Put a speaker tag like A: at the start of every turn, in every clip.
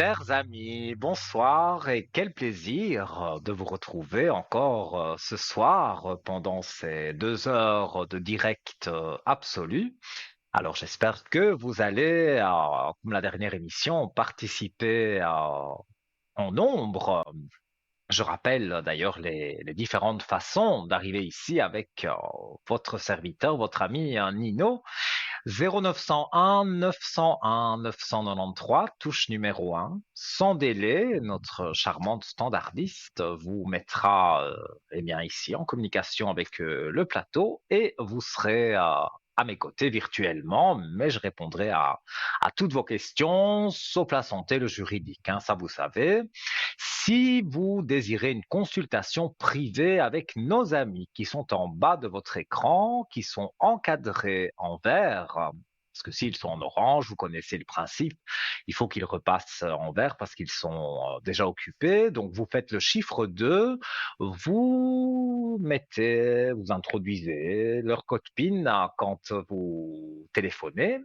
A: Chers amis, bonsoir et quel plaisir de vous retrouver encore ce soir pendant ces 2 heures de direct absolu. Alors j'espère que vous allez, comme la dernière émission, participer en nombre. Je rappelle d'ailleurs les différentes façons d'arriver ici avec votre serviteur, votre ami Nino. 0901 901 993, touche numéro 1. Sans délai, notre charmante standardiste vous mettra eh bien, ici en communication avec le plateau et vous serez à mes côtés virtuellement, mais je répondrai à toutes vos questions, sauf la santé, le juridique, hein, ça vous savez. Si vous désirez une consultation privée avec nos amis qui sont en bas de votre écran, qui sont encadrés en vert, parce que s'ils sont en orange, vous connaissez le principe, il faut qu'ils repassent en vert parce qu'ils sont déjà occupés. Donc vous faites le chiffre 2, vous introduisez leur code PIN quand vous téléphonez.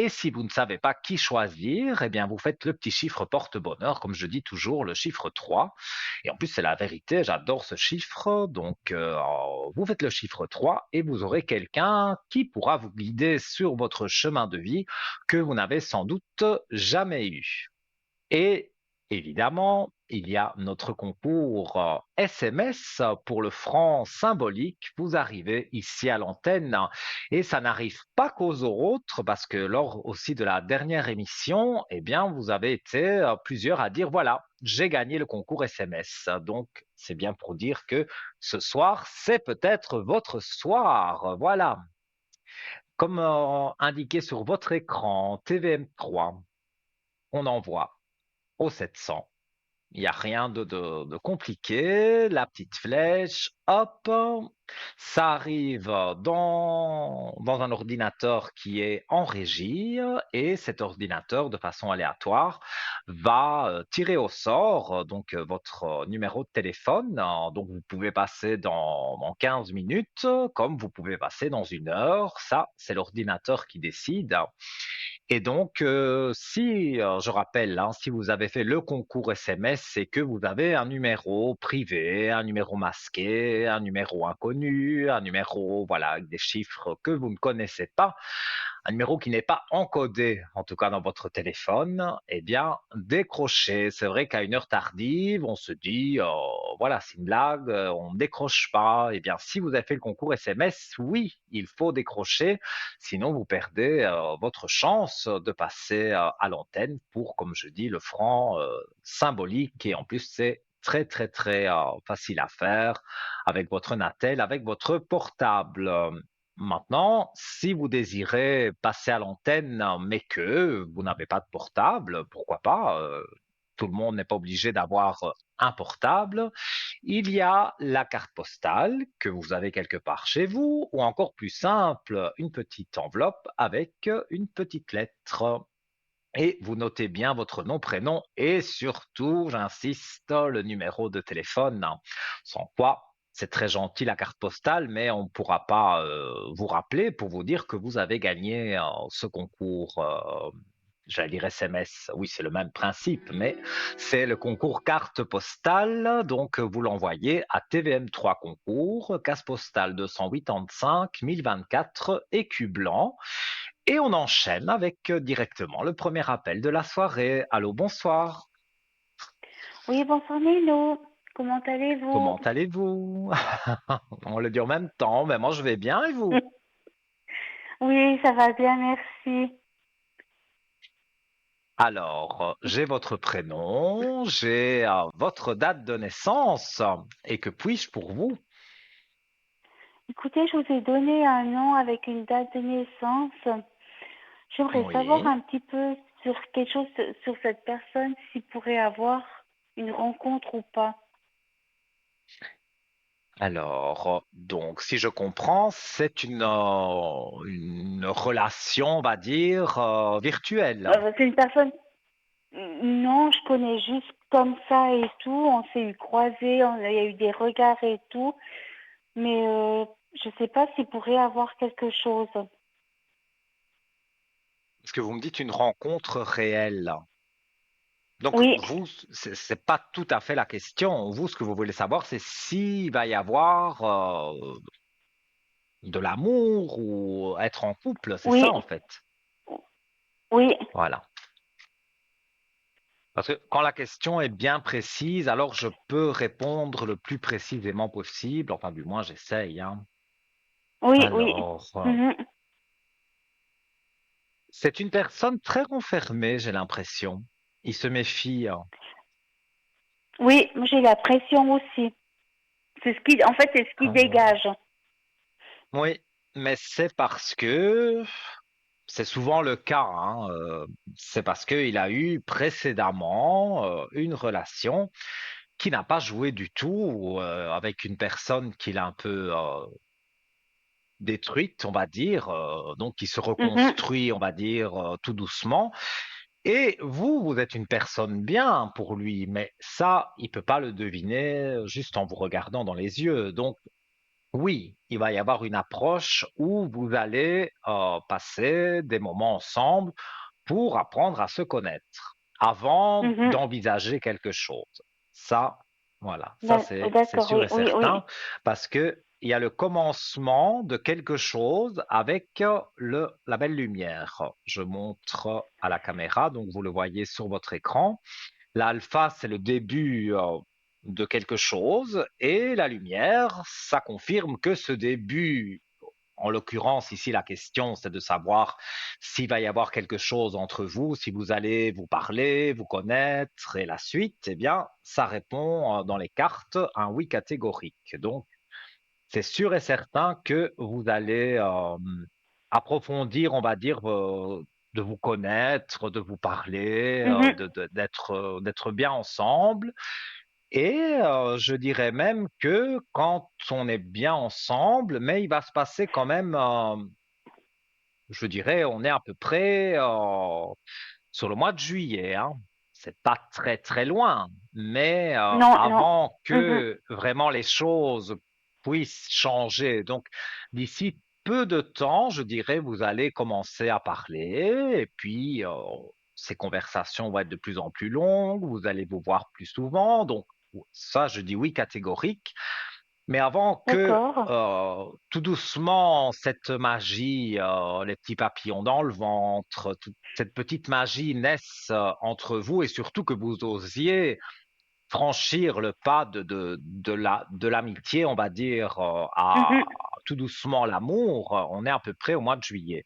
A: Et si vous ne savez pas qui choisir, eh bien, vous faites le petit chiffre porte-bonheur, comme je dis toujours, le chiffre 3. Et en plus, c'est la vérité, j'adore ce chiffre. Donc, vous faites le chiffre 3 et vous aurez quelqu'un qui pourra vous guider sur votre chemin de vie que vous n'avez sans doute jamais eu. Et évidemment, il y a notre concours SMS pour le franc symbolique. Vous arrivez ici à l'antenne et ça n'arrive pas qu'aux autres parce que lors aussi de la dernière émission, eh bien, vous avez été plusieurs à dire voilà, j'ai gagné le concours SMS. Donc, c'est bien pour dire que ce soir, c'est peut-être votre soir. Voilà. Comme indiqué sur votre écran, TVM3, on envoie au 700. Il n'y a rien de compliqué. La petite flèche, hop, ça arrive dans un ordinateur qui est en régie et cet ordinateur, de façon aléatoire, va tirer au sort votre numéro de téléphone. Donc vous pouvez passer dans 15 minutes, comme vous pouvez passer dans 1 heure. Ça, c'est l'ordinateur qui décide. Et donc, si, je rappelle, hein, si vous avez fait le concours SMS, c'est que vous avez un numéro privé, un numéro masqué, un numéro inconnu, un numéro, voilà, avec des chiffres que vous ne connaissez pas, un numéro qui n'est pas encodé, en tout cas dans votre téléphone, eh bien, décrochez. C'est vrai qu'à une heure tardive, on se dit, voilà, c'est une blague, on ne décroche pas. Eh bien, si vous avez fait le concours SMS, oui, il faut décrocher. Sinon, vous perdez votre chance de passer à l'antenne pour, comme je dis, le franc symbolique. Et en plus, c'est très, très, très facile à faire avec votre Natel, avec votre portable. Maintenant, si vous désirez passer à l'antenne, mais que vous n'avez pas de portable, pourquoi pas? Tout le monde n'est pas obligé d'avoir un portable. Il y a la carte postale que vous avez quelque part chez vous, ou encore plus simple, une petite enveloppe avec une petite lettre. Et vous notez bien votre nom, prénom et surtout, j'insiste, le numéro de téléphone. Sans quoi, c'est très gentil la carte postale, mais on ne pourra pas vous rappeler pour vous dire que vous avez gagné ce concours. J'allais dire SMS, oui, c'est le même principe, mais c'est le concours carte postale. Donc, vous l'envoyez à TVM3 concours, case postale 285 1024, écu blanc. Et on enchaîne avec directement le premier appel de la soirée. Allô, bonsoir.
B: Oui, bonsoir Milo. Comment allez-vous?
A: Comment allez-vous? On le dit en même temps, mais moi je vais bien et vous?
B: Oui, ça va bien, merci.
A: Alors, j'ai votre prénom, j'ai votre date de naissance, et que puis-je pour vous?
B: Écoutez, je vous ai donné un nom avec une date de naissance. J'aimerais savoir
A: Oui.
B: un petit peu sur quelque chose sur cette personne, s'il pourrait avoir une rencontre ou pas.
A: Alors, donc, si je comprends, c'est une relation, on va dire, virtuelle.
B: C'est une personne. Non, je connais juste comme ça et tout. On s'est eu croisés, il y a eu des regards et tout. Mais je sais pas s'il pourrait avoir quelque chose.
A: Est-ce que vous me dites une rencontre réelle? Donc,
B: Oui,
A: vous, c'est pas tout à fait la question. Vous, ce que vous voulez savoir, c'est s'il va y avoir de l'amour ou être en couple. C'est
B: oui,
A: ça, en fait.
B: oui,
A: Voilà. Parce que quand la question est bien précise, alors je peux répondre le plus précisément possible. Enfin, du moins, j'essaye, hein.
B: oui, oui.
A: Alors,
B: Mhm.
A: c'est une personne très renfermée, j'ai l'impression. Il se méfie, hein.
B: Oui, moi, j'ai la pression aussi. C'est ce qui, en fait, c'est ce qui
A: Ah.
B: dégage.
A: Oui, mais c'est parce que c'est souvent le cas, hein, c'est parce qu'il a eu précédemment une relation qui n'a pas joué du tout avec une personne qu'il a un peu détruite, on va dire, donc qui se
B: Mhm.
A: reconstruit, on va dire, tout doucement. Et vous, vous êtes une personne bien pour lui, mais ça, il peut pas le deviner juste en vous regardant dans les yeux. Donc, oui, il va y avoir une approche où vous allez passer des moments ensemble pour apprendre à se connaître avant
B: Mhm.
A: d'envisager quelque chose. Ça, voilà, ça c'est
B: D'accord,
A: sûr
B: oui,
A: et
B: oui,
A: certain
B: oui.
A: parce que il y a le commencement de quelque chose avec la belle lumière. Je montre à la caméra, donc vous le voyez sur votre écran. L'alpha, c'est le début de quelque chose et la lumière, ça confirme que ce début, en l'occurrence ici la question, c'est de savoir s'il va y avoir quelque chose entre vous, si vous allez vous parler, vous connaître et la suite, eh bien, ça répond dans les cartes un oui catégorique. Donc, c'est sûr et certain que vous allez approfondir, on va dire, de vous connaître, de vous parler,
B: Mhm.
A: d'être bien ensemble. Et je dirais même que quand on est bien ensemble, mais il va se passer quand même, je dirais, on est à peu près sur le mois de juillet, hein. C'est pas très très loin, mais
B: Non, non.
A: avant
B: Mhm.
A: que vraiment les choses puissent changer. Donc d'ici peu de temps, je dirais, vous allez commencer à parler et puis ces conversations vont être de plus en plus longues, vous allez vous voir plus souvent. Donc ça, je dis oui catégorique. Mais avant que
B: D'accord.
A: tout doucement cette magie, les petits papillons dans le ventre, toute cette petite magie naisse entre vous et surtout que vous osiez franchir le pas de l'amitié, on va dire, à
B: Mhm.
A: tout doucement l'amour, on est à peu près au mois de juillet.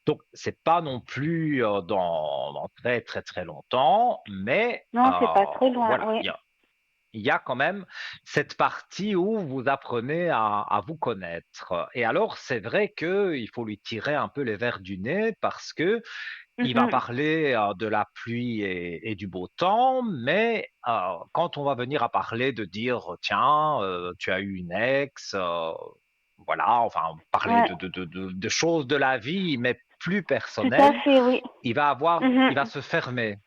A: Donc c'est pas non plus dans très très très longtemps, mais
B: Non, c'est pas très loin,
A: voilà,
B: oui.
A: il y a quand même cette partie où vous apprenez à vous connaître. Et alors, c'est vrai qu'il faut lui tirer un peu les verres du nez parce que il va
B: Mhm.
A: parler de la pluie et du beau temps, mais quand on va venir à parler de dire, tiens, tu as eu une ex, voilà, enfin, parler
B: Ouais,
A: de choses de la vie, mais plus
B: tout à
A: personnelles,
B: fait, oui.
A: il
B: Mhm.
A: va se fermer.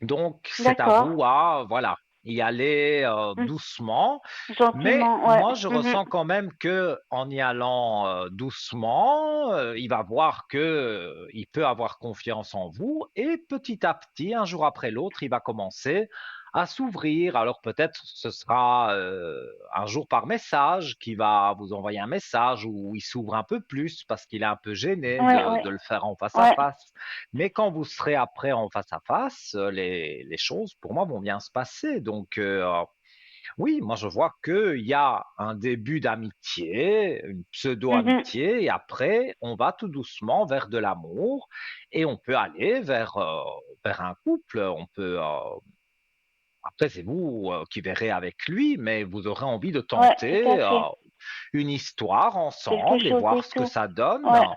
A: Donc, c'est à
B: D'accord.
A: vous à, voilà, y aller
B: Mm.
A: doucement. Mais
B: Gentiment, ouais.
A: moi, je
B: Mhm.
A: ressens quand même que en y allant doucement, il va voir que il peut avoir confiance en vous et petit à petit, un jour après l'autre, il va commencer à s'ouvrir. Alors peut-être ce sera un jour par message qu'il va vous envoyer un message où il s'ouvre un peu plus parce qu'il est un peu gêné
B: Ouais, ouais,
A: de le faire en face à
B: ouais.
A: face. Mais quand vous serez après en face à face, les choses pour moi vont bien se passer. Donc oui, moi je vois qu'il y a un début d'amitié, une
B: Mhm.
A: pseudo-amitié, et après on va tout doucement vers de l'amour et on peut aller vers un couple. On peut après c'est vous qui verrez avec lui, mais vous aurez envie de
B: Ouais, tout à
A: tenter
B: fait.
A: une histoire
B: Quelque
A: ensemble et
B: chose et
A: voir ce que
B: tout.
A: ça donne.
B: Ouais.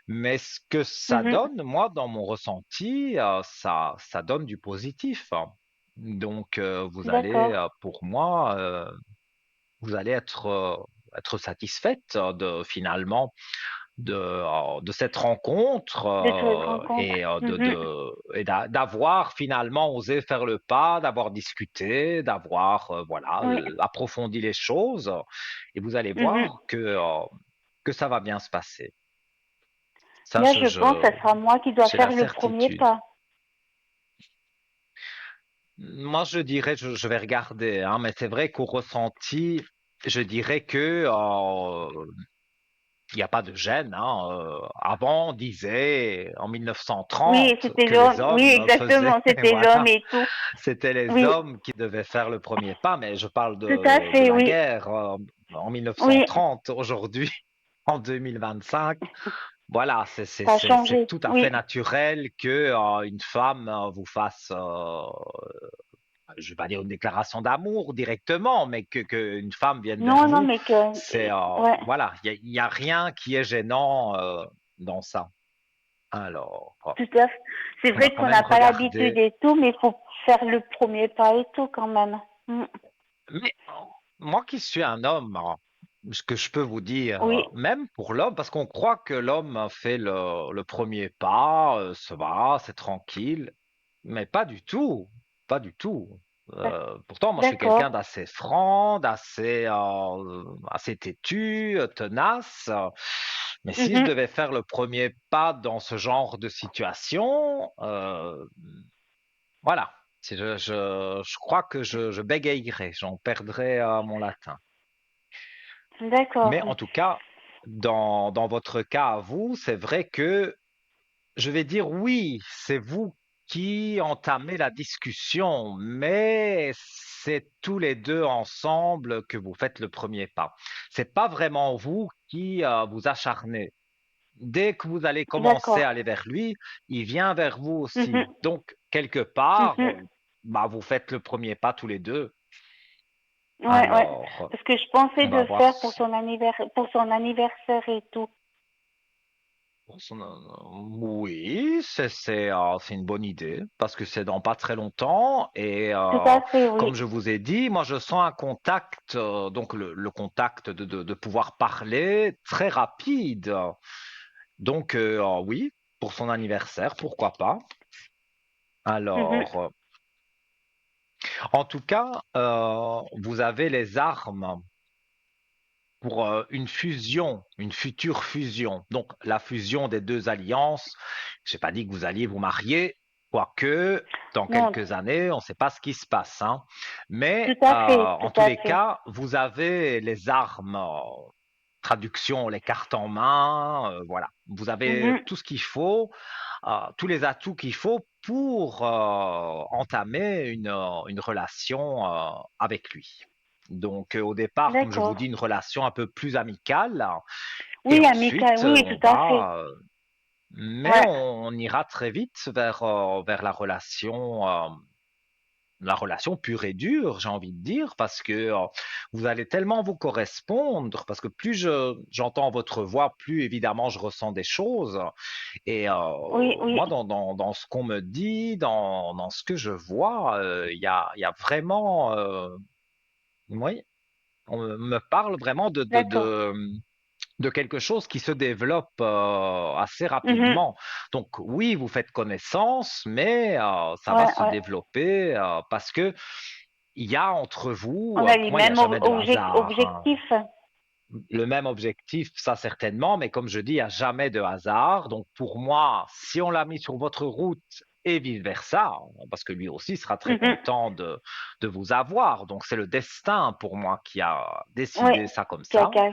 A: Mais ce que ça
B: Mhm.
A: donne, moi, dans mon ressenti, ça donne du positif. Donc, vous allez,
B: D'accord.
A: pour moi, vous allez être satisfaite de finalement de cette rencontre
B: De cette rencontre.
A: et
B: Mhm.
A: d'avoir finalement osé faire le pas, d'avoir discuté, d'avoir voilà
B: Oui.
A: approfondi les choses. Et vous allez
B: Mhm.
A: voir que ça va bien se passer. Ça,
B: Là, je pense que ce sera moi qui dois
A: j'ai la
B: faire le premier
A: certitude.
B: pas.
A: Moi, je dirais, je vais regarder, hein, mais c'est vrai qu'au ressenti, je dirais que il n'y a pas de gêne, hein. Avant, on disait en
B: Oui,
A: 1930
B: c'était
A: que les
B: l'homme. Oui,
A: hommes faisaient,
B: exactement, c'était l'homme
A: voilà,
B: et tout.
A: c'était les
B: Oui,
A: hommes qui devaient faire le premier pas, mais je parle
B: tout à
A: de
B: fait,
A: la
B: oui.
A: guerre en
B: Oui,
A: 1930. Aujourd'hui, en 2025, voilà,
B: ça a
A: c'est
B: changé.
A: tout à fait
B: Oui.
A: naturel que une femme vous fasse, je vais pas dire une déclaration d'amour directement, mais que une femme vienne vers
B: Non, non,
A: vous,
B: mais que,
A: c'est
B: ouais,
A: voilà, il y a rien qui est gênant dans ça. Alors,
B: tout à fait. C'est
A: on va
B: vrai
A: quand
B: qu'on
A: même
B: n'a pas l'habitude
A: regarder.
B: et tout, mais il faut faire le premier pas et tout quand même. Mm.
A: Mais moi qui suis un homme, ce que je peux vous dire,
B: Oui,
A: même pour l'homme, parce qu'on croit que l'homme a fait le premier pas, ça va, c'est tranquille, mais pas du tout, pas du tout. Pourtant, moi, je suis quelqu'un
B: d'accord.
A: d'assez franc, assez têtu, tenace. Mais si je
B: Mhm.
A: devais faire le premier pas dans ce genre de situation, voilà. Si je crois que je bégayerais, j'en perdrais mon latin.
B: D'accord.
A: Mais en tout cas, dans votre cas à vous, c'est vrai que je vais dire oui, c'est vous qui entamez la discussion, mais c'est tous les deux ensemble que vous faites le premier pas. C'est pas vraiment vous qui vous acharnez. Dès que vous allez commencer
B: D'accord.
A: à aller vers lui, il vient vers vous aussi.
B: Mhm.
A: Donc, quelque part,
B: Mhm.
A: bah, vous faites le premier pas tous les deux.
B: Ouais, ouais.
A: Alors,
B: Parce que je pensais
A: on va
B: de
A: voir.
B: faire pour son anniversaire et tout.
A: Oui, c'est une bonne idée parce que c'est dans pas très longtemps et
B: Tout à fait, oui.
A: comme je vous ai dit, moi je sens un contact, donc le contact de pouvoir parler très rapide. Donc oui, pour son anniversaire, pourquoi pas.
B: Mhm.
A: Alors, en tout cas, vous avez les armes pour une fusion, une future fusion. Donc la fusion des deux alliances. J'ai pas dit que vous alliez vous marier, quoique dans
B: Non,
A: quelques années, on ne sait pas ce qui se passe, hein. Mais
B: tout à fait,
A: en
B: tout
A: tous
B: à
A: les
B: fait.
A: cas, vous avez les armes, traduction, les cartes en main, voilà. Vous avez
B: Mhm.
A: tout ce qu'il faut, tous les atouts qu'il faut pour entamer une relation avec lui. Donc, au départ, comme je vous
B: D'accord.
A: dis, une relation un peu plus amicale. Et
B: Oui, amical,
A: ensuite,
B: oui,
A: on
B: tout à fait.
A: va, mais
B: Ouais.
A: on ira très vite vers la relation pure et dure, j'ai envie de dire, parce que vous allez tellement vous correspondre, parce que plus j'entends votre voix, plus évidemment je ressens des choses. Et
B: Oui, oui.
A: moi, dans ce qu'on me dit, dans ce que je vois, il y a vraiment, oui, on me parle vraiment
B: D'accord.
A: de quelque chose qui se développe assez
B: Mhm.
A: rapidement. Donc oui, vous faites connaissance, mais ça va
B: Ouais,
A: se
B: ouais.
A: développer parce que il y a entre vous,
B: On a
A: pour
B: les
A: moi, il n'y a
B: mêmes
A: jamais de hasard, hein.
B: objectifs.
A: Le même objectif, ça certainement, mais comme je dis, il n'y a jamais de hasard. Donc pour moi, si on l'a mis sur votre route et vice-versa, parce que lui aussi sera très
B: Mhm.
A: content de vous avoir. Donc c'est le destin pour moi qui a
B: Oui.
A: décidé ça comme ça.
B: Caca.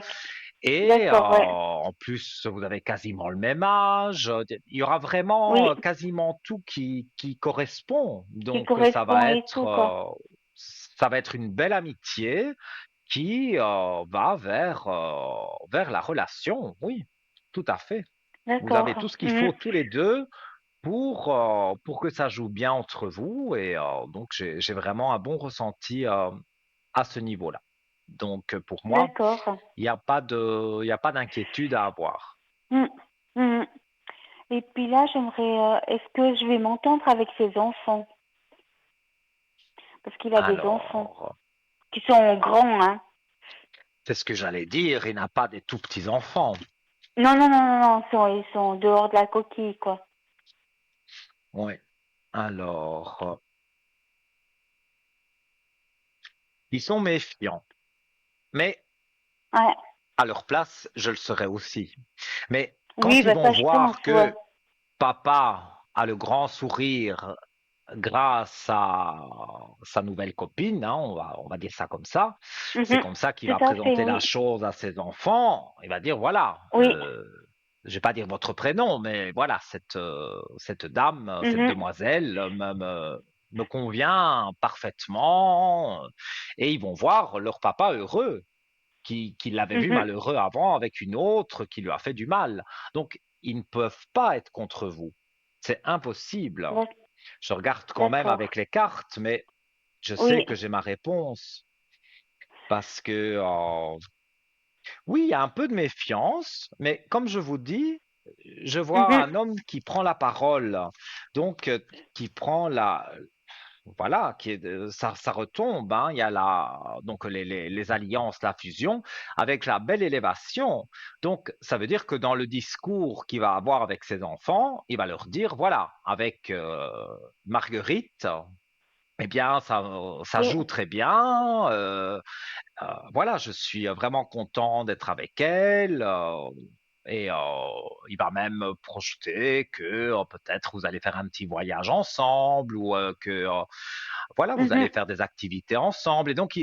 A: Et
B: D'accord, ouais.
A: en plus, vous avez quasiment le même âge. Il y aura vraiment
B: Oui,
A: quasiment tout qui correspond.
B: qui
A: Donc
B: correspond et tout, quoi.
A: ça va être une belle amitié qui va vers la relation. Oui, tout à fait. Vous avez
B: D'accord.
A: tout ce qu'il
B: Mhm.
A: faut tous les deux pour que ça joue bien entre vous. Et donc j'ai vraiment un bon ressenti à ce niveau-là. Donc pour moi,
B: D'accord.
A: il y a pas d'inquiétude à avoir.
B: Mhm. Mhm. Et puis là, est-ce que je vais m'entendre avec ses enfants? Parce qu'il a des enfants
A: Alors,
B: qui sont grands, hein.
A: c'est ce que j'allais dire, il n'a pas des tout petits enfants.
B: Non, non, non, non, non, ils sont dehors de la coquille, quoi.
A: Oui. Alors, ils sont méfiants. Mais
B: Ouais.
A: à leur place, je le serais aussi. Mais
B: Oui,
A: quand ils
B: bah
A: vont
B: ça, je pense,
A: voir
B: ouais.
A: que papa a le grand sourire grâce à sa nouvelle copine, hein, on va dire ça comme ça. C'est
B: Mhm.
A: comme ça qu'il
B: Tout
A: va
B: à fait,
A: présenter la
B: oui.
A: chose à ses enfants. Il va dire, voilà,
B: Oui.
A: je vais pas dire votre prénom, mais voilà, cette dame, cette
B: Mhm.
A: demoiselle me convient parfaitement. Et ils vont voir leur papa heureux, qui l'avait vu
B: Mhm.
A: malheureux avant avec une autre qui lui a fait du mal. Donc, ils ne peuvent pas être contre vous. C'est impossible.
B: D'ac-
A: Je regarde quand même
B: D'accord.
A: avec les cartes, mais je sais
B: Oui.
A: que j'ai ma réponse parce que oui, il y a un peu de méfiance, mais comme je vous dis, je vois
B: Mhm.
A: un homme qui prend la parole, donc qui prend la voilà, ça retombe, hein, il y a donc les alliances, la fusion, avec la belle élévation. Donc, ça veut dire que dans le discours qu'il va avoir avec ses enfants, il va leur dire, voilà, avec Marguerite, eh bien, ça
B: Oui.
A: joue très bien. Voilà, je suis vraiment content d'être avec elle. Et il va même projeter que peut-être vous allez faire un petit voyage ensemble ou que voilà, vous allez
B: Mhm.
A: faire des activités ensemble. Et donc,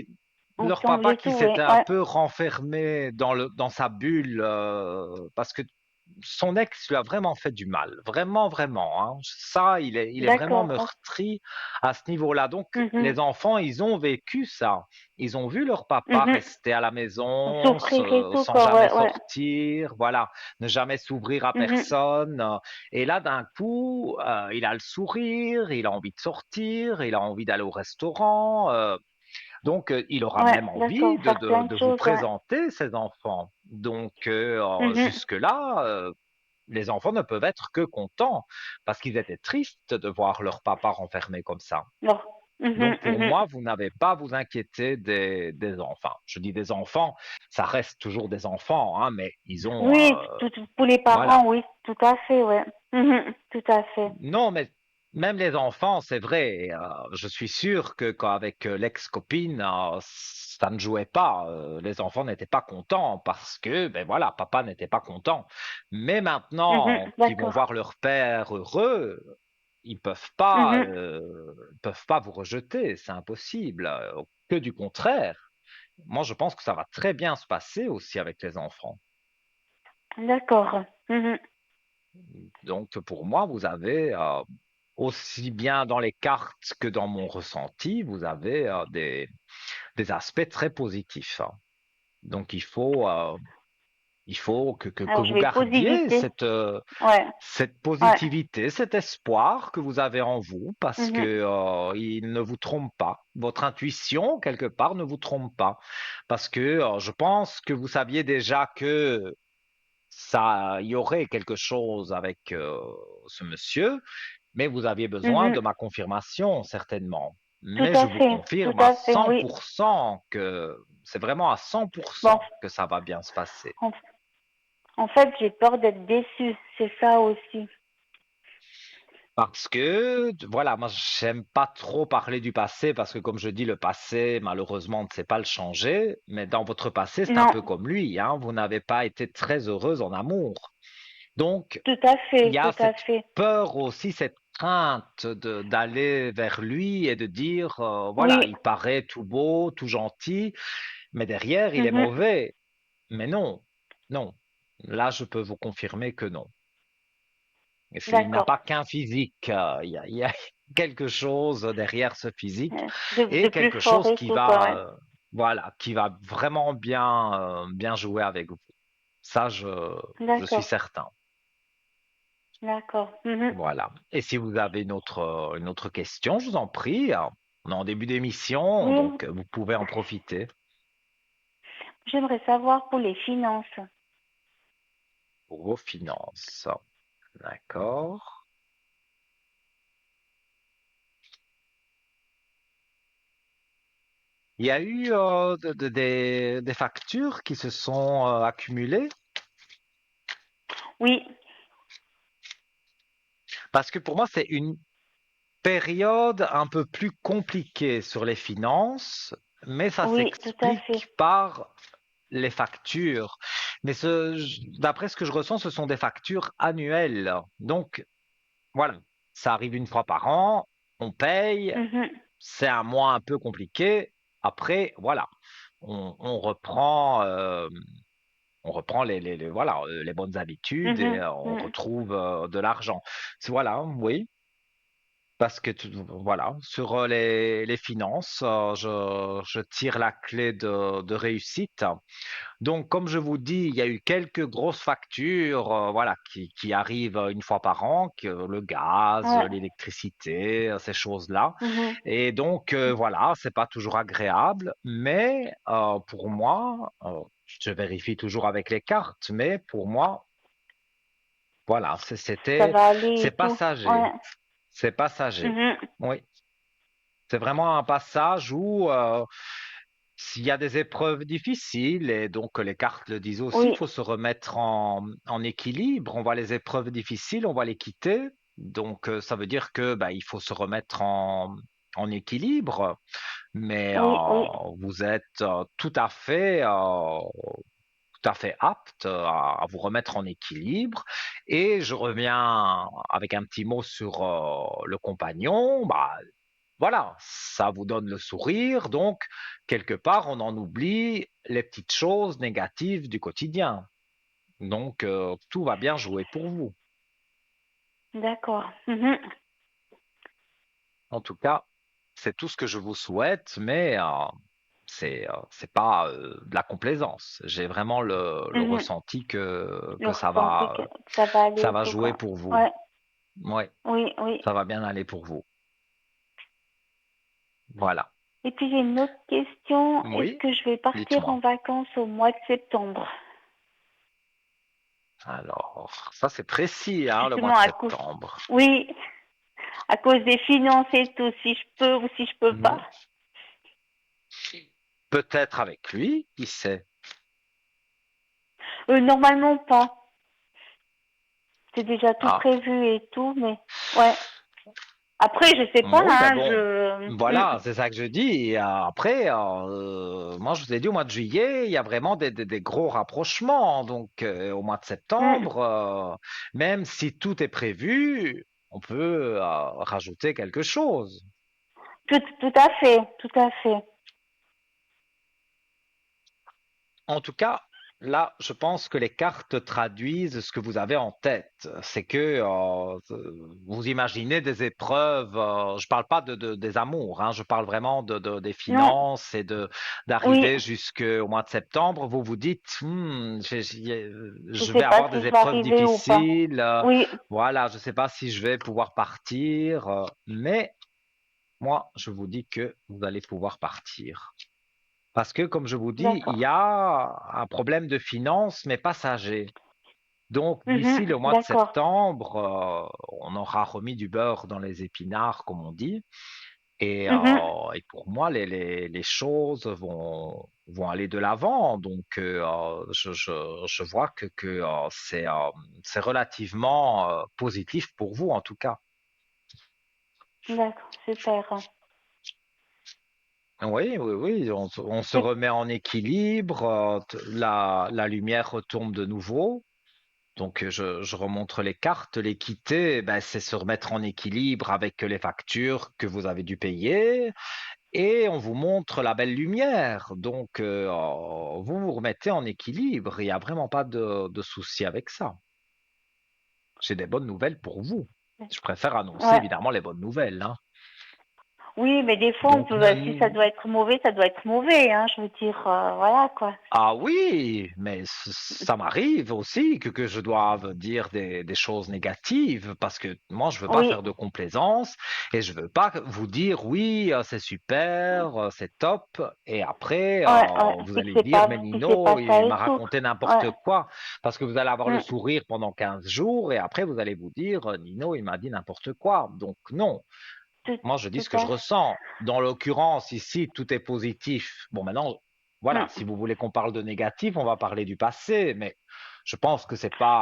A: leur
B: Ensemble
A: papa
B: et
A: qui
B: tout, oui.
A: s'était un
B: Ouais.
A: peu renfermé dans sa bulle, parce que son ex lui a vraiment fait du mal, vraiment, vraiment, hein. Ça, il est vraiment
B: D'accord.
A: meurtri à ce niveau-là. Donc,
B: Mhm.
A: les enfants, ils ont vécu ça. Ils ont vu leur papa
B: Mhm.
A: rester à la maison
B: Souffrir et tout,
A: sans
B: quoi.
A: jamais
B: Ouais, ouais.
A: sortir, voilà, ne jamais s'ouvrir à
B: Mhm.
A: personne. Et là, d'un coup, il a le sourire, il a envie de sortir, il a envie d'aller au restaurant. Donc, il aura
B: Ouais,
A: même envie
B: d'accord. Faire plein de
A: de vous
B: choses, ouais.
A: présenter ses enfants. Donc,
B: Mhm.
A: jusque-là, les enfants ne peuvent être que contents parce qu'ils étaient tristes de voir leur papa renfermé comme ça.
B: Non. Mhm.
A: Donc, pour
B: Mhm.
A: moi, vous n'avez pas à vous inquiéter des enfants. Je dis des enfants, ça reste toujours des enfants, hein, mais ils ont,
B: Oui, pour les
A: voilà.
B: parents, oui, tout à fait, ouais. Mhm. Tout à fait.
A: Non, mais même les enfants, c'est vrai. Je suis sûr que quand avec l'ex-copine, ça ne jouait pas. Les enfants n'étaient pas contents parce que, ben voilà, papa n'était pas content. Mais
B: Mhm.
A: maintenant qu'ils vont
B: D'accord.
A: voir leur père heureux,
B: Mhm.
A: ils peuvent pas vous rejeter. C'est impossible. Que du contraire. Moi, je pense que ça va très bien se passer aussi avec les enfants.
B: D'accord. Mhm.
A: Donc, pour moi, vous avez, aussi bien dans les cartes que dans mon ressenti, vous avez des aspects très positifs, hein. Donc, il faut que
B: Alors, je
A: vous
B: vais
A: gardiez
B: posivité. Ouais.
A: cette
B: Ouais.
A: positivité, cet espoir que vous avez en vous, parce que
B: Mhm.
A: il ne vous trompe pas. Votre intuition, quelque part, ne vous trompe pas. Parce que je pense que vous saviez déjà que il y aurait quelque chose avec ce monsieur, mais vous aviez besoin
B: Mhm.
A: de ma confirmation, certainement.
B: Tout
A: Mais je
B: à
A: vous
B: fait. Tout
A: confirme à
B: à fait,
A: cent
B: oui.
A: pour cent que c'est vraiment à
B: Bon,
A: 100% que ça va bien se passer.
B: en, en fait, j'ai peur d'être déçue. C'est ça aussi.
A: Parce que, voilà, moi, j'aime pas trop parler du passé parce que, comme je dis, le passé, malheureusement, on ne sait pas le changer. Mais dans votre passé, c'est un
B: Non.
A: peu comme lui, hein. Vous n'avez pas été très heureuse en amour. Donc,
B: Tout à
A: il
B: fait.
A: y a
B: Tout à
A: cette
B: fait.
A: peur aussi, cette crainte d'aller vers lui et de dire, voilà,
B: Oui.
A: il paraît tout beau, tout gentil, mais derrière, il est
B: Mhm.
A: mauvais. Mais non, non. Là, je peux vous confirmer que non. Il n'a
B: D'accord.
A: pas qu'un physique, il y a quelque chose derrière ce physique
B: De
A: et
B: plus
A: quelque
B: fort
A: chose
B: et
A: qui
B: tout, quoi,
A: va,
B: ouais.
A: voilà, qui va vraiment bien jouer avec vous. Ça, je suis
B: D'accord.
A: certain.
B: D'accord. Mhm.
A: Voilà. Et si vous avez une autre question, je vous en prie. On est en début d'émission,
B: Oui,
A: donc vous pouvez en profiter
B: j'aimerais savoir pour les finances.
A: pour vos finances. D'accord. Il y a eu des factures qui se sont accumulées
B: Oui.
A: parce que pour moi, c'est une période un peu plus compliquée sur les finances, mais ça
B: Oui, tout à fait.
A: s'explique par les factures. Mais d'après ce que je ressens, ce sont des factures annuelles. Donc, voilà, ça arrive une fois par an. on paye,
B: mhm,
A: c'est un mois un peu compliqué. Après, voilà, on reprend, voilà, les bonnes habitudes et
B: mhm,
A: on
B: mhm.
A: retrouve de l'argent. Voilà, oui. Parce que voilà, sur les finances, je tire la clé de réussite. Donc, comme je vous dis, il y a eu quelques grosses factures, voilà, qui arrivent une fois par an, que le gaz,
B: Ouais.
A: l'électricité, ces choses-là.
B: Mhm.
A: Et donc, voilà, c'est pas toujours agréable, mais pour moi, je vérifie toujours avec les cartes, mais pour moi, voilà,
B: Ça va aller
A: c'est
B: et tout. Ouais.
A: passager, c'est passager.
B: Mhm.
A: Oui, c'est vraiment un passage où s'il y a des épreuves difficiles, et donc les cartes le disent aussi, il
B: Oui,
A: faut se remettre en équilibre. On voit les épreuves difficiles, on va les quitter. Donc ça veut dire que bah, il faut se remettre en équilibre. Mais
B: oui, oui.
A: vous êtes tout à fait apte à vous remettre en équilibre. Et je reviens avec un petit mot sur le compagnon. Bah, voilà, ça vous donne le sourire, donc quelque part, on en oublie les petites choses négatives du quotidien. Donc, tout va bien jouer pour vous.
B: D'accord. Mhm.
A: En tout cas, c'est tout ce que je vous souhaite, mais c'est pas de la complaisance. J'ai vraiment le
B: Mhm.
A: ressenti
B: Le ressenti que ça va aller
A: ça
B: et
A: va
B: tout,
A: jouer
B: quoi.
A: pour vous.
B: Ouais.
A: Oui,
B: Oui, oui.
A: ça va bien aller pour vous. Voilà.
B: Et puis j'ai une autre question. Est-ce
A: Oui,
B: que je vais partir en
A: dites-moi.
B: vacances au mois de septembre?
A: Alors, ça c'est précis, hein, le mois
B: Justement
A: de
B: à cause.
A: septembre.
B: Oui, à cause des finances et tout, si je peux ou si je peux pas.
A: Mhm. Peut-être avec lui, qui sait?
B: Normalement pas. C'est déjà tout
A: Ah,
B: prévu et tout, mais ouais. Après, je sais pas,
A: oui, mais
B: hein,
A: bon,
B: je.
A: voilà, c'est ça que je dis. Et, après, moi, je vous ai dit, au mois de juillet, il y a vraiment des gros rapprochements. Donc, au mois de
B: Mm.
A: septembre, même si tout est prévu, on peut rajouter quelque chose.
B: Tout à fait, tout à fait.
A: En tout cas, là, je pense que les cartes traduisent ce que vous avez en tête. C'est que vous imaginez des épreuves. Je parle pas des amours, hein, je parle vraiment des
B: Non,
A: finances et de
B: oui,
A: d'arriver jusqu'au mois de septembre. Vous vous dites,
B: je
A: je
B: sais
A: vais
B: pas
A: avoir
B: si
A: des
B: je vais
A: épreuves
B: arriver ou pas.
A: difficiles.
B: Oui,
A: Voilà, je ne sais pas si je vais pouvoir partir, mais moi, je vous dis que vous allez pouvoir partir. Parce que, comme je vous dis, il y
B: d'accord.
A: a un problème de finances, mais passager. Donc,
B: Mhm,
A: d'ici le mois de
B: d'accord.
A: septembre, on aura remis du beurre dans les épinards, comme on dit.
B: Mhm,
A: Et pour moi, les choses vont aller de l'avant. Donc, je vois que c'est relativement positif pour vous, en tout cas.
B: d'accord, super.
A: Oui, oui, oui, on se
B: Et-
A: remet en équilibre, la lumière retombe de nouveau. Donc, je remontre les cartes. L'équité, ben, c'est se remettre en équilibre avec les factures que vous avez dû payer et on vous montre la belle lumière. Donc, vous vous remettez en équilibre. Il n'y a vraiment pas de souci avec ça. J'ai des bonnes nouvelles pour vous. Je préfère annoncer
B: ouais.
A: évidemment les bonnes nouvelles, hein.
B: Oui, mais des fois, on
A: Donc,
B: peut, si ça doit être mauvais, ça doit être mauvais, hein. Je veux dire, voilà, quoi.
A: ah oui, mais ça m'arrive aussi que je doive dire des choses négatives parce que moi, je veux pas
B: Oui,
A: faire de complaisance et je veux pas vous dire oui, c'est super, c'est top et après,
B: ouais, ouais.
A: vous allez dire mais
B: Puis c'est
A: Nino,
B: pas ça
A: il
B: et
A: m'a
B: tout.
A: raconté
B: Ouais.
A: n'importe quoi parce que vous allez avoir le
B: Mm.
A: sourire pendant 15 jours et après, vous allez vous dire Nino, il m'a dit n'importe quoi. Donc non,
B: Tout,
A: moi, je dis
B: tout
A: ce que je
B: à fait.
A: ressens. Dans l'occurrence, ici, tout est positif. Bon, maintenant, voilà, si
B: Mm.
A: vous voulez qu'on parle de négatif, on va parler du passé, mais je pense que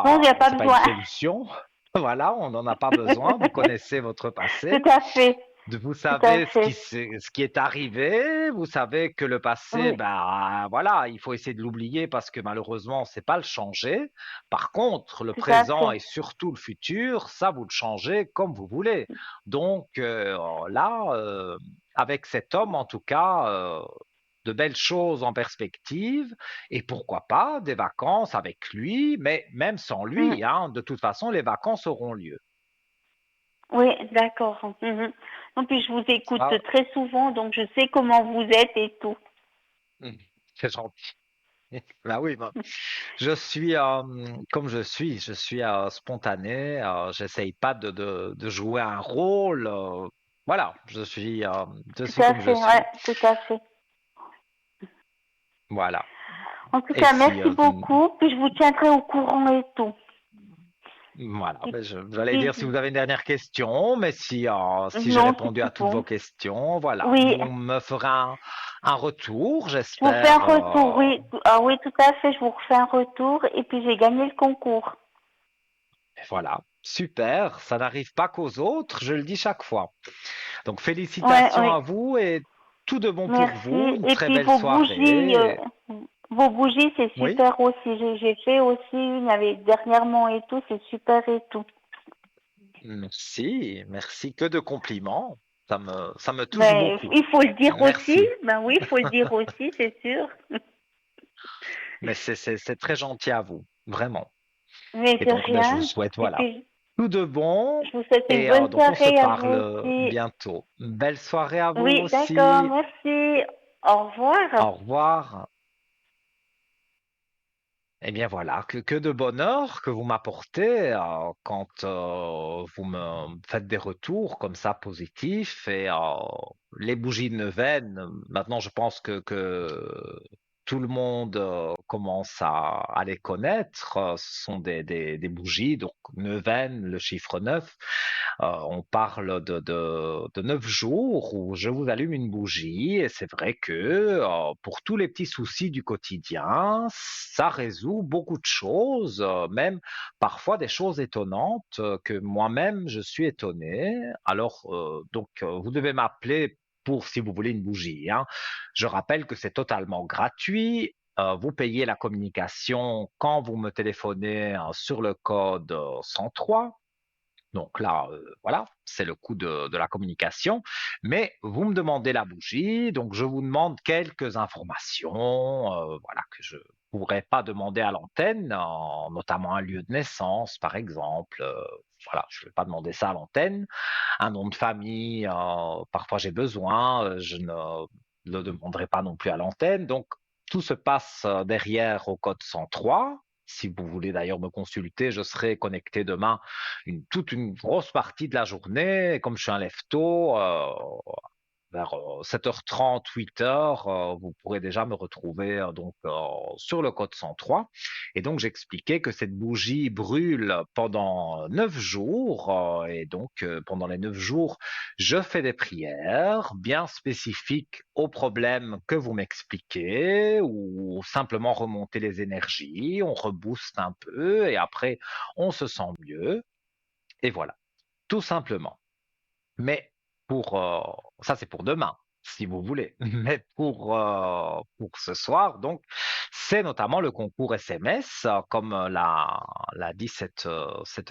B: Non, il n'y a pas
A: c'est pas une
B: besoin.
A: solution. Voilà, on n'en a pas besoin. Vous connaissez votre
B: Tout
A: passé.
B: à fait.
A: Vous
B: tout à
A: savez
B: fait.
A: ce qui est arrivé, vous savez que le passé,
B: Oui,
A: ben voilà, il faut essayer de l'oublier parce que malheureusement, on ne sait pas le changer. Par contre, le
B: tout à
A: présent
B: fait.
A: et surtout le futur, ça, vous le changez comme vous voulez. Donc là, avec cet homme, en tout cas, de belles choses en perspective et pourquoi pas des vacances avec lui, mais même sans
B: Mm.
A: lui, hein, de toute façon, les vacances auront lieu.
B: Oui, d'accord. Mhm. Non, puis je vous écoute
A: Ça,
B: très souvent, donc je sais comment vous êtes et tout.
A: c'est gentil. Ben oui, ben, je suis comme je suis spontané. J'essaye pas de jouer un rôle. Voilà, je
B: Tout
A: suis
B: à
A: comme je
B: fait, ouais,
A: suis.
B: tout à fait.
A: Voilà.
B: En tout
A: Et
B: cas,
A: si,
B: merci beaucoup, puis je vous tiendrai au courant et tout.
A: voilà,
B: Et
A: ben j'allais dire si
B: puis,
A: vous avez une dernière question, mais si j'ai
B: non, c'est
A: répondu à
B: tout
A: toutes vos
B: bon.
A: questions, voilà,
B: Oui,
A: vous me ferez un retour,
B: je vous fais un
A: j'espère.
B: retour, oui. Ah oui, tout à fait, je vous refais un retour et puis j'ai gagné le concours.
A: Voilà, super. Ça n'arrive pas qu'aux autres, je le dis chaque fois. Donc
B: Ouais,
A: félicitations
B: oui,
A: à vous et tout de bon pour vous.
B: merci.
A: Une
B: Et
A: très
B: puis
A: belle soirée.
B: vos bougies, c'est
A: Oui,
B: super aussi. J'ai fait aussi une avec dernièrement et tout, c'est super et tout.
A: merci, merci. Que de compliments. Ça me touche
B: Mais
A: beaucoup.
B: il faut le dire aussi.
A: Merci.
B: Ben oui, il faut le dire aussi, c'est sûr.
A: Mais c'est très gentil à vous, vraiment.
B: Mais
A: Et
B: de
A: donc, ben, je vous
B: rien.
A: souhaite,
B: Et
A: voilà,
B: puis,
A: tout de bon.
B: je vous souhaite une
A: Et
B: bonne
A: donc, on se
B: soirée à
A: parle
B: vous aussi.
A: bientôt. Belle soirée à vous
B: Oui, d'accord,
A: aussi.
B: merci. Au revoir.
A: Au revoir. Eh bien voilà, que de bonheur que vous m'apportez quand vous me faites des retours comme ça positifs et les bougies de neuvaine. Maintenant, je pense que tout le monde commence à les connaître. Ce sont des bougies, donc neuvaine, le chiffre 9. On parle de 9 jours où je vous allume une bougie et c'est vrai que pour tous les petits soucis du quotidien, ça résout beaucoup de choses, même parfois des choses étonnantes que moi-même je suis étonné. Alors vous devez m'appeler pour si vous voulez une bougie, hein. Je rappelle que c'est totalement gratuit. Vous payez la communication quand vous me téléphonez sur le code 103. Donc là, voilà, c'est le coût de la communication. Mais vous me demandez la bougie, donc je vous demande quelques informations, voilà, que je pourrais pas demander à l'antenne, notamment un lieu de naissance, par exemple. Voilà, je ne vais pas demander ça à l'antenne. Un nom de famille, parfois j'ai besoin, je ne le demanderai pas non plus à l'antenne. Donc tout se passe derrière au code 103. Si vous voulez d'ailleurs me consulter, je serai connecté demain toute une grosse partie de la journée. Et comme je suis un lève-tôt, vers 7h30, 8h, vous pourrez déjà me retrouver sur le code 103. Et donc j'expliquais que cette bougie brûle pendant 9 jours. Et donc pendant les 9 jours, je fais des prières bien spécifiques aux problèmes que vous m'expliquez ou simplement remonter les énergies. On rebooste un peu et après on se sent mieux. Et voilà, tout simplement. Mais ça, c'est pour demain, si vous voulez. Mais pour ce soir, donc, c'est notamment le concours SMS, comme l'a dit cette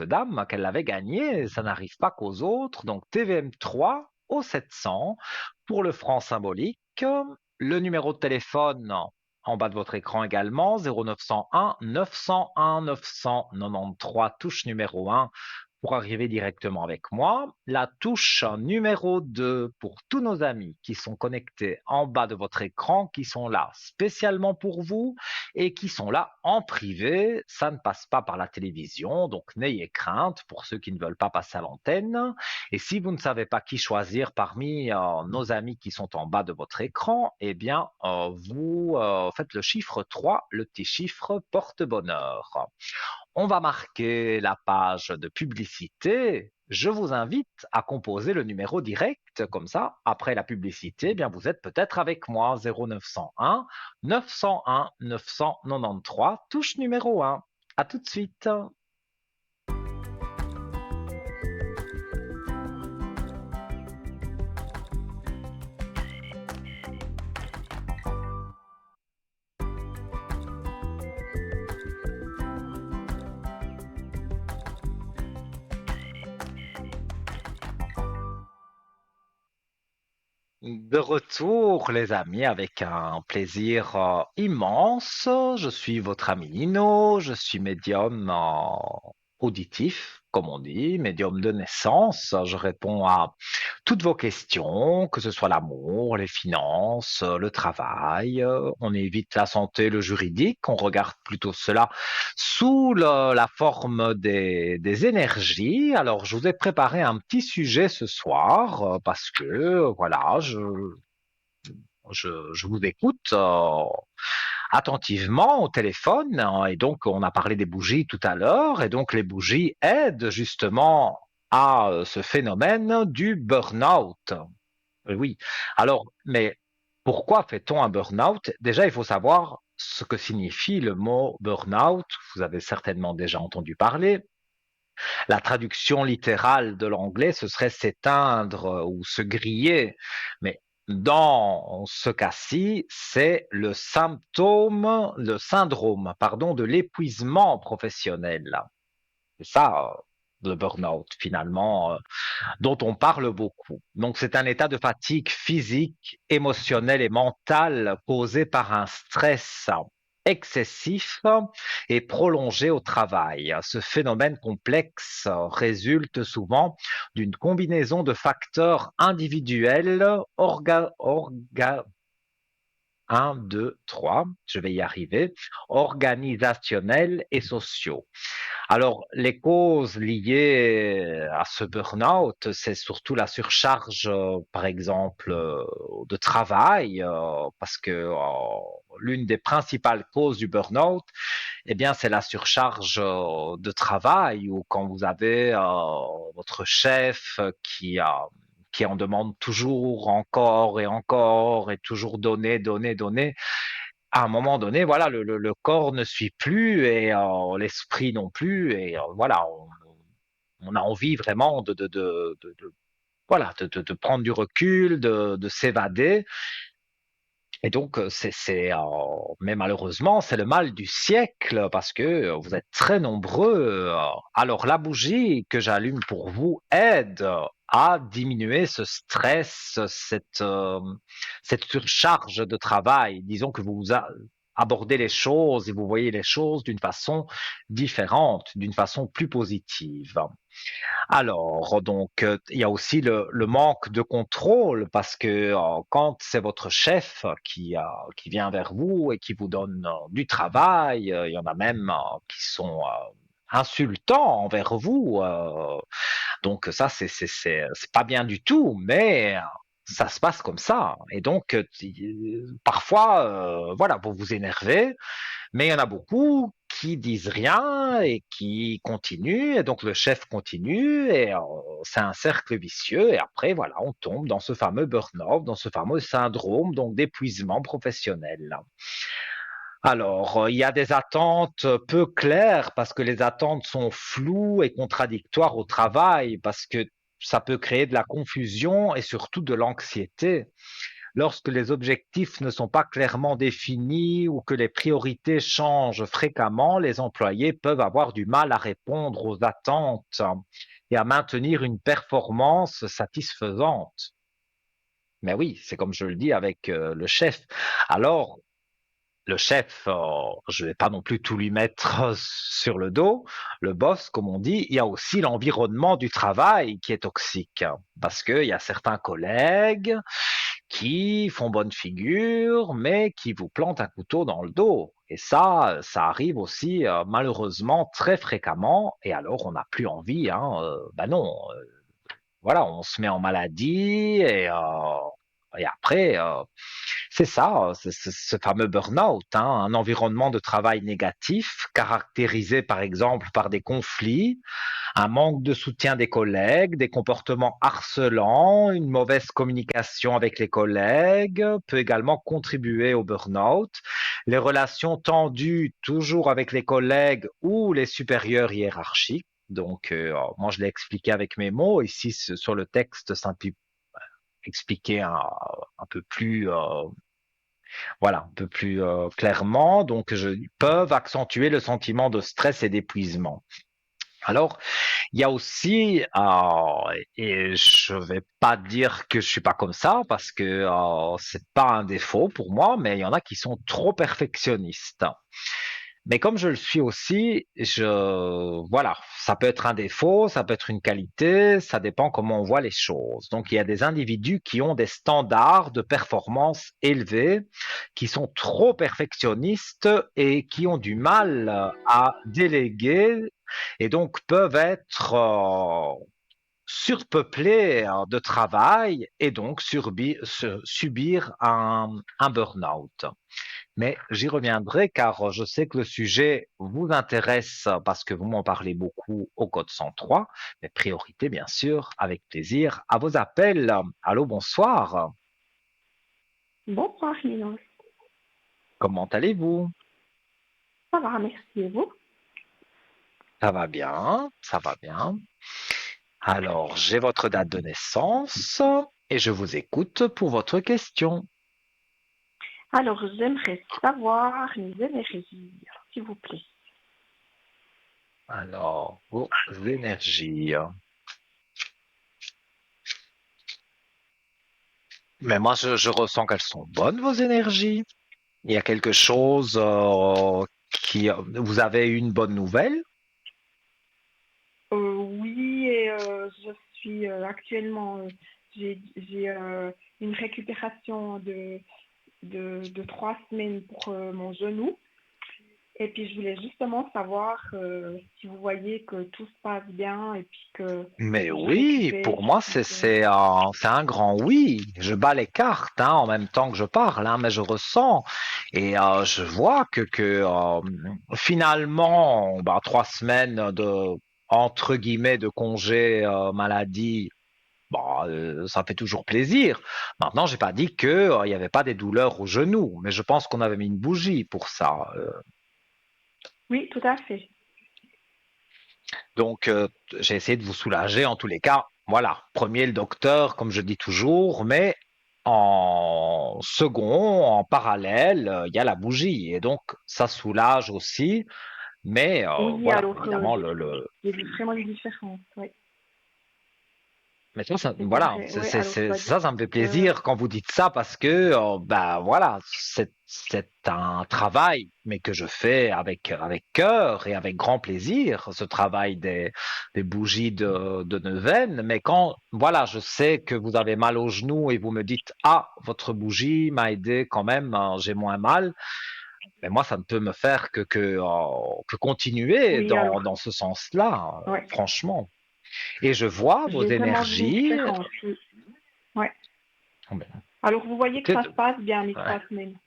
A: dame, qu'elle l'avait gagné. Ça n'arrive pas qu'aux autres. Donc, TVM3 au 700 pour le franc symbolique. Le numéro de téléphone en bas de votre écran également, 0901 901 993, touche numéro 1 pour arriver directement avec moi. La touche numéro 2 pour tous nos amis qui sont connectés en bas de votre écran, qui sont là spécialement pour vous et qui sont là en privé. Ça ne passe pas par la télévision, donc n'ayez crainte pour ceux qui ne veulent pas passer à l'antenne. Et si vous ne savez pas qui choisir parmi nos amis qui sont en bas de votre écran, eh bien, vous faites le chiffre 3, le petit chiffre porte-bonheur. On va marquer la page de publicité. Je vous invite à composer le numéro direct, comme ça, après la publicité, eh bien vous êtes peut-être avec moi, 0901 901 993, touche numéro 1. À tout de suite. De retour, les amis, avec un plaisir immense. Je suis votre ami Nino, je suis médium auditif, comme on dit, médium de naissance. Je réponds à toutes vos questions, que ce soit l'amour, les finances, le travail. On évite la santé, le juridique. On regarde plutôt cela sous la forme des énergies. Alors, je vous ai préparé un petit sujet ce soir parce que, voilà, je vous écoute attentivement au téléphone. Et donc, on a parlé des bougies tout à l'heure. Et donc, les bougies aident justement à ce phénomène du burn-out. Oui. Alors, mais pourquoi fait-on un burn-out? Déjà, il faut savoir ce que signifie le mot burn-out. Vous avez certainement déjà entendu parler. La traduction littérale de l'anglais, ce serait s'éteindre ou se griller. Mais dans ce cas-ci, c'est le syndrome, pardon, de l'épuisement professionnel. C'est ça, le burn-out, finalement, dont on parle beaucoup. Donc, c'est un état de fatigue physique, émotionnelle et mentale causé par un stress excessif et prolongé au travail. Ce phénomène complexe résulte souvent d'une combinaison de facteurs individuels, 1, 2, 3, je vais y arriver, organisationnels et sociaux. Alors, les causes liées à ce burn-out, c'est surtout la surcharge, par exemple, de travail, parce que l'une des principales causes du burn-out, eh bien, c'est la surcharge de travail, ou quand vous avez votre chef qui en demande toujours encore et toujours donner, donner, donner. À un moment donné, voilà, le corps ne suit plus et l'esprit non plus. Et voilà, on a envie vraiment voilà, prendre du recul, de s'évader. Et donc, mais malheureusement, c'est le mal du siècle parce que vous êtes très nombreux. Alors, la bougie que j'allume pour vous aide à diminuer ce stress, cette surcharge de travail. Disons que abordez les choses et vous voyez les choses d'une façon différente, d'une façon plus positive. Alors, donc, il y a aussi le manque de contrôle parce que quand c'est votre chef qui vient vers vous et qui vous donne du travail, il y en a même qui sont insultants envers vous. Donc ça, c'est pas bien du tout, mais ça se passe comme ça. Et donc, parfois, voilà, vous vous énervez, mais il y en a beaucoup qui disent rien et qui continuent, et donc le chef continue, et c'est un cercle vicieux, et après, voilà, on tombe dans ce fameux burn-out, dans ce fameux syndrome donc d'épuisement professionnel. Alors, il y a des attentes peu claires parce que les attentes sont floues et contradictoires au travail, parce que ça peut créer de la confusion et surtout de l'anxiété. Lorsque les objectifs ne sont pas clairement définis ou que les priorités changent fréquemment, les employés peuvent avoir du mal à répondre aux attentes et à maintenir une performance satisfaisante. Mais oui, c'est comme je le dis avec le chef. Alors, le chef, je vais pas non plus tout lui mettre sur le dos. Le boss, comme on dit, il y a aussi l'environnement du travail qui est toxique, hein, parce qu'il y a certains collègues qui font bonne figure, mais qui vous plantent un couteau dans le dos. Et ça arrive aussi malheureusement très fréquemment. Et alors, on n'a plus envie, hein. Ben non, voilà, on se met en maladie et après, c'est ça, c'est ce fameux burn-out, hein, un environnement de travail négatif caractérisé par exemple par des conflits, un manque de soutien des collègues, des comportements harcelants, une mauvaise communication avec les collègues peut également contribuer au burn-out. Les relations tendues toujours avec les collègues ou les supérieurs hiérarchiques. Donc, moi, je l'ai expliqué avec mes mots. Ici, sur le texte, simple expliqué un peu plus voilà, un peu plus clairement. Donc, peuvent accentuer le sentiment de stress et d'épuisement. Alors, il y a aussi, et je vais pas dire que je suis pas comme ça parce que c'est pas un défaut pour moi, mais il y en a qui sont trop perfectionnistes. Mais comme je le suis aussi, voilà, ça peut être un défaut, ça peut être une qualité, ça dépend comment on voit les choses. Donc, il y a des individus qui ont des standards de performance élevés, qui sont trop perfectionnistes et qui ont du mal à déléguer et donc peuvent être surpeuplés de travail et donc subir un burn-out. Mais j'y reviendrai car je sais que le sujet vous intéresse parce que vous m'en parlez beaucoup au code 103. Mais priorité, bien sûr, avec plaisir, à vos appels. Allô, bonsoir.
C: Bonsoir, Minos.
A: Comment allez-vous?
C: Ça va, merci et vous?
A: Ça va bien, ça va bien. Alors, j'ai votre date de naissance et je vous écoute pour votre question.
C: Alors, j'aimerais savoir les énergies, s'il vous plaît.
A: Alors, vos énergies. Mais moi, je ressens qu'elles sont bonnes, vos énergies. Il y a quelque chose qui... Vous avez une bonne nouvelle?
C: Oui, et je suis actuellement, j'ai une récupération de 3 semaines pour mon genou. Et puis, je voulais justement savoir si vous voyez que tout se passe bien et puis que
A: Mais
C: je
A: oui,
C: récupère
A: pour moi,
C: et que...
A: c'est un grand oui. Je bats les cartes en même temps que je parle, mais je ressens et je vois que finalement, 3 semaines de entre guillemets de congé maladie, ça fait toujours plaisir. Maintenant, j'ai pas dit que il y avait pas des douleurs au genou, mais je pense qu'on avait mis une bougie pour ça.
C: Oui, tout à fait.
A: Donc, j'ai essayé de vous soulager en tous les cas. Voilà, premier le docteur, comme je dis toujours, mais en second, en parallèle, il y a la bougie. Et donc, ça soulage aussi. Mais
C: Oui,
A: voilà,
C: alors,
A: évidemment, le,
C: il y a vraiment une différence, oui.
A: mais ça,
C: Et c'est
A: voilà,
C: vrai, ouais, alors je dois dire
A: ça me fait
C: que
A: plaisir quand vous dites ça parce que, voilà, c'est un travail, mais que je fais avec cœur et avec grand plaisir, ce travail des bougies de neuvaine. Mais quand, voilà, je sais que vous avez mal au genou et vous me dites, ah, votre bougie m'a aidé quand même, j'ai moins mal. Mais moi, ça ne peut me faire que continuer
C: oui, alors,
A: dans ce sens-là,
C: ouais,
A: franchement. Et je vois vos
C: j'ai vraiment vu une
A: énergies.
C: différence. Oui. Ouais.
A: Oh, ben,
C: Alors, vous voyez que
A: écoutez,
C: ça se passe bien les
A: ouais.
C: 3 semaines.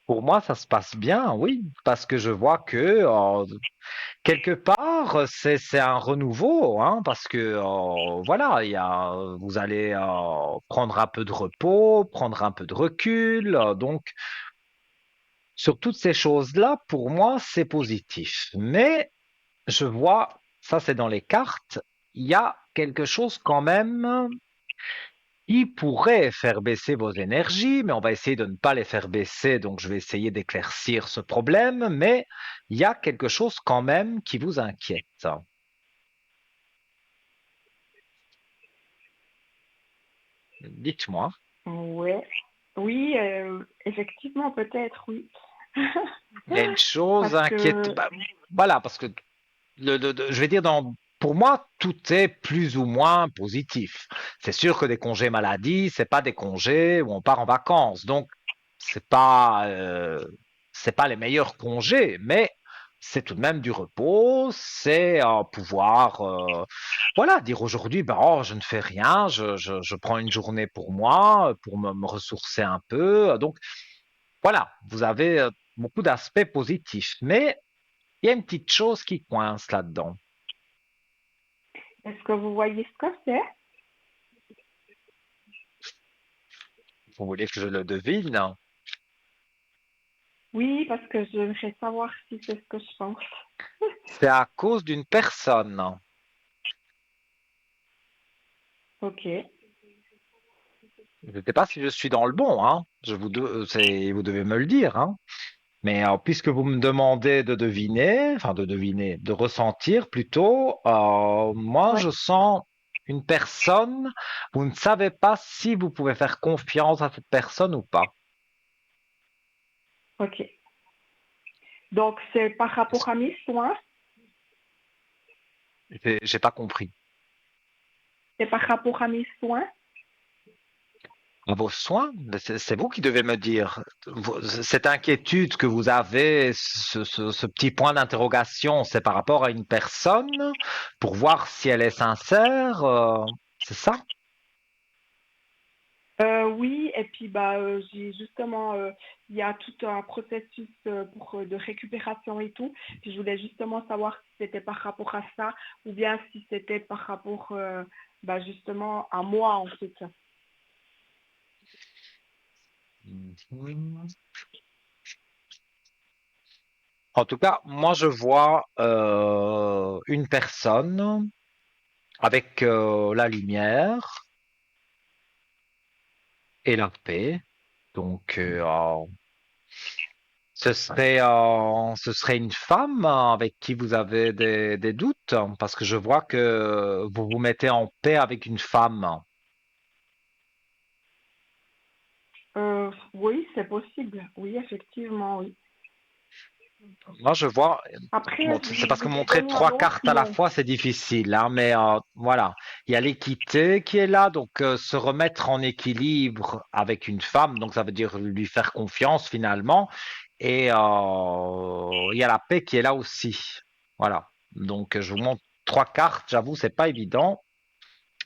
A: Pour moi, ça se passe bien, oui, parce que je vois que quelque part, c'est un renouveau, parce que voilà, vous allez prendre un peu de repos, prendre un peu de recul, donc sur toutes ces choses-là, pour moi, c'est positif. Mais je vois, ça c'est dans les cartes, il y a quelque chose quand même qui pourrait faire baisser vos énergies, mais on va essayer de ne pas les faire baisser, donc je vais essayer d'éclaircir ce problème, mais il y a quelque chose quand même qui vous inquiète. Dites-moi.
C: Ouais. Oui, effectivement, peut-être, oui.
A: Il y a une chose
C: Parce
A: inquiète.
C: que,
A: Voilà, parce que je vais dire pour moi, tout est plus ou moins positif. C'est sûr que des congés maladie, c'est pas des congés où on part en vacances, donc c'est pas euh, c'est pas les meilleurs congés, mais c'est tout de même du repos, c'est pouvoir voilà dire aujourd'hui oh, je ne fais rien, je prends une journée pour moi pour me ressourcer un peu. Donc voilà, vous avez beaucoup d'aspects positifs, mais il y a une petite chose qui coince là-dedans.
C: est-ce que vous voyez ce que c'est?
A: Vous voulez que je le devine?
C: Oui, parce que j'aimerais savoir si c'est ce que je pense.
A: C'est à cause d'une personne.
C: Ok.
A: Je ne sais pas si je suis dans le bon, hein. Vous devez me le dire, hein. Mais puisque vous me demandez de deviner, enfin de deviner, de ressentir plutôt, moi
C: Ouais,
A: je sens une personne, vous ne savez pas si vous pouvez faire confiance à cette personne ou pas.
C: ok. Donc, c'est par rapport à mes soins,
A: J'ai pas compris.
C: c'est par rapport à mes soins.
A: À vos soins, mais c'est vous qui devez me dire. Cette inquiétude que vous avez, ce petit point d'interrogation, c'est par rapport à une personne pour voir si elle est sincère, c'est ça?
C: Oui, et puis bah, j'ai justement, il y a tout un processus de récupération et tout. Puis je voulais justement savoir si c'était par rapport à ça ou bien si c'était par rapport bah, justement à moi en fait.
A: Mhm. En tout cas, moi je vois une personne avec la lumière et la paix. Donc, ce serait une femme avec qui vous avez des doutes, parce que je vois que vous vous mettez en paix avec une femme.
C: Oui, c'est possible. Oui, effectivement, oui.
A: Moi, je vois,
C: Après,
A: bon,
C: je
A: c'est parce que
C: vous ai
A: montrer
C: donné un
A: trois
C: autre
A: cartes à la
C: nom.
A: fois, c'est difficile, hein, mais voilà. Il y a l'équité qui est là, donc se remettre en équilibre avec une femme, donc ça veut dire lui faire confiance finalement. Et il y a la paix qui est là aussi. Voilà. Donc je vous montre trois cartes, j'avoue, c'est pas évident.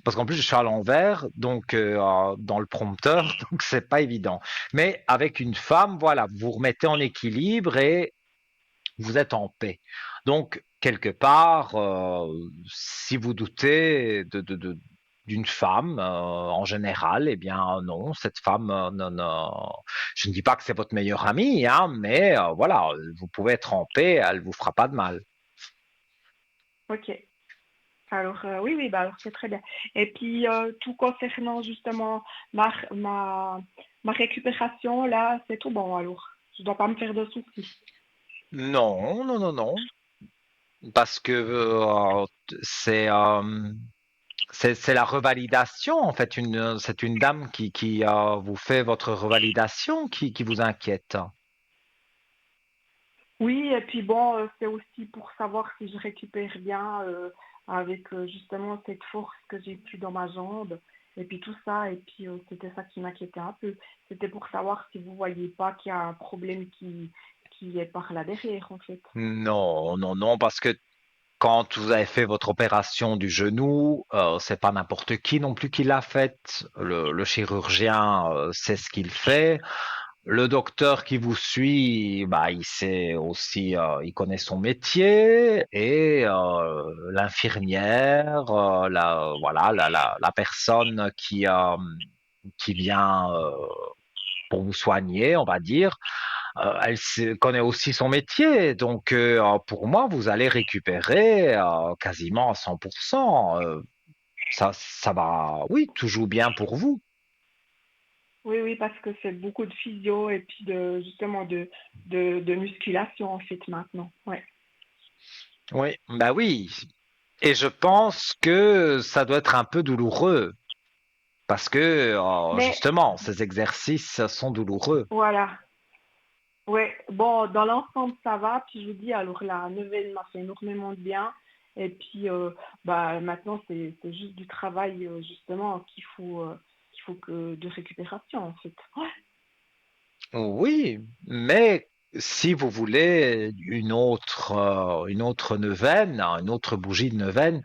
A: Parce qu'en plus, je suis à l'envers, donc dans le prompteur, donc c'est pas évident. Mais avec une femme, voilà, vous vous remettez en équilibre et vous êtes en paix. Donc, quelque part, si vous doutez d'une femme en général, eh bien non, cette femme, je ne dis pas que c'est votre meilleure amie, hein, mais voilà, vous pouvez être en paix, elle vous fera pas de mal.
C: Ok. Alors, oui, oui, bah, alors c'est très bien. Et puis, tout concernant justement ma, ma, ma récupération, là, c'est tout bon, alors. Je dois pas me faire de soucis.
A: Non, non, non, non, parce que c'est c'est la revalidation en fait. C'est une dame qui vous fait votre revalidation qui vous inquiète.
C: Oui, et puis bon, c'est aussi pour savoir si je récupère bien avec justement cette force que j'ai plus dans ma jambe. Et puis tout ça, et puis c'était ça qui m'inquiétait un peu. C'était pour savoir si vous voyez pas qu'il y a un problème qui est par là derrière, en fait.
A: Non, non, non, parce que quand vous avez fait votre opération du genou, c'est pas n'importe qui non plus qui l'a faite. Le chirurgien sait ce qu'il fait. Le docteur qui vous suit, bah, il sait aussi, il connaît son métier et l'infirmière, voilà, la personne qui vient pour vous soigner, on va dire, connaît aussi son métier. Donc, pour moi, vous allez récupérer quasiment à 100%. Ça va, oui, tout joue bien pour vous.
C: Oui, oui, parce que c'est beaucoup de physio et puis de justement de musculation en fait maintenant. Ouais.
A: Oui, bah oui. Et je pense que ça doit être un peu douloureux parce que,
C: Mais
A: justement, ces exercices sont douloureux.
C: voilà. Ouais, bon, dans l'ensemble, ça va. Puis je vous dis, alors la nouvelle m'a fait énormément de bien. Et puis, bah, maintenant, c'est juste du travail, justement, qu'il faut que de récupération, en fait. Ouais.
A: Oui, mais si vous voulez une autre neuvaine, une autre bougie de neuvaine,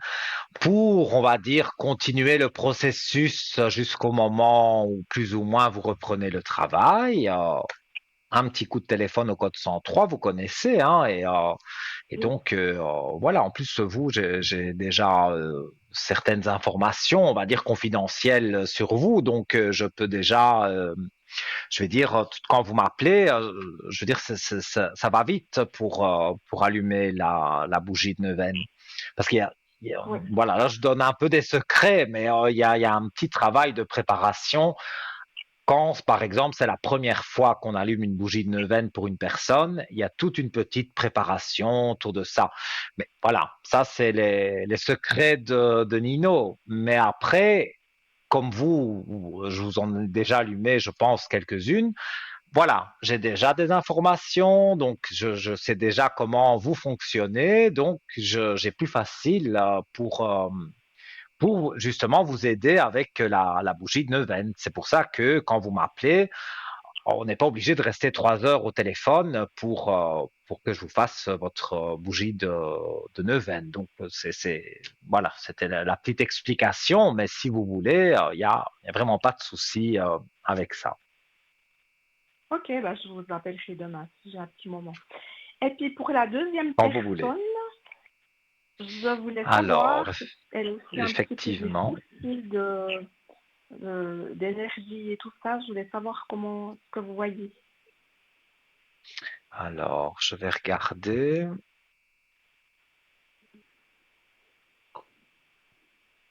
A: pour, on va dire, continuer le processus jusqu'au moment où plus ou moins vous reprenez le travail, un petit coup de téléphone au code 103, vous connaissez, hein, et
C: Oui,
A: donc voilà. En plus, vous, j'ai déjà certaines informations, on va dire confidentielles sur vous, donc je peux déjà, je vais dire, quand vous m'appelez, je veux dire, ça va vite pour allumer la bougie de neuvaine, parce
C: oui,
A: voilà, là je donne un peu des secrets, mais il y a un petit travail de préparation quand, par exemple, c'est la première fois qu'on allume une bougie de neuvaine pour une personne, il y a toute une petite préparation autour de ça. Mais voilà, ça, c'est les secrets de Nino. Mais après, comme vous, je vous en ai déjà allumé, je pense, quelques-unes. Voilà, j'ai déjà des informations, donc je sais déjà comment vous fonctionnez, donc j'ai plus facile pour justement vous aider avec la bougie de neuvaine. C'est pour ça que quand vous m'appelez, on n'est pas obligé de rester 3 heures au téléphone pour que je vous fasse votre bougie de neuvaine. Donc, voilà, c'était la petite explication, mais si vous voulez, il y a vraiment pas de souci avec ça.
C: Ok, bah, je vous appellerai demain si j'ai un petit moment. Et puis pour la deuxième
A: Quand vous voulez.
C: personne, je voulais
A: Alors,
C: savoir, elle a aussi un petit peu des
A: effectivement,
C: soucis d'énergie et tout ça. Je voulais savoir comment ce que vous voyez.
A: alors, je vais regarder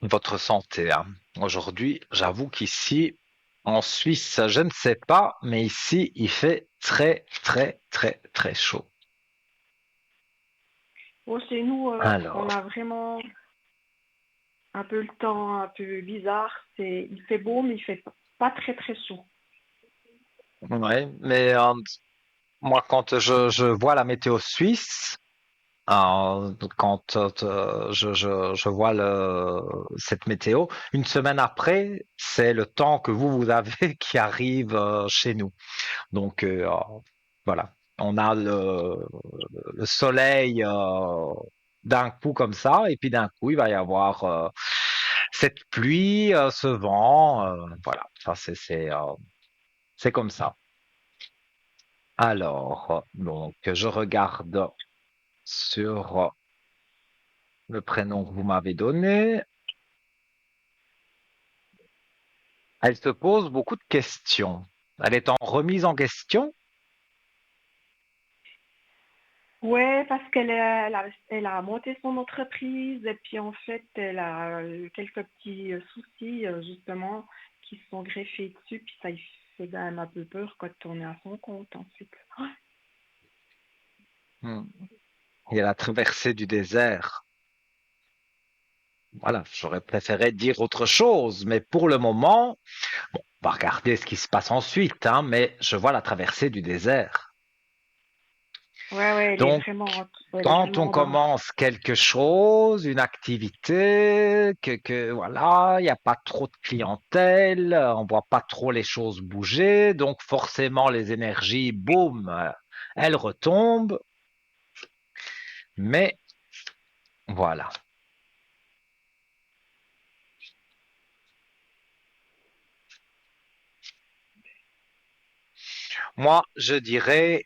A: votre santé, hein. Aujourd'hui, j'avoue qu'ici, en Suisse, je ne sais pas, mais ici, il fait très, très, très, très chaud.
C: Bon, chez nous, on
A: Alors,
C: a vraiment un peu le temps un peu bizarre. Il fait beau, mais il fait pas très très chaud.
A: ouais, mais moi, quand je vois la météo suisse, quand je vois cette météo, une semaine après, c'est le temps que vous avez qui arrive chez nous. Donc, voilà, on a le soleil d'un coup comme ça, et puis d'un coup, il va y avoir cette pluie, ce vent. Voilà, ça, c'est comme ça. Alors, donc, je regarde sur le prénom que vous m'avez donné. Elle se pose beaucoup de questions. Elle est en remise en question.
C: Ouais, parce elle a monté son entreprise et puis en fait, elle a eu quelques petits soucis justement qui se sont greffés dessus. Puis ça lui fait quand même un peu peur quand on est à son compte ensuite. Ouais.
A: Hmm. Il y a la traversée du désert. Voilà, j'aurais préféré dire autre chose, mais pour le moment, bon, on va regarder ce qui se passe ensuite, hein, mais je vois la traversée du désert.
C: Ouais, ouais,
A: Donc,
C: elle est
A: quand on
C: vraiment dans.
A: commence quelque chose, une activité, voilà, il n'y a pas trop de clientèle, on voit pas trop les choses bouger, donc forcément les énergies, boum, elles retombent, mais voilà. Moi, je dirais,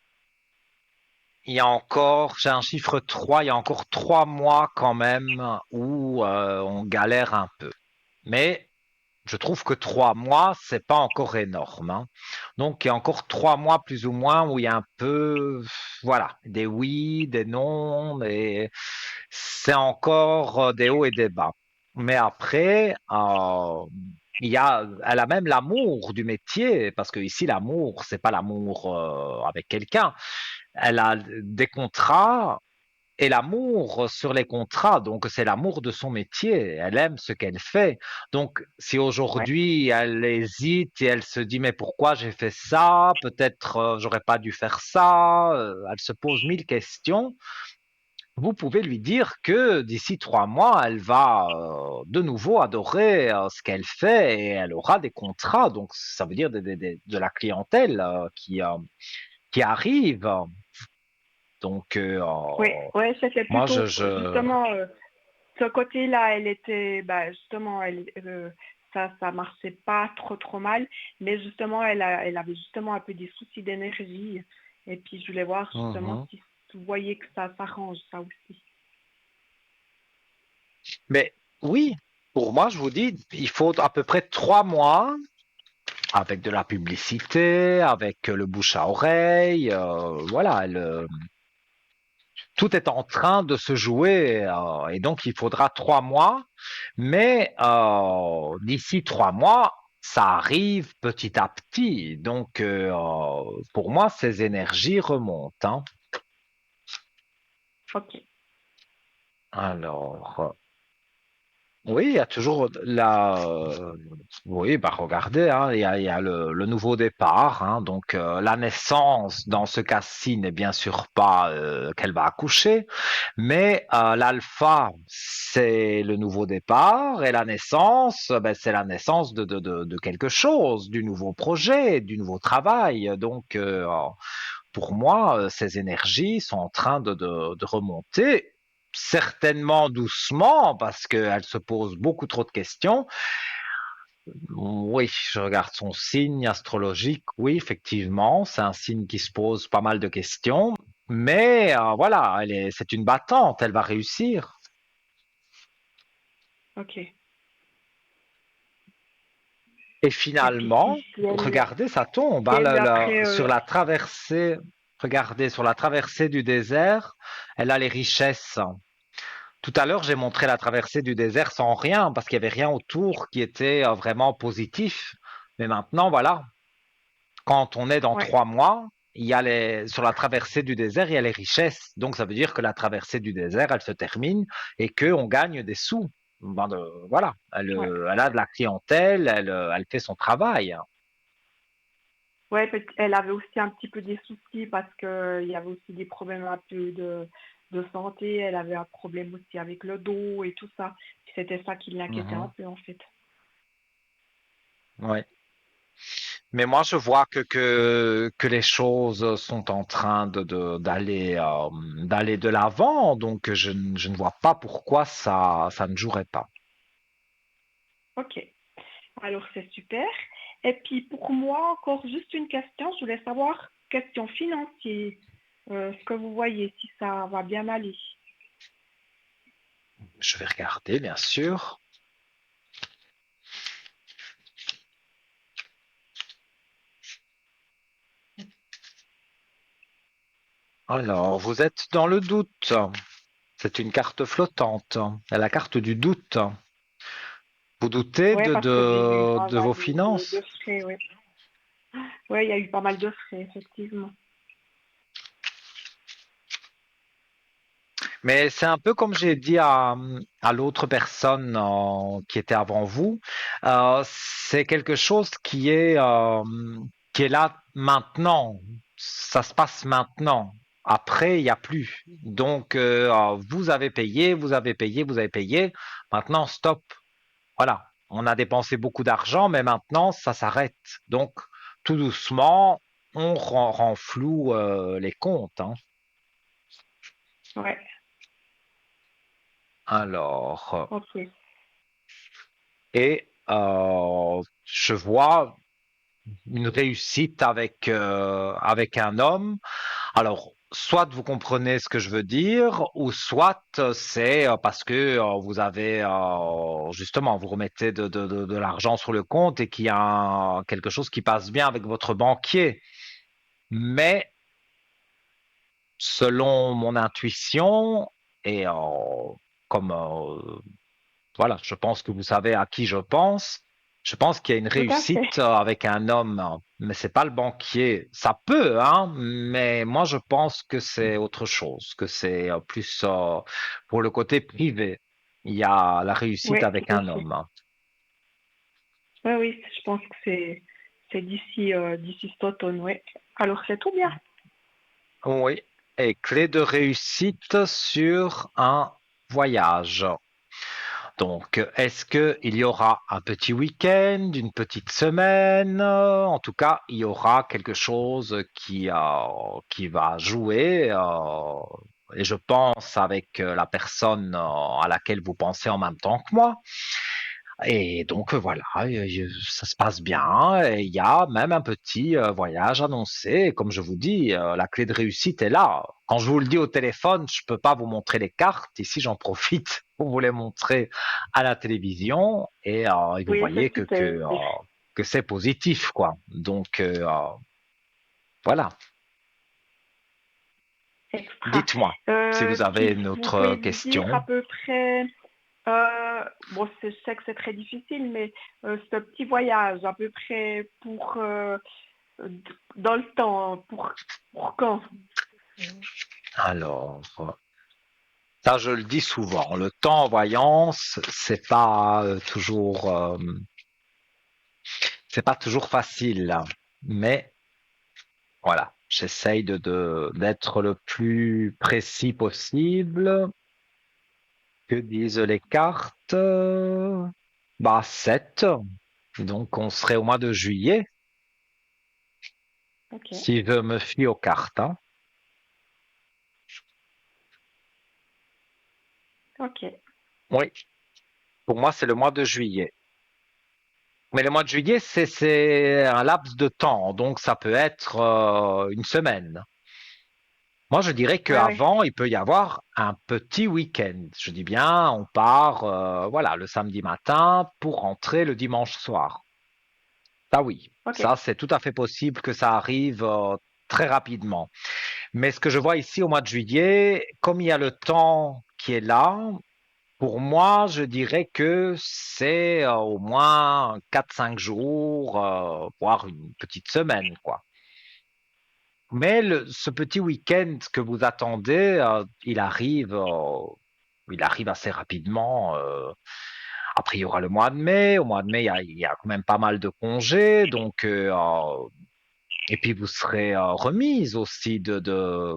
A: j'ai un chiffre 3. Il y a encore 3 mois quand même où on galère un peu. Mais je trouve que 3 mois, c'est pas encore énorme, hein. Donc, il y a encore 3 mois plus ou moins où il y a un peu, voilà, des oui, des non, c'est encore des hauts et des bas. Mais après, elle a même l'amour du métier, parce que ici, l'amour, c'est pas l'amour avec quelqu'un. Elle a des contrats et l'amour sur les contrats, donc c'est l'amour de son métier. Elle aime ce qu'elle fait. Donc, si
C: Ouais.
A: aujourd'hui elle hésite et elle se dit mais pourquoi j'ai fait ça? Peut-être j'aurais pas dû faire ça. Elle se pose 1000 questions. Vous pouvez lui dire que d'ici 3 mois, elle va de nouveau adorer ce qu'elle fait et elle aura des contrats. Donc, ça veut dire de la clientèle qui arrive. Donc,
C: Ouais, ouais, c'était
A: moi,
C: plutôt justement ce côté-là, elle était, bah, justement, ça marchait pas trop trop mal, mais justement, elle avait justement un peu des soucis d'énergie. Et puis, je voulais voir justement
A: Mhm.
C: si vous voyez que ça s'arrange, ça aussi.
A: Mais oui, pour moi, je vous dis, il faut à peu près 3 mois avec de la publicité, avec le bouche à oreille. Voilà, tout est en train de se jouer et donc il faudra 3 mois. Mais d'ici 3 mois, ça arrive petit à petit. Donc, pour moi, ces énergies remontent, hein.
C: Ok.
A: Alors, oui, il y a toujours oui, bah regardez, hein, il y a le nouveau départ, hein, donc la naissance dans ce cas-ci n'est bien sûr pas qu'elle va accoucher, mais l'alpha c'est le nouveau départ et la naissance, ben, c'est la naissance de quelque chose, du nouveau projet, du nouveau travail. Donc pour moi, ces énergies sont en train de remonter, certainement doucement, parce qu'elle se pose beaucoup trop de questions. Oui, je regarde son signe astrologique. Oui, effectivement, c'est un signe qui se pose pas mal de questions. Mais voilà, c'est une battante, elle va réussir.
C: Ok.
A: Et
C: Et puis
A: finalement,
C: si elle,
A: regardez, ça tombe,
C: si
A: hein,
C: elle après,
A: sur la traversée. Regardez, sur la traversée du désert, elle a les richesses. Tout à l'heure, j'ai montré la traversée du désert sans rien, parce qu'il n'y avait rien autour qui était vraiment positif. Mais maintenant, voilà, quand on est dans
C: ouais,
A: 3 mois, sur la traversée du désert, il y a les richesses. Donc, ça veut dire que la traversée du désert, elle se termine et qu'on gagne des sous. Voilà,
C: ouais,
A: elle a de la clientèle, elle fait son travail.
C: ouais, elle avait aussi un petit peu des soucis parce que il y avait aussi des problèmes un peu de santé. Elle avait un problème aussi avec le dos et tout ça. C'était ça qui l'inquiétait un
A: Mhm.
C: peu en fait.
A: Ouais. Mais moi, je vois que les choses sont en train d'aller de l'avant, donc je ne vois pas pourquoi ça ne jouerait pas.
C: Ok. Alors c'est super. Et puis pour moi, encore juste une question. Je voulais savoir, question financière, ce que vous voyez, si ça va bien aller.
A: Je vais regarder, bien sûr. Alors, vous êtes dans le doute. C'est une carte flottante. C'est la carte du doute. Vous doutez
C: Ouais, parce que j'ai eu pas
A: de
C: mal
A: vos
C: de
A: finances.
C: frais, ouais. Ouais, il y a eu pas mal de frais, effectivement.
A: Mais c'est un peu comme j'ai dit à l'autre personne qui était avant vous. C'est quelque chose qui est là maintenant. Ça se passe maintenant. Après, il n'y a plus. Donc, vous avez payé, vous avez payé, vous avez payé. Maintenant, stop. Voilà. On a dépensé beaucoup d'argent, mais maintenant, ça s'arrête. Donc, tout doucement, on rend flou les comptes, hein.
C: Ouais,
A: Alors.
C: ok.
A: Et je vois une réussite avec un homme. Alors, soit vous comprenez ce que je veux dire, ou soit c'est parce que vous avez justement, vous remettez de l'argent sur le compte et qu'il y a quelque chose qui passe bien avec votre banquier. Mais selon mon intuition, et comme voilà, je pense que vous savez à qui je pense. Je pense qu'il y a une
C: Tout à fait.
A: réussite avec un homme, mais c'est pas le banquier. Ça peut, hein, mais moi je pense que c'est autre chose, que c'est plus pour le côté privé. Il y a la réussite
C: Ouais,
A: avec
C: tout à
A: un
C: fait.
A: homme.
C: Ouais, oui, je pense que c'est d'ici cet automne, ouais. Alors c'est tout bien.
A: Oui, et clé de réussite sur un voyage. Donc, est-ce qu'il y aura un petit week-end, une petite semaine? En tout cas, il y aura quelque chose qui va jouer. Et je pense avec la personne à laquelle vous pensez en même temps que moi. Et donc voilà, ça se passe bien. Et il y a même un petit voyage annoncé. Et comme je vous dis, la clé de réussite est là. Quand je vous le dis au téléphone, je peux pas vous montrer les cartes. Ici, j'en profite pour vous les montrer à la télévision. Et vous
C: Oui,
A: voyez
C: c'est super.
A: que c'est positif, quoi. Donc voilà.
C: Extra.
A: Dites-moi si vous avez une
C: Puis vous
A: autre
C: pouvez me dire à
A: question.
C: peu près, Bon, je sais que c'est très difficile, mais ce petit voyage, à peu près dans le temps, pour quand?
A: Alors, ça je le dis souvent, le temps en voyance, c'est pas toujours facile, mais voilà, j'essaye d'être le plus précis possible. Que disent les cartes? Bah, 7. Donc, on serait au mois de juillet,
C: Ok,
A: si je me fie aux cartes, hein.
C: ok.
A: Oui, pour moi, c'est le mois de juillet. Mais le mois de juillet, c'est un laps de temps, donc ça peut être une semaine. Moi, je dirais
C: Ouais, ouais.
A: qu'avant, il peut y avoir un petit week-end. Je dis bien, on part, voilà, le samedi matin pour rentrer le dimanche soir. Ça, oui,
C: Ok.
A: ça, c'est tout à fait possible que ça arrive très rapidement. Mais ce que je vois ici au mois de juillet, comme il y a le temps qui est là, pour moi, je dirais que c'est au moins 4, 5 jours, voire une petite semaine, quoi. Mais ce petit week-end que vous attendez, il arrive assez rapidement. Après, il y aura le mois de mai. Au mois de mai, il y a quand même pas mal de congés. Donc, et puis vous serez remise aussi de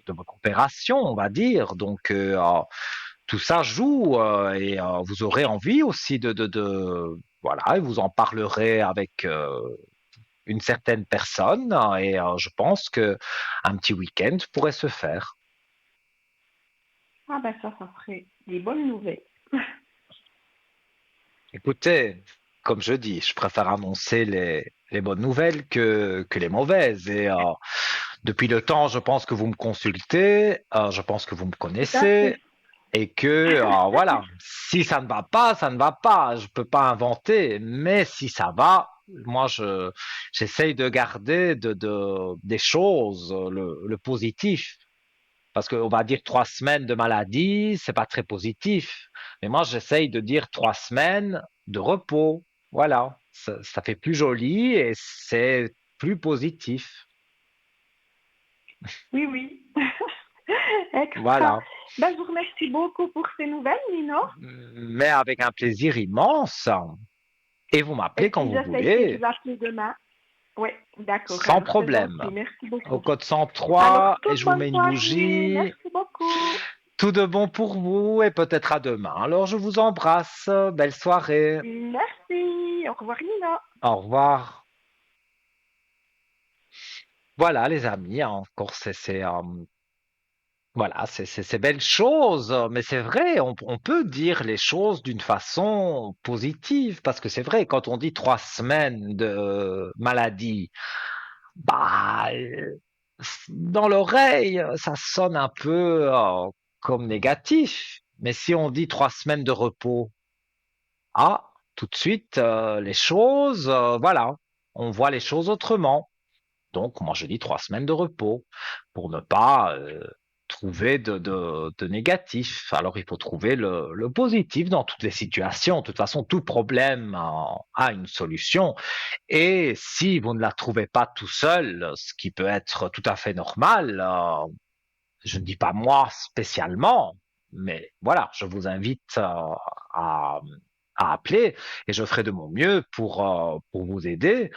A: votre opération, on va dire. Donc, tout ça joue et vous aurez envie aussi voilà, et vous en parlerez avec une certaine personne et je pense que un petit week-end pourrait se faire.
C: Ah ben ça serait des bonnes nouvelles.
A: Écoutez, comme je dis, je préfère annoncer les bonnes nouvelles que les mauvaises et depuis le temps, je pense que vous me consultez, je pense que vous me
C: Tout à
A: connaissez.
C: fait.
A: Et que, voilà, si ça ne va pas, ça ne va pas. Je peux pas inventer. Mais si ça va, moi, j'essaye de garder des choses, le positif. Parce qu'on va dire 3 semaines de maladie, c'est pas très positif. Mais moi, j'essaye de dire 3 semaines de repos. Voilà. Ça fait plus joli et c'est plus positif.
C: Oui, oui. Extra.
A: Voilà.
C: Ben, je vous remercie beaucoup pour ces nouvelles, Nino.
A: Mais avec un plaisir immense. Et vous
C: Et
A: m'appelez quand
C: puis
A: vous
C: j'essaierai de
A: voulez.
C: vous appeler demain. Oui, d'accord.
A: Sans
C: Alors c'est
A: problème.
C: gentil. Merci
A: Au
C: beaucoup.
A: code
C: Alors
A: 103, et
C: toute
A: je vous
C: bonne
A: mets une
C: soirée.
A: bougie.
C: Merci beaucoup.
A: Tout de bon pour vous et peut-être à demain. Alors je vous embrasse. Belle soirée.
C: Merci. Au revoir, Nino.
A: Au revoir. Voilà les amis, encore voilà, c'est belles choses, mais c'est vrai, on peut dire les choses d'une façon positive parce que c'est vrai, quand on dit 3 semaines de maladie, bah, dans l'oreille, ça sonne un peu comme négatif. Mais si on dit 3 semaines de repos, ah, tout de suite, les choses, voilà, on voit les choses autrement. Donc, moi, je dis 3 semaines de repos pour ne pas trouver de négatif. Alors, il faut trouver le positif dans toutes les situations. De toute façon, tout problème a une solution. Et si vous ne la trouvez pas tout seul, ce qui peut être tout à fait normal, je ne dis pas moi spécialement, mais voilà, je vous invite à, à appeler et je ferai de mon mieux pour vous aider.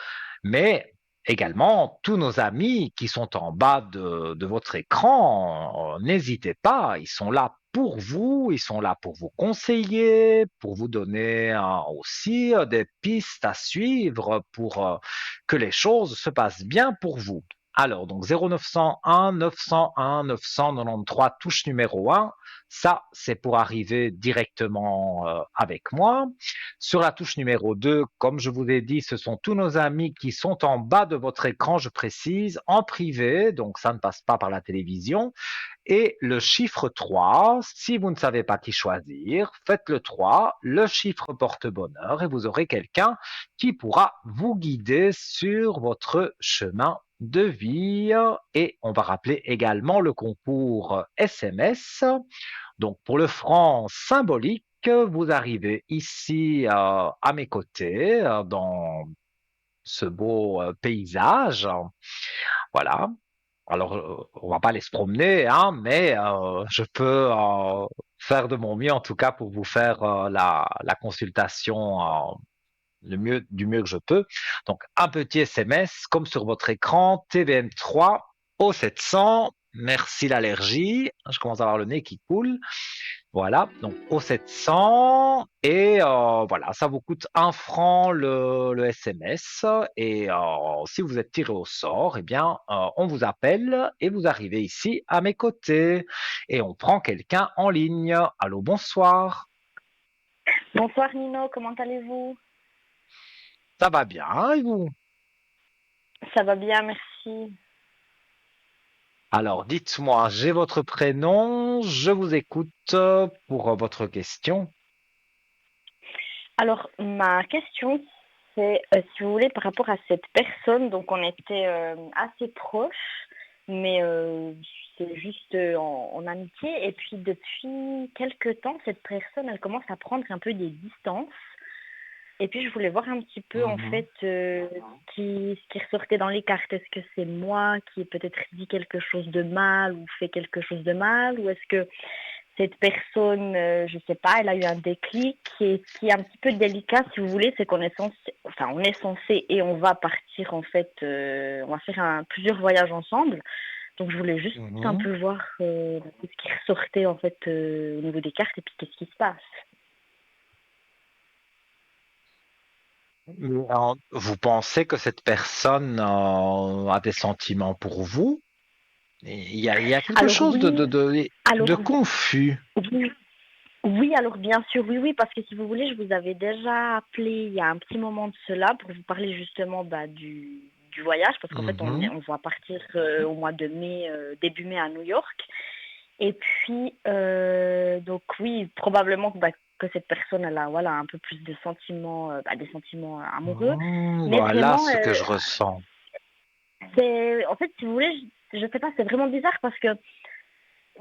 A: Mais également, tous nos amis qui sont en bas de votre écran, n'hésitez pas, ils sont là pour vous, ils sont là pour vous conseiller, pour vous donner aussi des pistes à suivre pour que les choses se passent bien pour vous. Alors, donc 0901 901 993, touche numéro 1. Ça, c'est pour arriver directement avec moi. Sur la touche numéro 2, comme je vous ai dit, ce sont tous nos amis qui sont en bas de votre écran, je précise, en privé, donc ça ne passe pas par la télévision. Et le chiffre 3, si vous ne savez pas qui choisir, faites le 3, le chiffre porte bonheur et vous aurez quelqu'un qui pourra vous guider sur votre chemin de vie et on va rappeler également le concours SMS. Donc pour le franc symbolique, vous arrivez ici à mes côtés dans ce beau paysage. Voilà. Alors, on va pas aller se promener, hein, mais je peux faire de mon mieux, en tout cas, pour vous faire la consultation du mieux que je peux. Donc, un petit SMS, comme sur votre écran, TVM3 au 700. Merci l'allergie. Je commence à avoir le nez qui coule. Voilà, donc au 700 et voilà, ça vous coûte 1 franc le SMS et si vous êtes tiré au sort, eh bien, on vous appelle et vous arrivez ici à mes côtés et on prend quelqu'un en ligne. Allô, bonsoir.
B: Bonsoir Nino, comment allez-vous?
A: Ça va bien et vous?
B: Ça va bien, merci.
A: Alors, dites-moi, j'ai votre prénom, je vous écoute pour votre question.
B: Alors, ma question, c'est, si vous voulez, par rapport à cette personne, donc on était assez proches, mais c'est juste en amitié. Et puis, depuis quelques temps, cette personne, elle commence à prendre un peu des distances. Et puis, je voulais voir un petit peu, en
A: Mhm.
B: fait, ce qui ressortait dans les cartes. Est-ce que c'est moi qui ai peut-être dit quelque chose de mal ou fait quelque chose de mal? Ou est-ce que cette personne, je sais pas, elle a eu un déclic. Et ce qui est un petit peu délicat, si vous voulez, c'est qu'on est censé, enfin, on est censé et on va partir, en fait, on va faire plusieurs voyages ensemble. Donc, je voulais juste un
A: Mhm.
B: peu voir ce qui ressortait, en fait, au niveau des cartes et puis qu'est-ce qui se passe.
A: Vous pensez que cette personne a des sentiments pour vous? Il y a quelque
B: Alors,
A: chose
B: oui,
A: de
B: alors,
A: confus.
B: oui, oui, alors bien sûr, oui, oui, parce que si vous voulez, je vous avais déjà appelé il y a un petit moment de cela pour vous parler justement du voyage, parce qu'en fait,
A: Mhm.
B: on va partir au mois de mai, début mai à New York. Et puis, donc oui, probablement que cette personne, elle a voilà, un peu plus de sentiments, des sentiments amoureux. Mais
A: Voilà
B: vraiment,
A: ce que je ressens.
B: en fait, si vous voulez, je sais pas, c'est vraiment bizarre parce que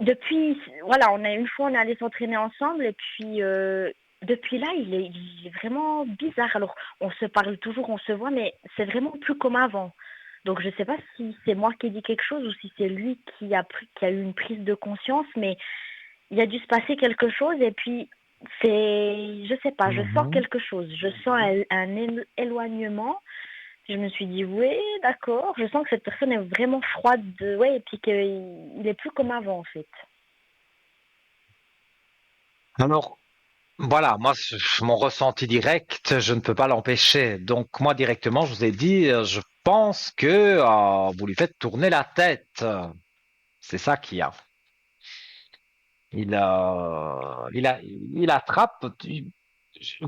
B: depuis, voilà, une fois, on est allé s'entraîner ensemble et puis depuis là, il est vraiment bizarre. Alors, on se parle toujours, on se voit, mais c'est vraiment plus comme avant. Donc, je sais pas si c'est moi qui ai dit quelque chose ou si c'est lui qui a eu une prise de conscience, mais il a dû se passer quelque chose et puis je sais pas, je sens
A: Mhm.
B: quelque chose. Je sens un éloignement. Je me suis dit, oui, d'accord. Je sens que cette personne est vraiment froide, ouais, et puis qu'il est plus comme avant, en fait.
A: Alors, voilà, moi, mon ressenti direct, je ne peux pas l'empêcher. Donc, moi, directement, je vous ai dit, je pense que vous lui faites tourner la tête. C'est ça qu'il y a. Il attrape.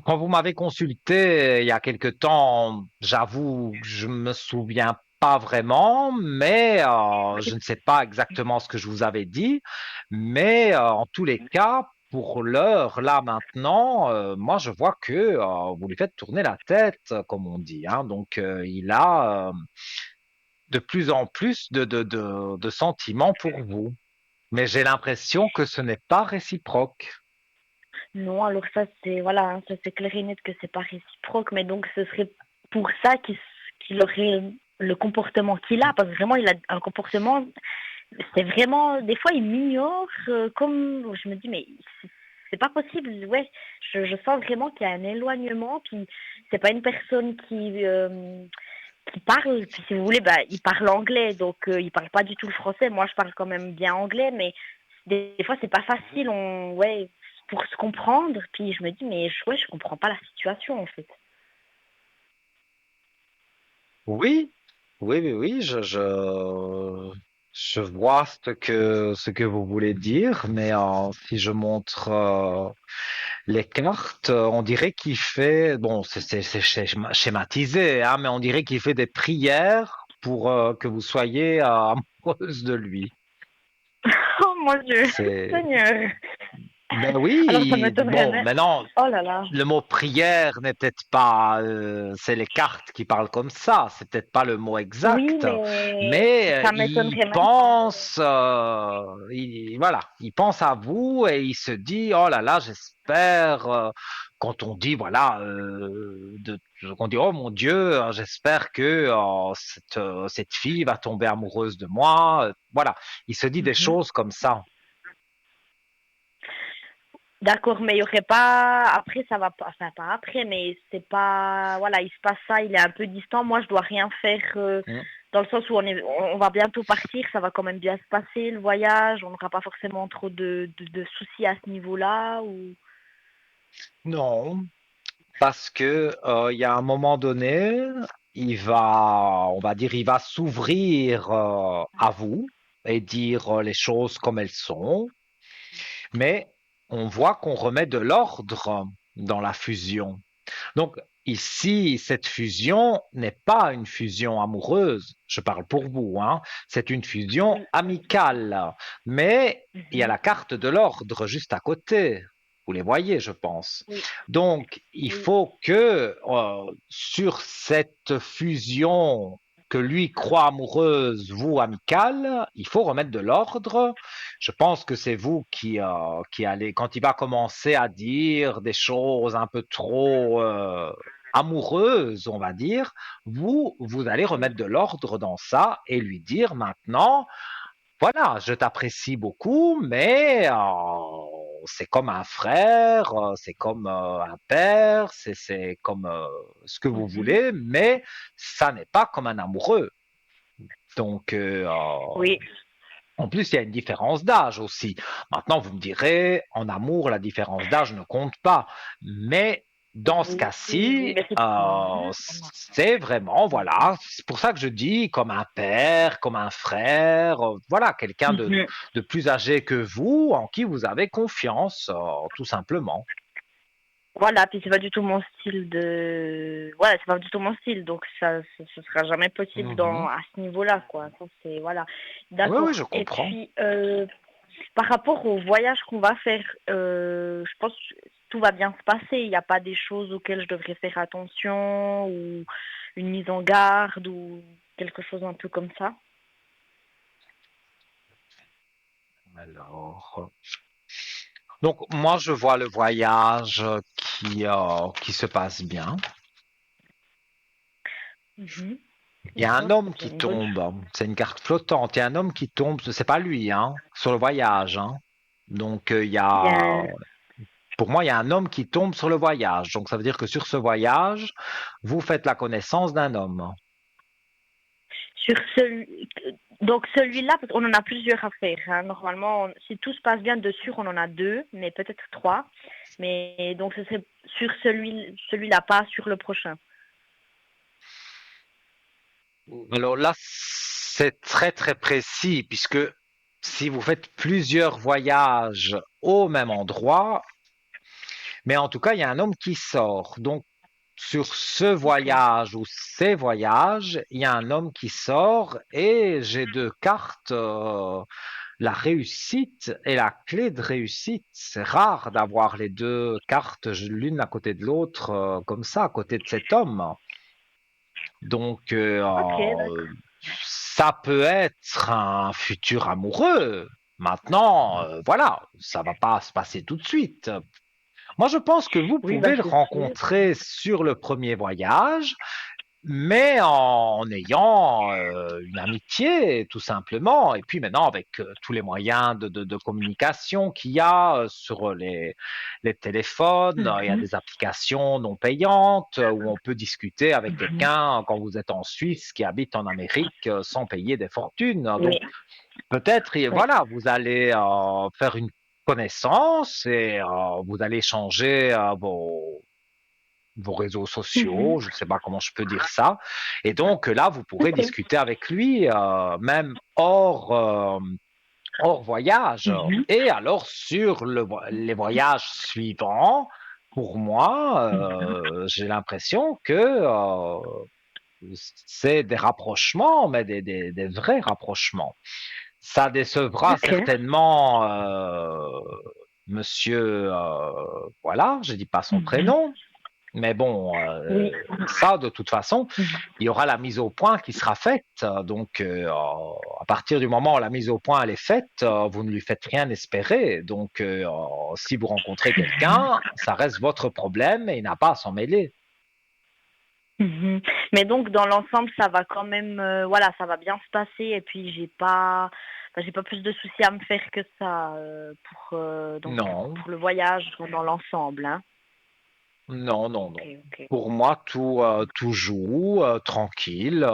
A: Quand vous m'avez consulté il y a quelque temps, j'avoue, que je me souviens pas vraiment, mais je ne sais pas exactement ce que je vous avais dit. Mais en tous les cas, pour l'heure, là maintenant, moi je vois que vous lui faites tourner la tête, comme on dit, hein. Donc il a de plus en plus de sentiments pour vous. Mais j'ai l'impression que ce n'est pas réciproque.
B: Non, alors ça, c'est, voilà, hein, ça c'est clair et net que c'est pas réciproque, mais donc ce serait pour ça qu'il aurait le comportement qu'il a, parce que vraiment, il a un comportement, c'est vraiment, des fois, il m'ignore, comme, je me dis, mais c'est pas possible, ouais, je sens vraiment qu'il y a un éloignement, puis c'est pas une personne qui parle, puis si vous voulez, il parle anglais, donc il parle pas du tout le français. Moi, je parle quand même bien anglais, mais des fois, c'est pas facile, ouais, pour se comprendre. Puis je me dis, mais ouais, je comprends pas la situation, en fait.
A: Oui, oui, je vois ce que vous voulez dire, mais si je montre les cartes, on dirait qu'il fait, bon, c'est schématisé, hein, mais on dirait qu'il fait des prières pour que vous soyez amoureuse de lui.
B: Oh mon Dieu,
A: C'est,
B: Seigneur.
A: Ben
B: Alors ça
A: oui,
B: m'étonnerait
A: bon,
B: même.
A: maintenant,
B: Oh là là.
A: le mot prière n'est peut-être pas, c'est les cartes qui parlent comme ça, c'est peut-être pas le mot
B: Oui,
A: exact,
B: mais
A: mais
B: ça
A: il
B: m'étonnerait même pas.
A: pense, voilà, il pense à vous et il se dit, oh là là, j'espère, quand on dit, voilà, on dit, oh mon Dieu, j'espère que cette fille va tomber amoureuse de moi, voilà, il se dit des
B: Mhm.
A: choses comme ça.
B: D'accord, mais il y aurait pas. Après, ça va pas. Enfin, pas après, mais c'est pas. Voilà, il se passe ça, il est un peu distant. Moi, je dois rien faire dans le sens où on va bientôt partir. Ça va quand même bien se passer le voyage. On n'aura pas forcément trop de soucis à ce niveau-là. Ou.
A: Non, parce que il y a un moment donné, on va dire, il va s'ouvrir à vous et dire les choses comme elles sont, mais on voit qu'on remet de l'ordre dans la fusion. Donc ici, cette fusion n'est pas une fusion amoureuse, je parle pour vous, hein, c'est une fusion
B: Oui.
A: amicale, mais il y a
B: Mhm.
A: la carte de l'ordre juste à côté. Vous les voyez, je pense.
B: Oui.
A: Donc, il
B: Oui.
A: faut que sur cette fusion que lui croit amoureuse, vous amicale, il faut remettre de l'ordre. Je pense que c'est vous qui allez, quand il va commencer à dire des choses un peu trop amoureuses, on va dire, vous allez
B: Oui.
A: remettre de l'ordre dans ça et lui dire maintenant, voilà, je t'apprécie beaucoup, mais c'est comme un frère, c'est comme un père, c'est comme ce que vous
B: Mhm.
A: voulez, mais ça n'est pas comme un amoureux. Donc,
B: Oui.
A: en plus, il y a une différence d'âge aussi. Maintenant, vous me direz, en amour, la différence d'âge ne compte pas. Mais dans ce
B: Oui. Oui,
A: cas-ci,
B: mais c'est.
A: c'est vraiment, voilà, c'est pour ça que je dis comme un père, comme un frère, voilà, quelqu'un
B: Mhm.
A: de plus âgé que vous, en qui vous avez confiance, tout simplement.
B: Voilà, puis c'est pas du tout mon style de. Voilà, c'est pas du tout mon style, donc ce sera jamais possible
A: Mhm.
B: à ce niveau-là, quoi. Ça, c'est voilà.
A: Oui, oui,
B: D'accord.
A: je
B: Et
A: comprends.
B: puis par rapport au voyage qu'on va faire, je pense que tout va bien se passer. Il n'y a pas des choses auxquelles je devrais faire attention ou une mise en garde ou quelque chose un peu comme ça.
A: Alors, donc moi, je vois le voyage qui se passe bien.
B: Mhm.
A: Il y a un
B: D'accord, c'est
A: homme
B: déjà
A: qui
B: une bonne chose.
A: tombe, c'est une carte flottante. Il y a un homme qui tombe, c'est pas lui, hein, sur le voyage, hein. Donc
B: Il y a
A: pour moi, il y a un homme qui tombe sur le voyage. Donc ça veut dire que sur ce voyage, vous faites la connaissance d'un homme.
B: sur celui, donc celui-là, parce qu'on en a plusieurs à faire, hein. Normalement, si tout se passe bien dessus, on en a deux, mais peut-être trois. Mais donc ce serait sur celui-là, pas sur le prochain.
A: Alors là, c'est très très précis puisque si vous faites plusieurs voyages au même endroit, mais en tout cas, il y a un homme qui sort. Donc sur ce
B: Ok.
A: voyage ou ces voyages, il y a un homme qui sort et j'ai deux cartes, la réussite et la clé de réussite. C'est rare d'avoir les deux cartes l'une à côté de l'autre comme ça, à côté de cet homme. Donc,
B: Ok, d'accord.
A: ça peut être un futur amoureux. Maintenant, voilà, ça va pas se passer tout de suite. Moi, je pense que vous
B: Oui, bah
A: pouvez le
B: c'est sûr.
A: rencontrer sur le premier voyage, mais en ayant une amitié, tout simplement. Et puis maintenant, avec tous les moyens de communication qu'il y a sur les téléphones, il y a
B: Mhm.
A: des applications non payantes où on peut discuter avec
B: Mhm.
A: quelqu'un quand vous êtes en Suisse qui habite en Amérique sans payer des fortunes. Donc
B: Oui,
A: peut-être,
B: oui.
A: voilà, vous allez faire une connaissance et vous allez changer vos réseaux
B: Mhm.
A: sociaux, je ne sais pas comment je peux dire ça. Et donc là, vous pourrez
B: Ok.
A: discuter avec lui, même hors voyage.
B: Mhm.
A: Et alors, sur les voyages suivants, pour moi,
B: Mhm.
A: j'ai l'impression que c'est des rapprochements, mais des vrais rapprochements. Ça décevra
B: Ok.
A: certainement monsieur, voilà, je dis pas son
B: Mhm.
A: prénom, mais bon,
B: Oui.
A: ça, de toute façon,
B: Mhm.
A: il y aura la mise au point qui sera faite. Donc, à partir du moment où la mise au point elle est faite, vous ne lui faites rien espérer. Donc, si vous rencontrez quelqu'un, ça reste votre problème et il n'a pas à s'en mêler.
B: Mhm. Mais donc dans l'ensemble, ça va quand même, voilà, ça va bien se passer et puis j'ai pas plus de soucis à me faire que ça pour donc
A: Non,
B: pour le voyage dans l'ensemble, hein.
A: non, non,
B: Ok,
A: non.
B: ok.
A: Pour moi, tout joue, tranquille.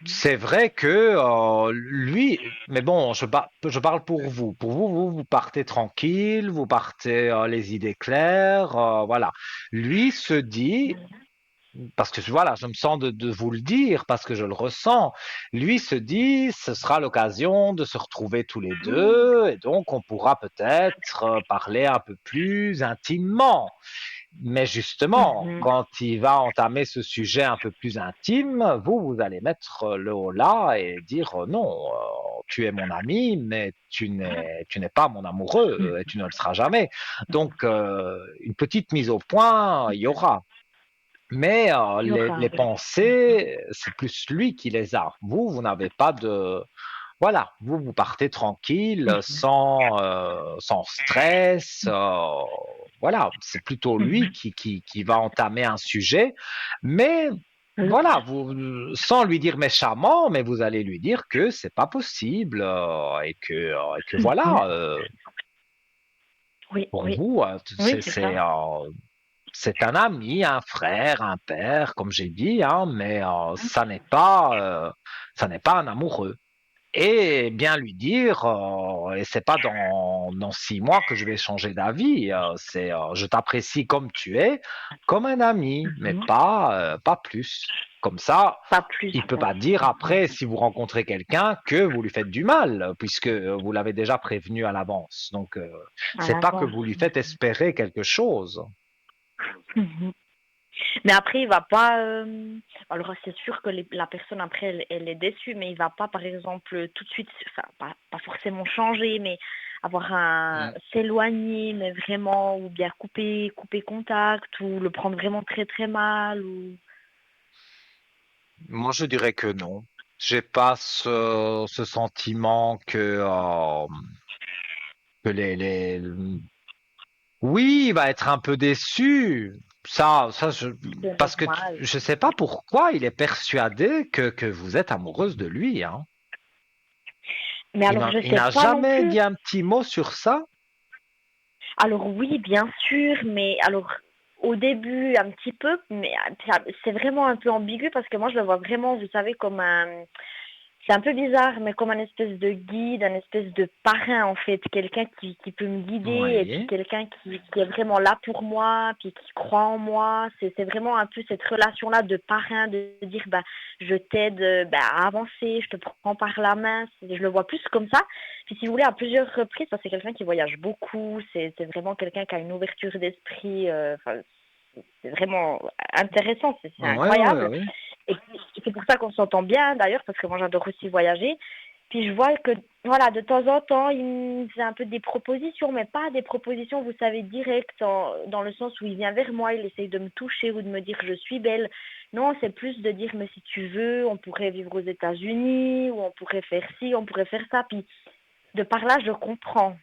A: C'est vrai que lui, mais bon, je parle pour vous. Pour vous, vous partez tranquille, vous partez les idées claires, voilà. Lui se dit, parce que voilà, je me sens de vous le dire, parce que je le ressens. Lui se dit, ce sera l'occasion de se retrouver tous les deux, et donc on pourra peut-être parler un peu plus intimement. Mais justement,
B: Mhm.
A: quand il va entamer ce sujet un peu plus intime, vous allez mettre le haut là et dire non, tu es mon ami, mais tu n'es pas mon amoureux et tu ne le seras jamais. Donc, une petite mise au point, il y aura. Mais
B: Il y aura,
A: les
B: oui.
A: pensées, c'est plus lui qui les a. Vous n'avez pas de, voilà, vous partez tranquille, sans stress. Voilà, c'est plutôt lui
B: Mhm.
A: qui va entamer un sujet, mais voilà, sans lui dire méchamment, mais vous allez lui dire que c'est pas possible et que
B: Mhm.
A: voilà,
B: Oui,
A: pour
B: oui,
A: vous,
B: oui, c'est ça.
A: c'est un ami, un frère, un père, comme j'ai dit, hein, mais ça n'est pas un amoureux. Et bien lui dire, et c'est pas dans 6 mois que je vais changer d'avis, je t'apprécie comme tu es, comme un ami, mais
B: Mhm.
A: pas plus. Comme ça,
B: Pas plus.
A: il peut pas dire après, si vous rencontrez quelqu'un, que vous lui faites du mal, puisque vous l'avez déjà prévenu à l'avance. Donc,
B: À
A: c'est pas que
B: l'avance.
A: vous lui faites espérer quelque chose.
B: Mhm. Mais après, il va pas. Alors, c'est sûr que la personne après, elle est déçue, mais il va pas, par exemple, tout de suite, enfin, pas forcément changer, mais avoir un
A: Mm.
B: s'éloigner, mais vraiment, ou bien couper contact, ou le prendre vraiment très très mal, ou.
A: Moi, je dirais que non. J'ai pas ce sentiment que oui, il va être un peu déçu.
B: C'est
A: Parce que
B: normal.
A: je sais pas pourquoi il est persuadé que vous êtes amoureuse de lui, hein.
B: Mais alors, je
A: Il
B: sais
A: n'a
B: pas non
A: jamais
B: plus.
A: dit un petit mot sur ça.
B: Alors oui, bien sûr, mais alors au début un petit peu, mais c'est vraiment un peu ambigu parce que moi je le vois vraiment, vous savez, comme un, c'est un peu bizarre, mais comme un espèce de guide, un espèce de parrain en fait, quelqu'un qui peut me guider et puis
A: Oui.
B: quelqu'un qui est vraiment là pour moi, puis qui croit en moi. C'est vraiment un peu cette relation-là de parrain, de dire bah je t'aide bah, à avancer, je te prends par la main. Je le vois plus comme ça. Puis si vous voulez, à plusieurs reprises, parce que c'est quelqu'un qui voyage beaucoup, c'est vraiment quelqu'un qui a une ouverture d'esprit. Enfin, c'est vraiment intéressant, c'est
A: Ouais, ouais,
B: incroyable.
A: ouais.
B: Et c'est pour ça qu'on s'entend bien d'ailleurs, parce que moi j'adore aussi voyager. Puis je vois que, voilà, de temps en temps, il me fait un peu des propositions, mais pas des propositions, vous savez, directes, dans le sens où il vient vers moi, il essaye de me toucher ou de me dire que je suis belle. Non, c'est plus de dire, mais si tu veux, on pourrait vivre aux États-Unis, ou on pourrait faire ci, on pourrait faire ça. Puis de par là, je comprends.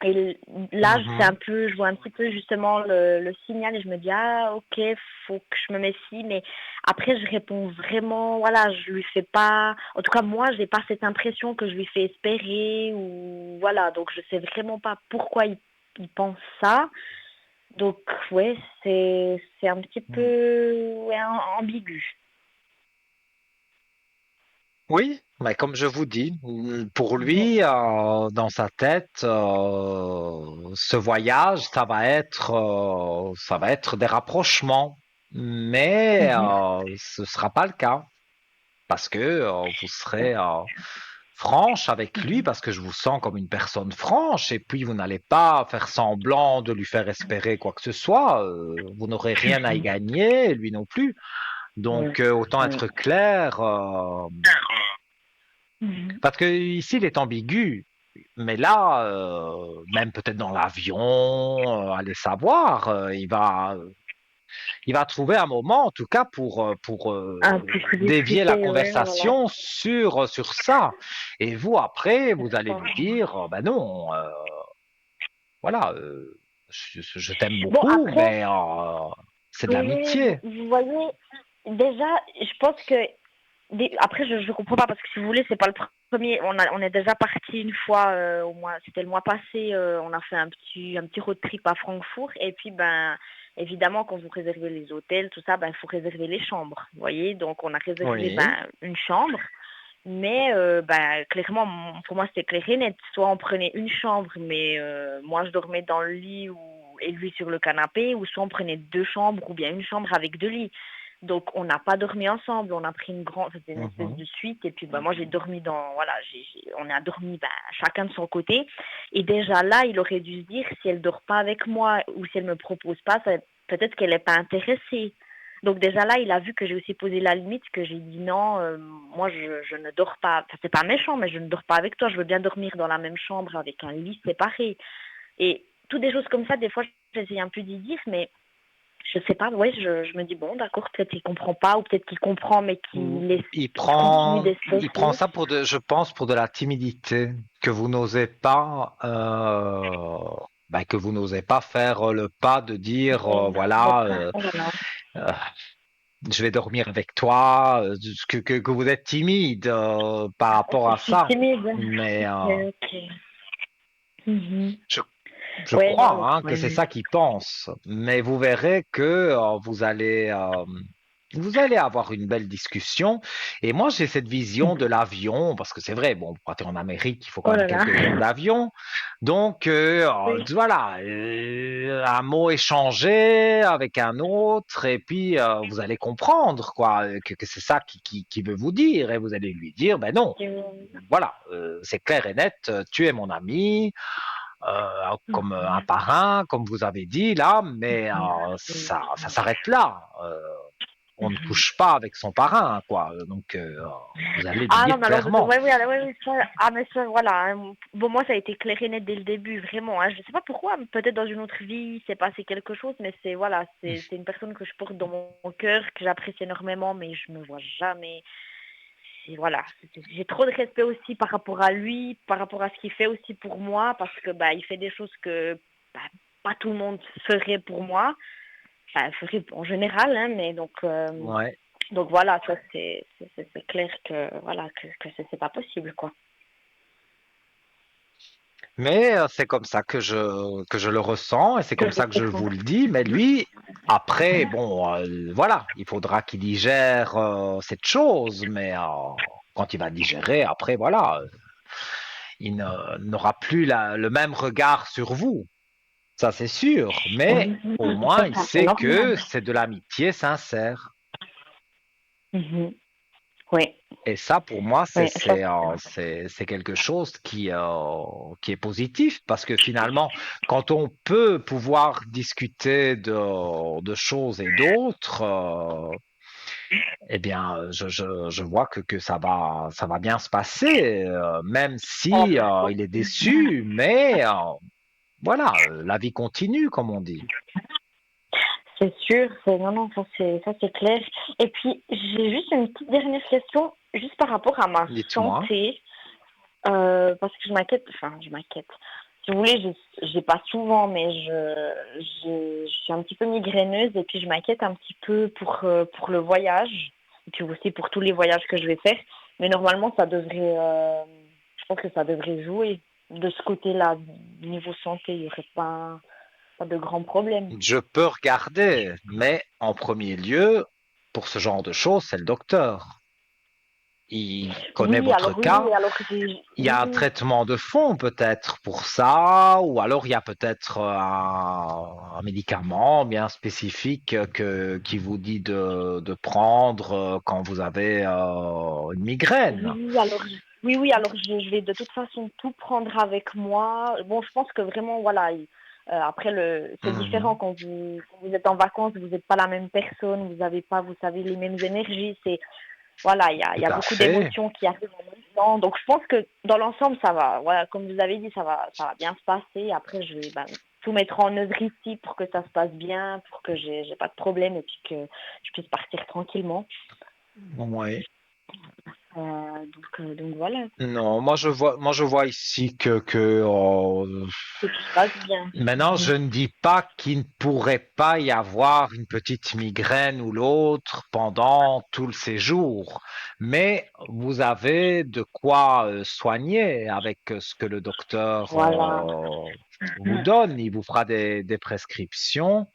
B: Et là,
A: Mhm.
B: je vois un petit peu justement le signal et je me dis, ah, ok, faut que je me méfie. Mais après, je réponds vraiment, voilà, je lui fais pas, en tout cas, moi, j'ai pas cette impression que je lui fais espérer ou voilà. Donc, je sais vraiment pas pourquoi il pense ça. Donc, ouais, c'est un petit peu ouais, ambigu.
A: Oui, mais comme je vous dis, pour
B: Mhm,
A: lui, dans sa tête, ce voyage, ça va être des rapprochements, mais
B: mhm,
A: ce sera pas le cas parce que vous serez franche avec lui,
B: mhm.
A: parce que je vous sens comme une personne franche, et puis vous n'allez pas faire semblant de lui faire espérer quoi que ce soit. Vous n'aurez rien à y gagner, lui non plus.
B: Ouais,
A: Donc autant
B: ouais.
A: être clair.
B: Mhm.
A: Parce que ici, il est ambigu. Mais là, même peut-être dans l'avion, allez savoir, il va trouver un moment, en tout cas, pour
B: pour
A: dévier la
B: discuter, ouais, voilà.
A: conversation sur ça. Et vous, après, vous allez lui dire, ben non, voilà, je t'aime
B: Bon,
A: beaucoup,
B: après,
A: mais c'est de
B: oui,
A: l'amitié.
B: vous voyez, déjà, je pense que après, je comprends pas parce que si vous voulez, c'est pas le premier. On est déjà parti une fois au mois, c'était le mois passé. On a fait un petit road trip à Francfort et puis ben évidemment quand vous réservez les hôtels, tout ça, ben il faut réserver les chambres. Vous voyez, donc on a réservé
A: Oui.
B: ben une chambre, mais ben clairement pour moi c'était clair et net. Soit on prenait une chambre, mais moi je dormais dans le lit et lui sur le canapé, ou soit on prenait deux chambres ou bien une chambre avec deux lits. Donc, on n'a pas dormi ensemble. On a pris c'était une espèce
A: Mhm.
B: de suite. Et puis, bah, moi, j'ai dormi voilà, on a dormi bah, chacun de son côté. Et déjà là, il aurait dû se dire, si elle dort pas avec moi ou si elle me propose pas, peut-être qu'elle n'est pas intéressée. Donc déjà là, il a vu que j'ai aussi posé la limite, que j'ai dit non, moi je ne dors pas, enfin c'est pas méchant, mais je ne dors pas avec toi, je veux bien dormir dans la même chambre avec un lit séparé. Et toutes des choses comme ça, des fois j'essaye un peu d'y dire, mais je sais pas, ouais, je me dis bon, d'accord, peut-être qu'il comprend pas, ou peut-être qu'il comprend, mais qu'il continue
A: Il prend
B: d'espérer.
A: ça je pense, pour de la timidité, que vous n'osez pas, que vous n'osez pas faire le pas de dire,
B: Mais
A: voilà,
B: pas, oh là là,
A: euh, je vais dormir avec toi, que vous êtes timide par rapport
B: je
A: à
B: suis
A: ça.
B: timide.
A: Mais
B: Mais ok. Mhm.
A: je, je
B: Ouais, non,
A: crois hein, que c'est ça qu'il pense. Mais vous verrez que vous allez avoir une belle discussion. Et moi, j'ai cette vision de l'avion, parce que c'est vrai, bon, pour partir en Amérique, il faut quand
B: oh
A: même
B: là là.
A: quelques heures d'avion. Donc,
B: Oui.
A: voilà, un mot échangé avec un autre, et puis vous allez comprendre, quoi, que c'est ça qui veut vous dire, et vous allez lui dire, ben non, voilà, c'est clair et net, tu es mon ami, comme un parrain, comme vous avez dit là, mais ça s'arrête là. On ne couche pas avec son parrain, quoi. Donc, vous allez lui
B: Ah non,
A: dire
B: mais alors,
A: clairement.
B: ouais, oui, ouais, oui, ça, ah, mais ça, voilà. Hein. Bon, moi, ça a été clair et net dès le début, vraiment. Hein. Je sais pas pourquoi, peut-être dans une autre vie, il s'est passé quelque chose, mais voilà, c'est une personne que je porte dans mon cœur, que j'apprécie énormément, mais je me vois jamais. Voilà, j'ai trop de respect aussi par rapport à lui, par rapport à ce qu'il fait aussi pour moi, parce que bah, il fait des choses que bah, pas tout le monde ferait pour moi, enfin, ferait en général, hein, mais
A: Ouais.
B: donc voilà, ça c'est clair que voilà que c'est pas possible quoi.
A: Mais c'est comme ça que je le ressens et c'est comme ça que je vous le dis. Mais lui, après, bon, voilà, il faudra qu'il digère cette chose. Mais quand il va digérer, après, voilà, n'aura plus le même regard sur vous. Ça, c'est sûr. Mais
B: Oui,
A: au
B: ça,
A: moins, il
B: c'est
A: sait
B: normal.
A: que c'est de l'amitié sincère.
B: Mhm. Oui,
A: Et ça, pour moi,
B: oui, ça,
A: c'est quelque chose qui est positif parce que finalement, quand on peut pouvoir discuter de choses et d'autres, eh bien, je vois que ça va bien se passer, même
B: oh,
A: si
B: bah,
A: il est déçu, mais voilà, la vie continue, comme on dit.
B: c'est sûr, non, non, ça c'est clair. Et puis, j'ai juste une petite dernière question, juste par rapport à ma
A: Dites-moi.
B: santé, parce que je m'inquiète. Si vous voulez, j'ai pas souvent, mais je suis un petit peu migraineuse et puis je m'inquiète un petit peu pour le voyage, et puis aussi pour tous les voyages que je vais faire. Mais normalement, je pense que ça devrait jouer de ce côté-là, niveau santé, il n'y aurait pas de grands problèmes.
A: Je peux regarder, mais en premier lieu, pour ce genre de choses, c'est le docteur. Il connaît votre cas.
B: Oui, alors
A: Il y a un
B: oui,
A: traitement de fond peut-être pour ça, ou alors il y a peut-être un médicament bien spécifique qui vous dit de prendre quand vous avez une migraine.
B: alors je vais de toute façon tout prendre avec moi. Bon, je pense que vraiment, voilà, après, c'est différent
A: Mhm.
B: quand vous êtes en vacances, vous n'êtes pas la même personne, vous n'avez pas, vous savez, les mêmes énergies. Voilà, il y
A: Tout
B: a
A: à
B: beaucoup
A: fait.
B: d'émotions qui arrivent en même
D: Non, donc je pense que dans l'ensemble, ça va. Voilà, comme vous avez dit, ça va bien se passer. Après, je vais tout mettre en œuvre ici pour que ça se passe bien, pour que j'ai pas de problème et puis que je puisse partir tranquillement.
A: Oui.
D: Donc voilà,
A: Non, moi je vois ici
D: que tout se passe bien.
A: maintenant, je
D: Mhm.
A: ne dis pas qu'il ne pourrait pas y avoir une petite migraine ou l'autre pendant tout le séjour, mais vous avez de quoi soigner avec ce que le docteur
D: Voilà.
A: vous donne. Il vous fera des prescriptions.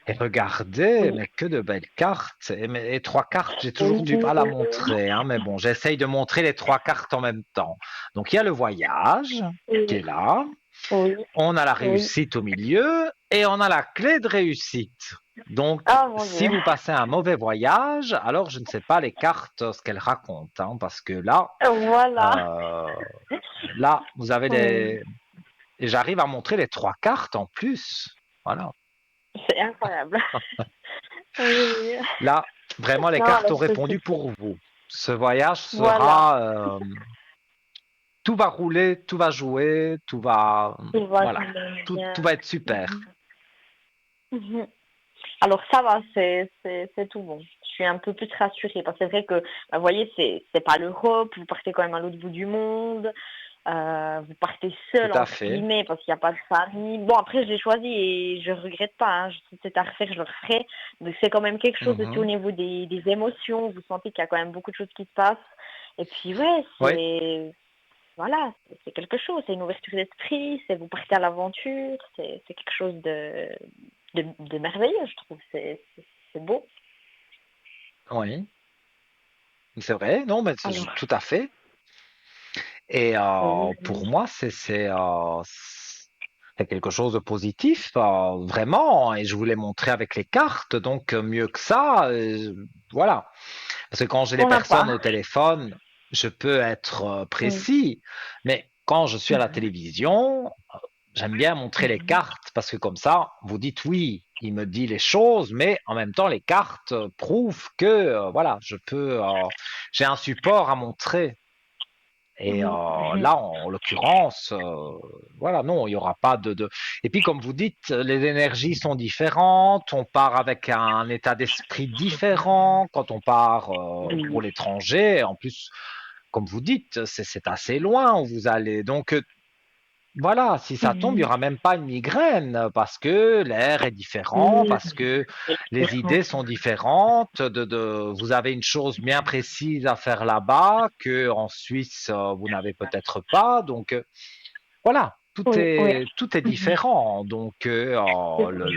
A: Et regardez,
D: Oui,
A: mais que de belles cartes. Et les trois cartes, j'ai toujours
D: oui,
A: du
D: oui,
A: mal à montrer, hein, mais bon, j'essaye de montrer les trois cartes en même temps. Donc, il y a le voyage qui
D: oui,
A: est là.
D: oui,
A: On a la
D: oui.
A: réussite au milieu et on a la clé de réussite. Donc,
D: Ah mon
A: si
D: Dieu.
A: vous passez un mauvais voyage, alors je ne sais pas les cartes ce qu'elles racontent, hein, parce que
D: Voilà.
A: euh, là, vous avez
D: Oui.
A: les. Et j'arrive à montrer les trois cartes en plus. Voilà.
D: C'est incroyable. Oui, oui.
A: Là, vraiment, les
D: Non,
A: cartes
D: alors
A: ont
D: c'est
A: répondu
D: super.
A: pour vous. Ce voyage
D: Voilà.
A: sera, tout va rouler, tout va jouer, tout va,
D: Tout va
A: voilà,
D: quand même
A: tout
D: bien.
A: va être super.
D: Mhm. Mhm. Alors ça va, c'est tout bon. Je suis un peu plus rassurée parce que c'est vrai que, vous voyez, c'est pas l'Europe, vous partez quand même à l'autre bout du monde, vous partez
A: Tout
D: seul
A: à
D: entre
A: fait.
D: guillemets parce qu'il n'y a pas de famille. Bon après je l'ai choisi et je regrette pas, hein. Si c'était à refaire, je le referais. Mais c'est quand même quelque chose aussi au
A: Mhm.
D: niveau des émotions. Vous sentez qu'il y a quand même beaucoup de choses qui se passent. Et puis ouais,
A: Oui,
D: c'est voilà, c'est quelque chose, c'est une ouverture d'esprit, c'est vous partez à l'aventure, c'est quelque chose de merveilleux, je trouve. C'est beau.
A: oui, c'est vrai, non, mais
D: Alors,
A: tout à fait. Et
D: oui,
A: pour
D: oui.
A: moi, c'est quelque chose de positif, vraiment. Et je vous l'ai montré avec les cartes, donc mieux que ça, voilà. Parce que quand j'ai les
D: On n'a
A: personnes
D: pas.
A: au téléphone, je peux être
D: Oui.
A: précis, mais quand je suis à la
D: Mhm,
A: télévision, j'aime bien montrer les
D: mhm,
A: cartes parce que comme ça, vous dites oui, il me dit les choses, mais en même temps, les cartes prouvent que voilà, j'ai un support à montrer. Et
D: mhm, mhm.
A: là, en l'occurrence, voilà, non, il n'y aura pas de. Et puis, comme vous dites, les énergies sont différentes. On part avec un état d'esprit différent quand on part pour
D: Oui.
A: l'étranger. En plus, comme vous dites, c'est assez loin où vous allez. Donc, voilà, si ça tombe, il n'y
D: Mhm.
A: aura même pas une migraine parce que l'air est différent,
D: Oui,
A: parce que
D: c'est
A: les
D: différent.
A: idées sont différentes. Vous avez une chose bien précise à faire là-bas que en Suisse vous n'avez peut-être pas. Donc voilà,
D: Oui, oui.
A: tout est
D: Mhm.
A: différent. Donc
D: C'est vrai.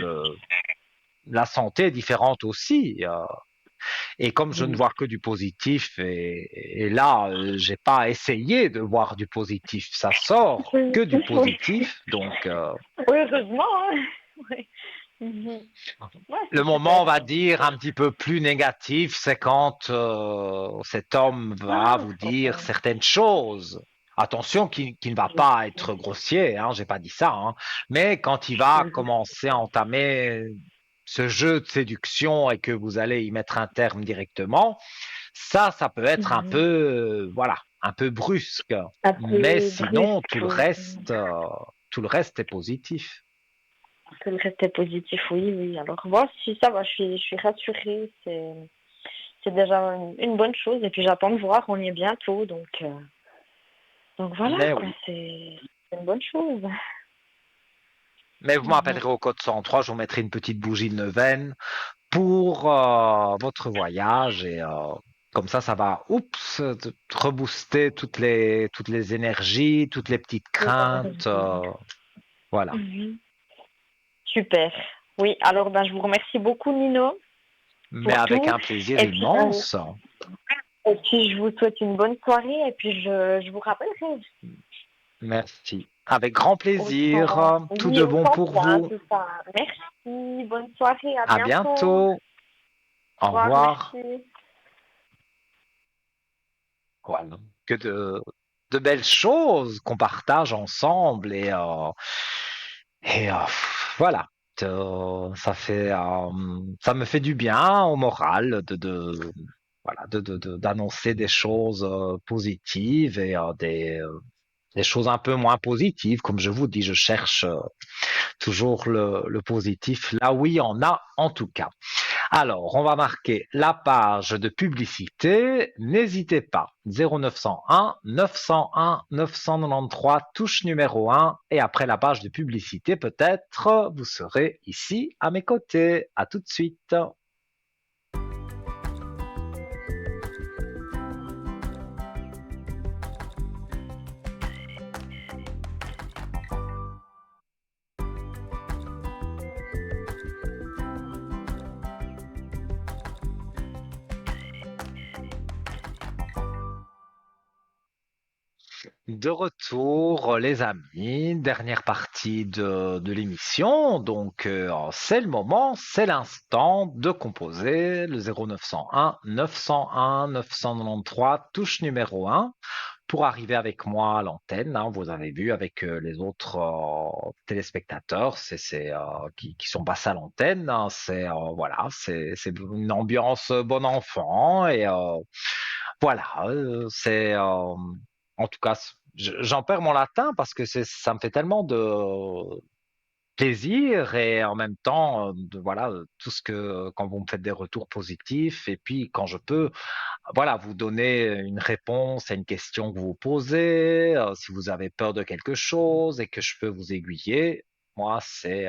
A: la santé est différente aussi. Et comme je ne
D: Oui.
A: vois que du positif, et là, j'ai pas essayé de voir du positif, ça sort
D: Oui,
A: que du
D: oui.
A: positif. Donc,
D: Oui, heureusement, hein. Oui. Mhm. Ouais,
A: le
D: c'est super,
A: moment, on va
D: c'est
A: dire,
D: super.
A: un petit peu plus négatif, c'est quand cet homme va
D: Ah,
A: vous dire certaines choses. Attention, qu'il ne va
D: oui.
A: pas être grossier, hein, j'ai pas dit ça, hein, mais quand il va
D: Mhm.
A: commencer à entamer ce jeu de séduction et que vous allez y mettre un terme directement, ça peut être un peu,
D: Mhm.
A: voilà, un peu brusque.
D: Un
A: Mais
D: peu
A: sinon,
D: brusque, oui.
A: tout le reste est positif.
D: Que le reste est positif, oui, oui. Alors, moi, si ça va, je suis rassurée. C'est déjà une bonne chose. Et puis, j'attends de voir, on y est bientôt. Donc voilà,
A: Mais
D: quoi,
A: oui.
D: c'est une bonne chose.
A: Mais vous
D: Mhm.
A: m'appellerez au code 103, je vous mettrai une petite bougie de neuvaine pour votre voyage et comme ça va, oups, rebooster toutes les énergies, toutes les petites
D: Les
A: craintes,
D: énergies.
A: voilà.
D: Mhm. Super. Oui, alors, ben, je vous remercie beaucoup, Nino,
A: Mais
D: pour
A: avec
D: tout.
A: un plaisir
D: Et puis,
A: immense.
D: je vous souhaite une bonne soirée. Et puis, je vous rappellerai
A: Merci. Avec grand
D: au 100,
A: plaisir. Tout
D: oui,
A: de
D: au
A: bon pour
D: 103, hein,
A: vous.
D: tout ça. Merci, bonne soirée, à
A: À
D: bientôt.
A: bientôt.
D: Au
A: Au
D: revoir,
A: revoir.
D: merci.
A: Voilà. Que de belles choses qu'on partage ensemble et voilà. Ça me fait du bien au moral voilà, d'annoncer des choses positives et des choses un peu moins positives. Comme je vous dis, je cherche toujours le positif là où il y en a en tout cas. Alors, on va marquer la page de publicité. N'hésitez pas. 0901 901 993, touche numéro 1. Et après la page de publicité, peut-être, vous serez ici à mes côtés. À tout de suite. De retour, les amis, dernière partie de l'émission. Donc, c'est le moment, c'est l'instant de composer le 0901 901 993, touche numéro 1, pour arriver avec moi à l'antenne. Hein. Vous avez vu avec les autres téléspectateurs qui sont passés à l'antenne. Hein. Voilà, c'est une ambiance bon enfant et voilà, en tout cas, j'en perds mon latin parce que ça me fait tellement de plaisir et en même temps, voilà, quand vous me faites des retours positifs et puis quand je peux, voilà, vous donner une réponse à une question que vous posez, si vous avez peur de quelque chose et que je peux vous aiguiller, moi, c'est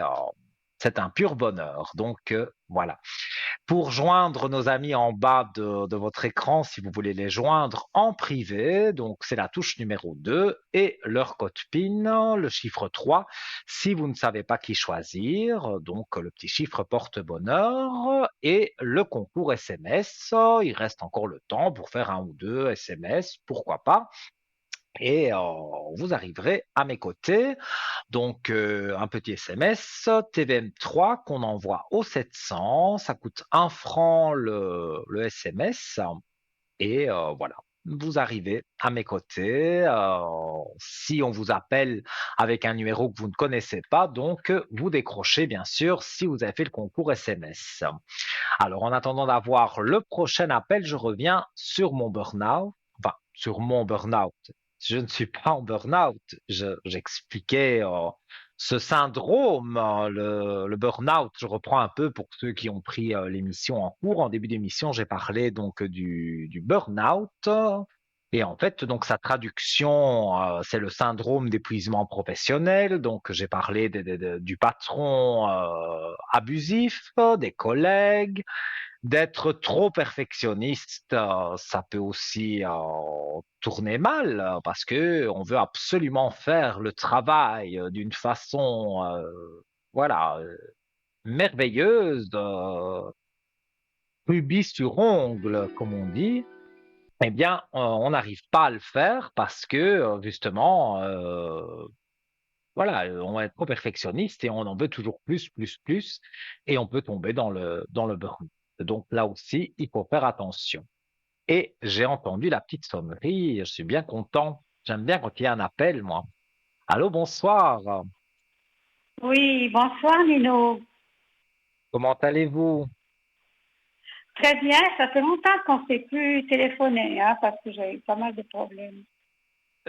A: un pur bonheur. Donc, voilà. Pour joindre nos amis en bas de votre écran, si vous voulez les joindre en privé, donc c'est la touche numéro 2 et leur code PIN, le chiffre 3. Si vous ne savez pas qui choisir, donc le petit chiffre porte-bonheur et le concours SMS. Il reste encore le temps pour faire un ou deux SMS, pourquoi pas. Et vous arriverez à mes côtés. Donc, un petit SMS, TVM3 qu'on envoie au 700. Ça coûte 1 franc le SMS. Et voilà, vous arrivez à mes côtés. Si on vous appelle avec un numéro que vous ne connaissez pas, donc vous décrochez bien sûr si vous avez fait le concours SMS. Alors, en attendant d'avoir le prochain appel, je reviens sur mon burn-out. Enfin, sur mon burn-out. Je ne suis pas en burn-out. J'expliquais ce syndrome, le burn-out. Je reprends un peu pour ceux qui ont pris l'émission en cours. En début d'émission, j'ai parlé donc du burn-out. Et en fait, donc sa traduction, c'est le syndrome d'épuisement professionnel. Donc, j'ai parlé du patron abusif, des collègues, d'être trop perfectionniste. Ça peut aussi tourner mal parce que on veut absolument faire le travail d'une façon, voilà, merveilleuse, rubis sur ongle, comme on dit. Eh bien, on n'arrive pas à le faire parce que justement, voilà, on va être trop perfectionniste et on en veut toujours plus, plus, plus, et on peut tomber dans le burn. Donc là aussi, il faut faire attention. Et j'ai entendu la petite sonnerie, je suis bien content. J'aime bien quand il y a un appel, moi. Allô, bonsoir.
B: Oui, bonsoir Nino.
A: Comment allez-vous?
B: Très bien, ça fait longtemps qu'on ne s'est plus téléphoné, hein, parce que j'ai eu pas mal de problèmes.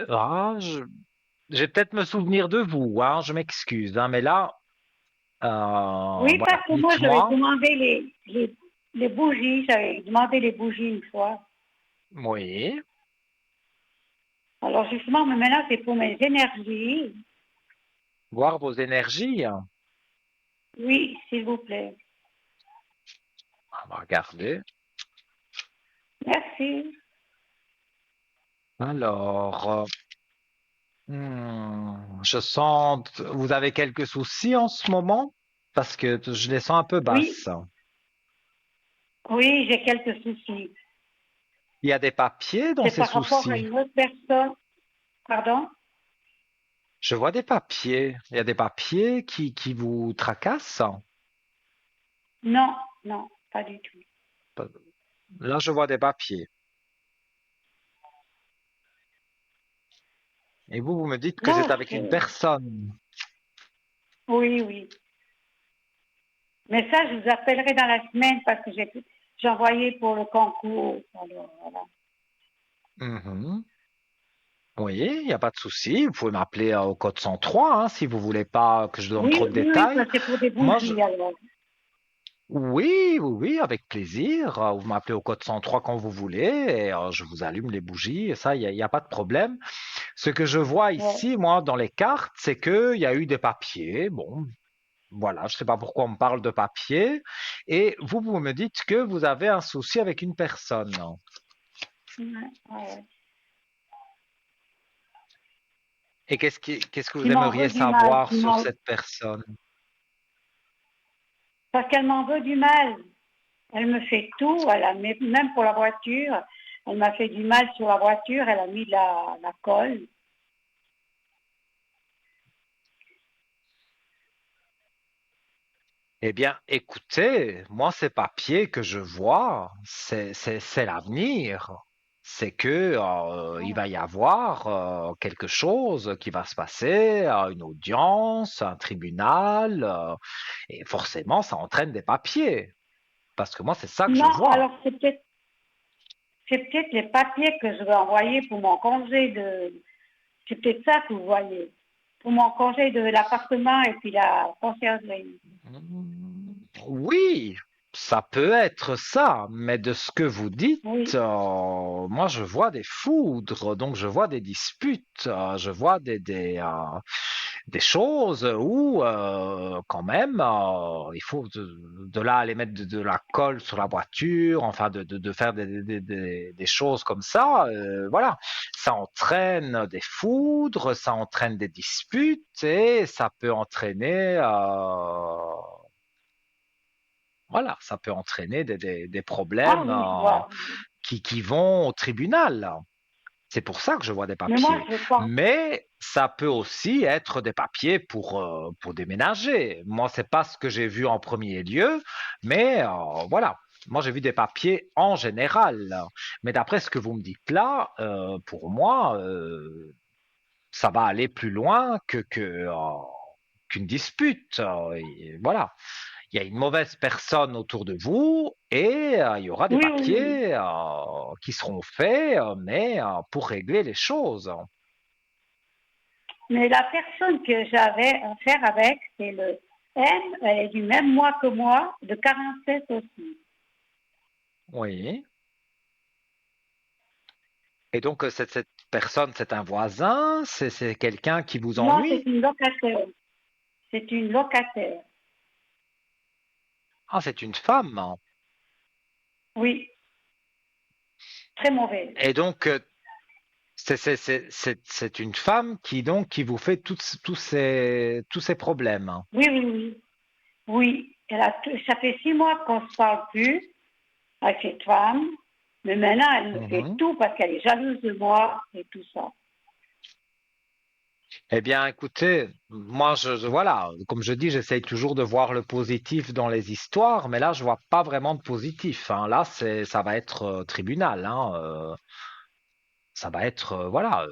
A: Ah, je vais peut-être me souvenir de vous, hein, je m'excuse, hein, mais là,
B: Oui,
A: voilà,
B: parce que moi, j'avais
A: dites-moi.
B: demandé les bougies, j'avais demandé les bougies une fois.
A: Oui,
B: Alors justement, mais maintenant, c'est pour mes énergies.
A: voir vos énergies.
B: Oui, s'il vous plaît.
A: On va regarder.
B: Merci.
A: Alors, je sens, vous avez quelques soucis en ce moment parce que je les sens un peu
B: Oui,
A: basses.
B: oui, j'ai quelques soucis.
A: Il y a des papiers dans
B: C'est
A: ces
B: par rapport à
A: soucis.
B: une autre personne. Pardon?
A: Je vois des papiers. Il y a des papiers qui vous tracassent.
B: Non, non, pas du tout.
A: Là, je vois des papiers. Et vous me dites que c'est
B: Non,
A: avec une personne.
B: oui, oui. Mais ça, je vous appellerai dans la semaine parce que j'ai envoyé pour le concours. Alors, voilà.
A: Mhm. Oui, il n'y a pas de souci. Vous pouvez m'appeler au code 103 hein, si vous voulez pas que je donne
B: Oui,
A: trop de
B: oui, oui, ça
A: détails.
B: c'est pour des
A: Moi, je...
B: bougies alors.
A: Oui, oui, oui, avec plaisir. Vous m'appelez au code 103 quand vous voulez et je vous allume les bougies. Et ça, il y a pas de problème. Ce que je vois
B: Ouais.
A: ici, moi, dans les cartes, c'est qu'il y a eu des papiers. Bon, voilà, je ne sais pas pourquoi on me parle de papiers. Et vous me dites que vous avez un souci avec une personne.
B: Ouais, ouais.
A: Et qu'est-ce que vous
B: Qui m'en
A: aimeriez
B: veut du mal,
A: savoir sur cette personne?
B: parce qu'elle m'en veut du mal. Elle me fait tout, même pour la voiture, elle m'a fait du mal sur la voiture, elle a mis de la colle.
A: Eh bien, écoutez, moi, ces papiers que je vois, c'est l'avenir. C'est que, il va y avoir quelque chose qui va se passer, une audience, un tribunal, et forcément, ça entraîne des papiers. Parce que moi, c'est ça que je
B: Non,
A: vois.
B: alors c'est peut-être les papiers que je vais envoyer pour mon congé c'est peut-être ça que vous voyez. Pour mon congé de l'appartement et puis la conciergerie.
A: Oui, ça peut être ça, mais de ce que vous dites,
B: Oui.
A: moi je vois des foudres, donc je vois des disputes, je vois des choses où quand même il faut de là aller mettre de la colle sur la voiture, enfin de faire des choses comme ça, voilà, ça entraîne des foudres, ça entraîne des disputes et ça peut entraîner voilà, ça peut entraîner des
B: Ah
A: problèmes
B: oui, je vois.
A: qui vont au tribunal. C'est pour ça que je vois des
B: Mais moi,
A: papiers.
B: je pense.
A: Mais ça peut aussi être des papiers pour déménager. Moi, c'est pas ce que j'ai vu en premier lieu, mais voilà. Moi, j'ai vu des papiers en général. Mais d'après ce que vous me dites là, pour moi, ça va aller plus loin qu'une dispute. Et voilà, il y a une mauvaise personne autour de vous et il y aura des
B: Oui, oui, oui.
A: papiers qui seront faits, mais pour régler les choses.
B: Mais la personne que j'avais à faire avec, c'est le M, elle est du même mois que moi, de 47 aussi.
A: Oui. Et donc, cette personne, c'est un voisin, c'est quelqu'un qui vous
B: Non, c'est
A: ennuie?
B: une locataire. C'est une locataire.
A: Ah, c'est une femme.
B: Oui, très mauvaise.
A: Et donc, c'est une femme qui donc qui vous fait tous ces problèmes.
B: Oui, oui, oui. Oui, ça fait 6 mois qu'on ne se parle plus avec cette femme, mais maintenant elle me fait
A: Mhm.
B: tout parce qu'elle est jalouse de moi et tout ça.
A: Eh bien, écoutez, moi, voilà, comme je dis, j'essaye toujours de voir le positif dans les histoires, mais là, je vois pas vraiment de positif, hein. Là, ça va être tribunal, hein, ça va être, voilà,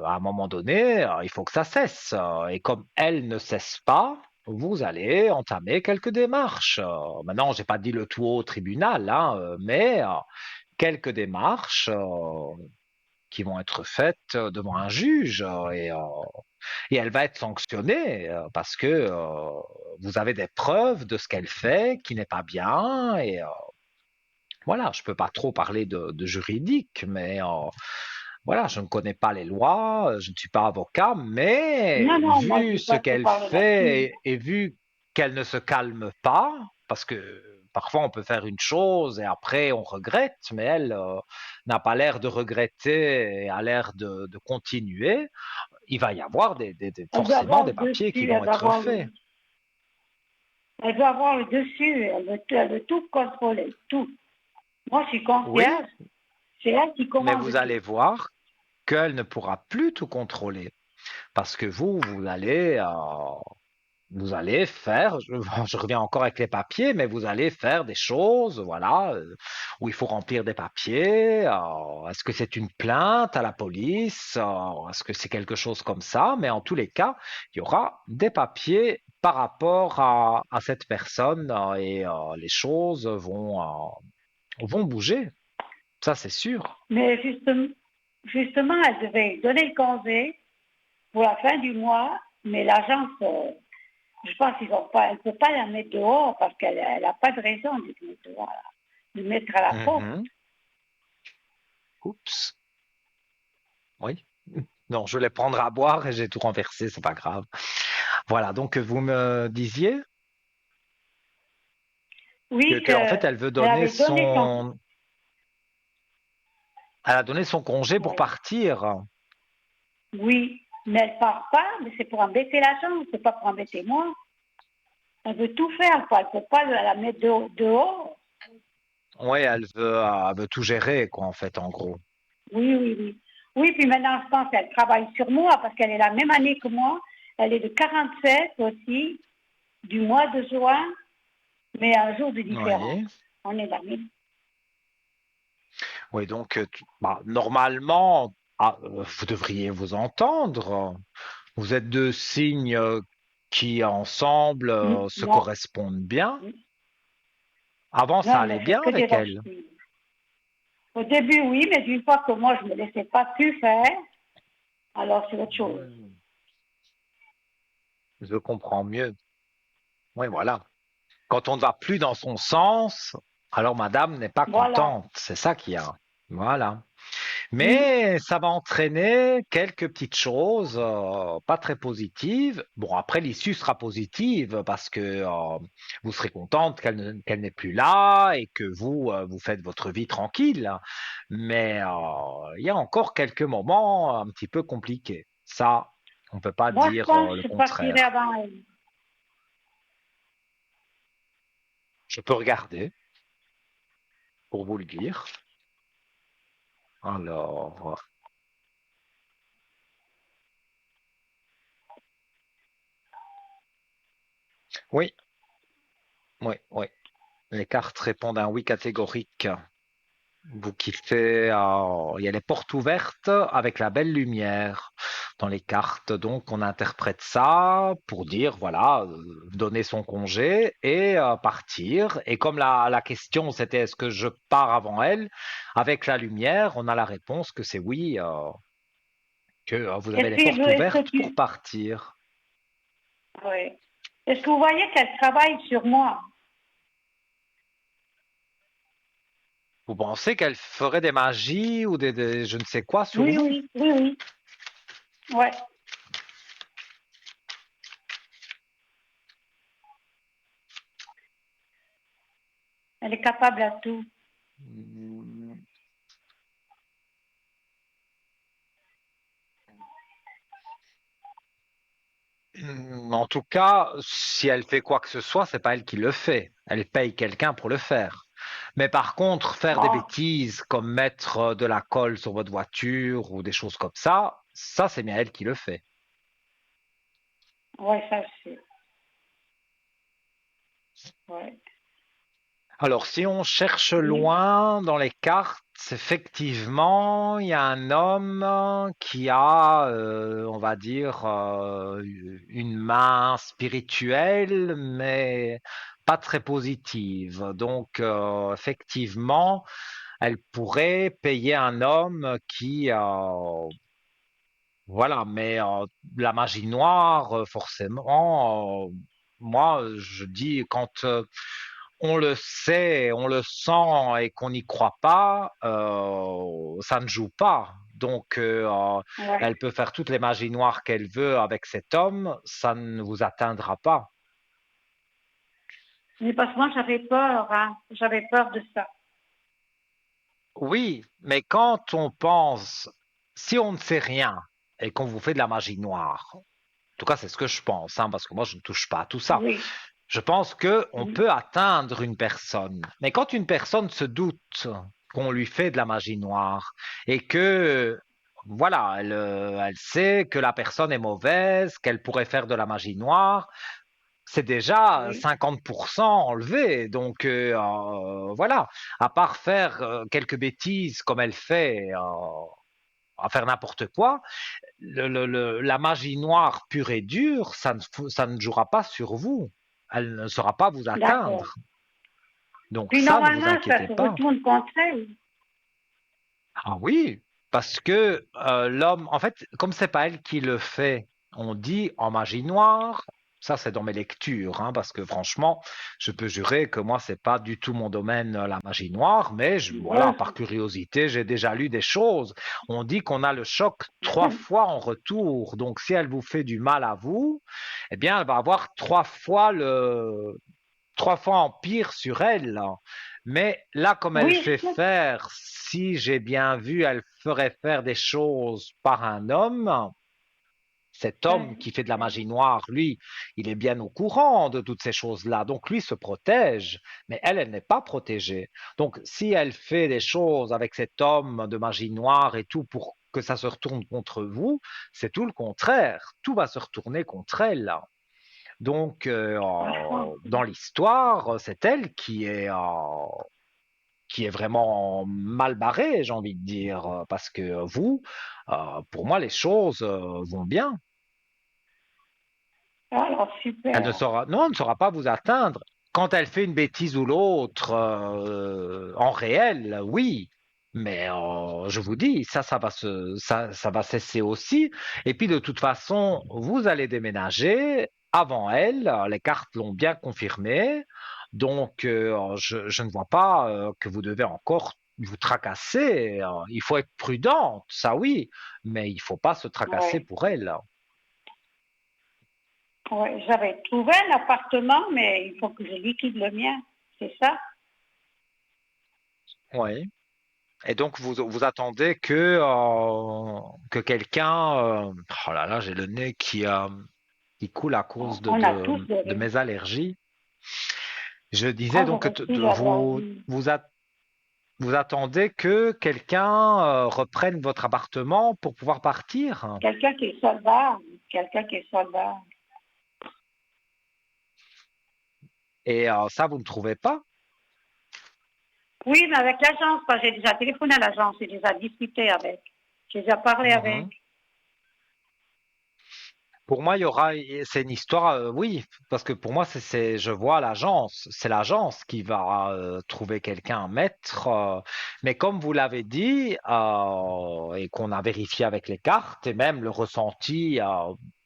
A: à un moment donné, il faut que ça cesse. Et comme elle ne cesse pas, vous allez entamer quelques démarches. Maintenant, j'ai pas dit le tout au tribunal, hein, mais quelques démarches qui vont être faites devant un juge et elle va être sanctionnée parce que vous avez des preuves de ce qu'elle fait qui n'est pas bien et voilà, je peux pas trop parler de juridique, mais voilà, je ne connais pas les lois, je ne suis pas avocat,
B: Non,
A: mais
B: non, moi je
A: vu
B: ne vais
A: ce
B: pas te
A: qu'elle
B: parler là-dessus.
A: fait et vu qu'elle ne se calme pas, parce que parfois on peut faire une chose et après on regrette, mais elle n'a pas l'air de regretter et a l'air de continuer, il va y avoir
B: Elle doit
A: forcément
B: avoir
A: des
B: le
A: papiers qui
B: dessus,
A: vont être faits.
B: elle doit avoir le dessus, elle veut tout contrôler, tout. Moi je suis
A: Oui,
B: concierge, c'est elle qui
A: mais
B: commande
A: vous
B: tout.
A: allez voir qu'elle ne pourra plus tout contrôler parce que vous allez faire, je reviens encore avec les papiers, mais vous allez faire des choses, voilà, où il faut remplir des papiers. Est-ce que c'est une plainte à la police? Est-ce que c'est quelque chose comme ça? Mais en tous les cas, il y aura des papiers par rapport à cette personne et les choses vont bouger, ça c'est sûr.
B: Mais justement, elle devait donner le congé pour la fin du mois, mais l'agence, je pense elle ne peut pas la mettre dehors parce qu'elle n'a pas de raison de la mettre dehors, de mettre à la porte.
A: Mhm. Oups, oui. Non, je vais les prendre à boire et j'ai tout renversé, c'est pas grave. Voilà, donc vous me disiez
B: Oui,
A: en fait, elle veut
B: elle
A: donner
B: avait donné son...
A: elle a donné son congé pour
B: Ouais.
A: partir.
B: Oui, mais elle part pas, mais c'est pour embêter l'agence, c'est pas pour embêter moi. Elle veut tout faire, quoi. Elle peut pas la mettre dehors.
A: Oui, elle veut tout gérer, quoi, en fait, en gros.
B: Oui, oui, oui. Oui, puis maintenant, je pense qu'elle travaille sur moi parce qu'elle est la même année que moi. Elle est de 47 aussi, du mois de juin, mais un jour de différence.
A: Oui.
B: On est la même.
A: Oui, donc, normalement, vous devriez vous entendre. Vous êtes deux signes qui, ensemble, se
B: Non,
A: correspondent bien. Avant, ça
B: non,
A: allait
B: mais c'est
A: bien
B: que des
A: avec
B: roches.
A: elle.
B: Au début, oui, mais d'une fois que moi, je ne me laissais pas plus faire, alors c'est autre chose.
A: Hmm. Je comprends mieux. Oui, voilà. Quand on ne va plus dans son sens, alors madame n'est pas
B: Voilà.
A: contente. C'est ça qu'il y a. Voilà.
B: Oui.
A: Mais ça va entraîner quelques petites choses pas très positives. Bon, après, l'issue sera positive parce que vous serez contente qu'elle n'est plus là et que vous, vous faites votre vie tranquille. Mais il y a encore quelques moments un petit peu compliqués. Ça, on ne peut pas
B: Moi, je
A: dire
B: pense
A: le
B: que je partirai
A: contraire.
B: avant elle.
A: Je peux regarder pour vous le dire. Alors, oui, oui, oui. Les cartes répondent à un oui catégorique. Vous kiffez, il y a les portes ouvertes avec la belle lumière dans les cartes. Donc, on interprète ça pour dire, voilà, donner son congé et partir. Et comme la question, c'était est-ce que je pars avant elle? Avec la lumière, on a la réponse que c'est oui, que vous avez les portes
B: Est-ce que
A: ouvertes pour
B: tu...
A: partir.
B: Oui. Est-ce que vous voyez qu'elle travaille sur moi?
A: Vous pensez qu'elle ferait des magies ou je ne sais quoi sur
B: Oui,
A: vous?
B: oui, oui, oui. Ouais. Elle est capable à tout.
A: En tout cas, si elle fait quoi que ce soit, c'est pas elle qui le fait. Elle paye quelqu'un pour le faire. Mais par contre, faire des
B: Ah,
A: bêtises comme mettre de la colle sur votre voiture ou des choses comme ça c'est bien elle qui le fait.
B: ouais, ça je sais. Ouais.
A: Alors, si on cherche
B: Oui.
A: loin dans les cartes, effectivement, il y a un homme qui a, on va dire, une main spirituelle, mais pas très positive. Donc, effectivement, elle pourrait payer un homme qui, voilà, mais la magie noire, forcément, moi, je dis quand on le sait, on le sent et qu'on n'y croit pas, ça ne joue pas. Donc,
B: Ouais.
A: elle peut faire toutes les magies noires qu'elle veut avec cet homme, ça ne vous atteindra pas.
B: Mais parce que moi j'avais peur, hein. J'avais peur de ça.
A: Oui, mais quand on pense, si on ne sait rien et qu'on vous fait de la magie noire, en tout cas c'est ce que je pense, hein, parce que moi je ne touche pas à tout ça.
B: Oui.
A: Je pense que on
B: Mhm.
A: peut atteindre une personne, mais quand une personne se doute qu'on lui fait de la magie noire et que voilà, elle sait que la personne est mauvaise, qu'elle pourrait faire de la magie noire, c'est déjà
B: Oui.
A: 50% enlevé. Donc voilà, à part faire quelques bêtises comme elle fait, à faire n'importe quoi, la magie noire pure et dure, ça ne jouera pas sur vous. Elle ne saura pas vous
B: D'accord.
A: atteindre. Donc
B: Puis
A: ça, ne vous
B: normalement, ça
A: inquiétez
B: se
A: pas.
B: retourne contre elle.
A: Ah oui, parce que l'homme, en fait, comme c'est pas elle qui le fait, on dit en magie noire. Ça, c'est dans mes lectures, hein, parce que franchement, je peux jurer que moi, c'est pas du tout mon domaine, la magie noire, mais voilà,
B: Ouais.
A: par curiosité, j'ai déjà lu des choses. On dit qu'on a le choc 3 fois en retour. Donc, si elle vous fait du mal à vous, eh bien, elle va avoir 3 fois 3 fois empire sur elle. Mais là, comme elle
B: Oui,
A: fait faire, si j'ai bien vu, elle ferait faire des choses par un homme. Cet homme qui fait de la magie noire, lui, il est bien au courant de toutes ces choses-là. Donc, lui se protège, mais elle n'est pas protégée. Donc, si elle fait des choses avec cet homme de magie noire et tout pour que ça se retourne contre vous, c'est tout le contraire. Tout va se retourner contre elle. Donc,
B: franchement.
A: dans l'histoire, c'est elle qui est vraiment mal barrée, j'ai envie de dire, parce que vous, pour moi, les choses vont bien.
B: Alors,
A: Elle ne
B: super.
A: saura, non, elle ne saura pas vous atteindre. Quand elle fait une bêtise ou l'autre, en réel, oui. Mais je vous dis, ça va cesser aussi. Et puis de toute façon, vous allez déménager avant elle. Les cartes l'ont bien confirmé. Donc, je ne vois pas que vous devez encore vous tracasser. Il faut être prudente, ça oui, mais il ne faut pas se tracasser
B: Ouais.
A: pour elle.
B: Ouais. J'avais trouvé un appartement, mais il faut que je liquide le mien. C'est ça?
A: Oui. Et donc, vous attendez que quelqu'un... oh là là, j'ai le nez qui coule à cause
B: On a tous
A: de
B: des.
A: mes allergies. Je disais
B: Ah,
A: donc
B: moi aussi, j'avais envie.
A: vous attendez que quelqu'un reprenne votre appartement pour pouvoir partir.
B: Quelqu'un qui est soldat. Quelqu'un qui est soldat.
A: Et ça, vous ne trouvez pas?
B: Oui, mais avec l'agence, parce que j'ai déjà téléphoné à l'agence, j'ai déjà discuté avec. J'ai déjà parlé avec.
A: Mhm. Pour moi, il y aura, c'est une histoire, oui, parce que pour moi, je vois l'agence, c'est l'agence qui va trouver quelqu'un à mettre. Mais comme vous l'avez dit, et qu'on a vérifié avec les cartes, et même le ressenti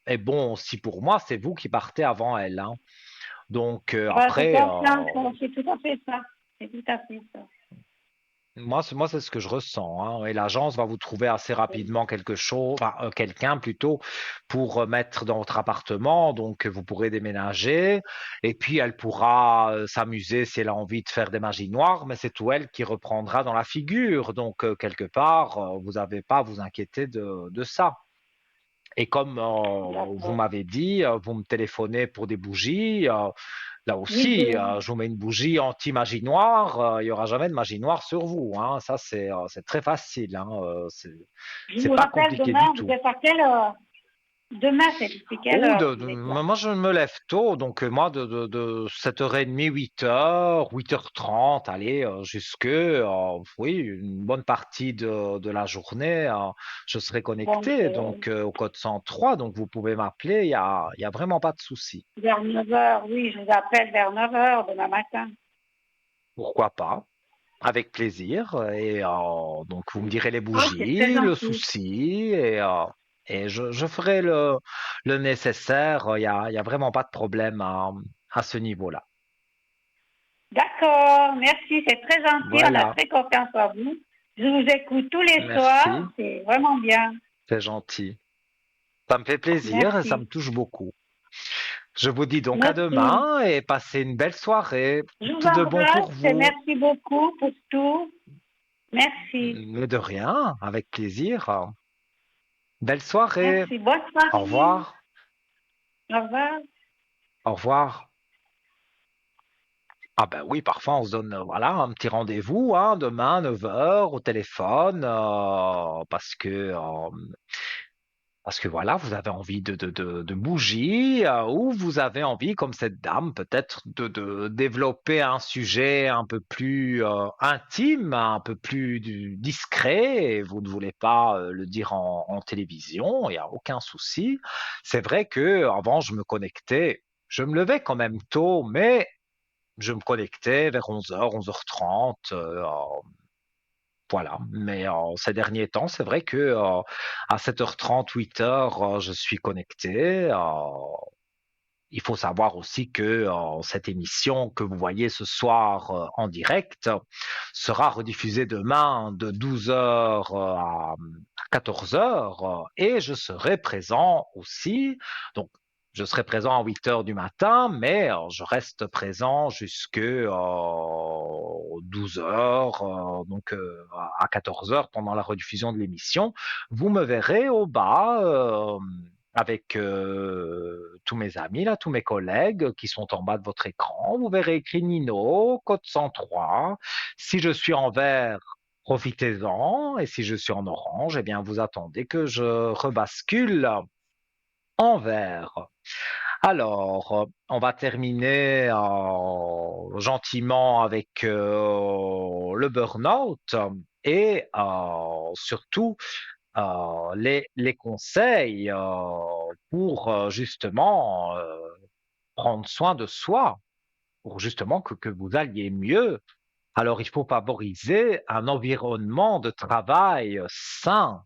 A: est bon aussi pour moi, c'est vous qui partez avant elle, hein. Donc
B: Ben, c'est
A: après,
B: confiance, c'est tout à fait ça. C'est tout à fait ça.
A: moi, c'est ce que je ressens, hein. Et l'agence va vous trouver assez rapidement quelque chose, enfin, quelqu'un plutôt, pour mettre dans votre appartement. Donc, vous pourrez déménager. Et puis, elle pourra s'amuser si elle a envie de faire des magies noires, mais c'est tout elle qui reprendra dans la figure. Donc, quelque part, vous n'avez pas à vous inquiéter de ça. Et comme vous
B: D'accord.
A: m'avez dit, vous me téléphonez pour des bougies. Là
B: Oui,
A: aussi, je vous mets une bougie anti-magie noire. Il n'y aura jamais de magie noire sur vous, hein. Ça, c'est très facile, hein.
B: je
A: C'est
B: vous
A: pas
B: rappelle
A: compliqué du
B: demain, vous
A: tout.
B: êtes à quelle heure? Demain, c'est quelle
A: Oh,
B: heure vous êtes là?
A: moi, je me lève tôt, donc moi, de 7h30, 8h, 8h30, allez, jusque, oui, une bonne partie de la journée, je serai
B: Bon,
A: connecté, donc au code 103, donc vous pouvez m'appeler, il y a vraiment pas de souci.
B: vers 9 heures, oui, je vous appelle vers 9 heures demain matin.
A: Pourquoi pas? Avec plaisir. Et donc, vous me direz les
B: Oh, c'est très
A: bougies, le
B: gentil.
A: souci, et je ferai le nécessaire. Il y a vraiment pas de problème à ce niveau-là.
B: D'accord, merci, c'est très gentil, on a
A: Voilà,
B: très confiance en vous. Je vous écoute tous les soirs,
A: merci,
B: c'est vraiment bien.
A: c'est gentil. Ça me fait plaisir et ça me
B: Merci.
A: touche beaucoup. Je vous dis donc à
B: Merci.
A: demain et passez une belle soirée.
B: Je vous
A: Tout de bon
B: embrasse
A: pour
B: et
A: vous.
B: merci beaucoup pour tout. Merci.
A: Mais de rien, avec plaisir. Belle soirée.
B: Merci. Bonne
A: Au
B: soirée.
A: revoir.
B: Au revoir.
A: Au revoir. Ah ben oui, parfois on se donne voilà un petit rendez-vous hein, demain 9h au téléphone parce que voilà vous avez envie de bougie ou vous avez envie comme cette dame peut-être de développer un sujet un peu plus intime, un peu plus discret et vous ne voulez pas le dire en télévision, il n'y a aucun souci. C'est vrai que avant je me connectais, je me levais quand même tôt, mais je me connectais vers 11h, 11h30. Voilà. Mais ces derniers temps, c'est vrai que à 7h30, 8h, je suis connecté. Il faut savoir aussi que cette émission que vous voyez ce soir en direct sera rediffusée demain de 12h à 14h et je serai présent aussi. Donc, je serai présent à 8h du matin, mais je reste présent jusque 12h, donc à 14h pendant la rediffusion de l'émission. Vous me verrez au bas avec tous mes amis, là, tous mes collègues qui sont en bas de votre écran. Vous verrez écrit Nino, code 103. Si je suis en vert, profitez-en. Et si je suis en orange, eh bien, vous attendez que je rebascule en vert. Alors, on va terminer gentiment avec le burn-out et surtout les conseils pour justement prendre soin de soi, pour justement que vous alliez mieux. Alors, il faut favoriser un environnement de travail sain.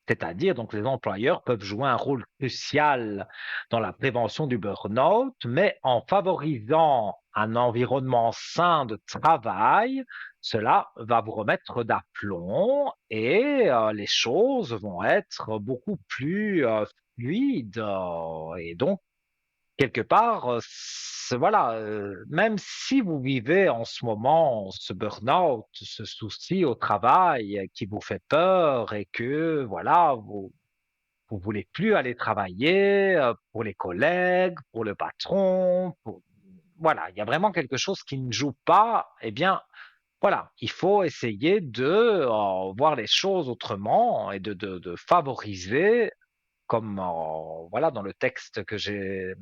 A: C'est-à-dire, donc, les employeurs peuvent jouer un rôle crucial dans la prévention du burn-out, mais en favorisant un environnement sain de travail, cela va vous remettre d'aplomb et les choses vont être beaucoup plus fluides. Et donc, quelque part, voilà, même si vous vivez en ce moment ce burn-out, ce souci au travail qui vous fait peur et que voilà, vous voulez plus aller travailler pour les collègues, pour le patron, voilà, il y a vraiment quelque chose qui ne joue pas. Eh bien, voilà, il faut essayer de voir les choses autrement et de favoriser, comme voilà dans le texte que j'ai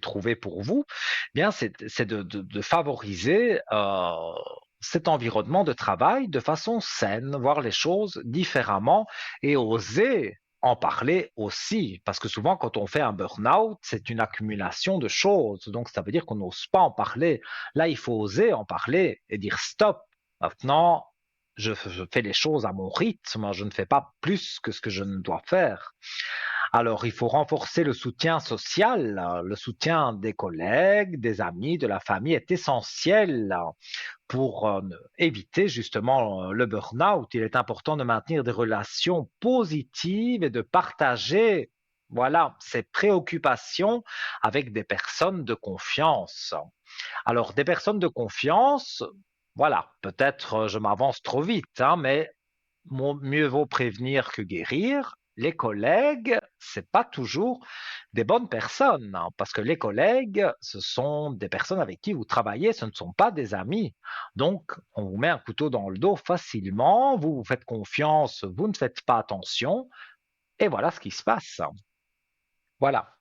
A: trouvé pour vous, eh bien c'est de favoriser cet environnement de travail de façon saine, voir les choses différemment et oser en parler aussi. Parce que souvent, quand on fait un burn-out, c'est une accumulation de choses. Donc, ça veut dire qu'on n'ose pas en parler. Là, il faut oser en parler et dire stop. Maintenant, je fais les choses à mon rythme. Je ne fais pas plus que ce que je ne dois faire. Alors, il faut renforcer le soutien social. Le soutien des collègues, des amis, de la famille est essentiel pour éviter justement le burn-out. Il est important de maintenir des relations positives et de partager, voilà, ses préoccupations avec des personnes de confiance. Alors, des personnes de confiance, voilà, peut-être je m'avance trop vite, hein, mais mieux vaut prévenir que guérir. Les collègues, c'est pas toujours des bonnes personnes, hein, parce que les collègues, ce sont des personnes avec qui vous travaillez, ce ne sont pas des amis. Donc, on vous met un couteau dans le dos facilement, vous vous faites confiance, vous ne faites pas attention, et voilà ce qui se passe. Voilà.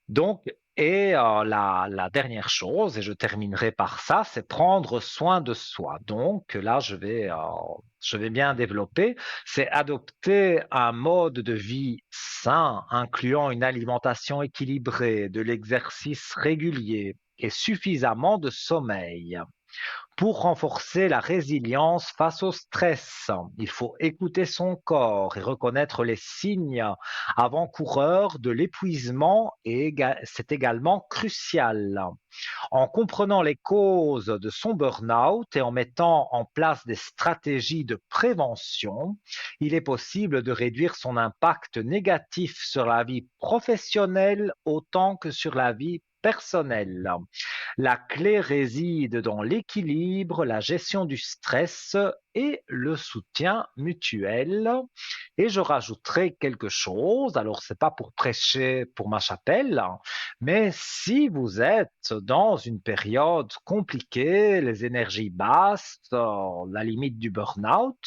A: Donc, et la dernière chose, et je terminerai par ça, c'est prendre soin de soi. Donc là, je vais bien développer, c'est adopter un mode de vie sain, incluant une alimentation équilibrée, de l'exercice régulier et suffisamment de sommeil. Pour renforcer la résilience face au stress, il faut écouter son corps et reconnaître les signes avant-coureurs de l'épuisement et c'est également crucial. En comprenant les causes de son burn-out et en mettant en place des stratégies de prévention, il est possible de réduire son impact négatif sur la vie professionnelle autant que sur la vie personnelle. La clé réside dans l'équilibre, la gestion du stress et le soutien mutuel. Et je rajouterai quelque chose, alors c'est pas pour prêcher pour ma chapelle, mais si vous êtes dans une période compliquée, les énergies basses, la limite du burn-out,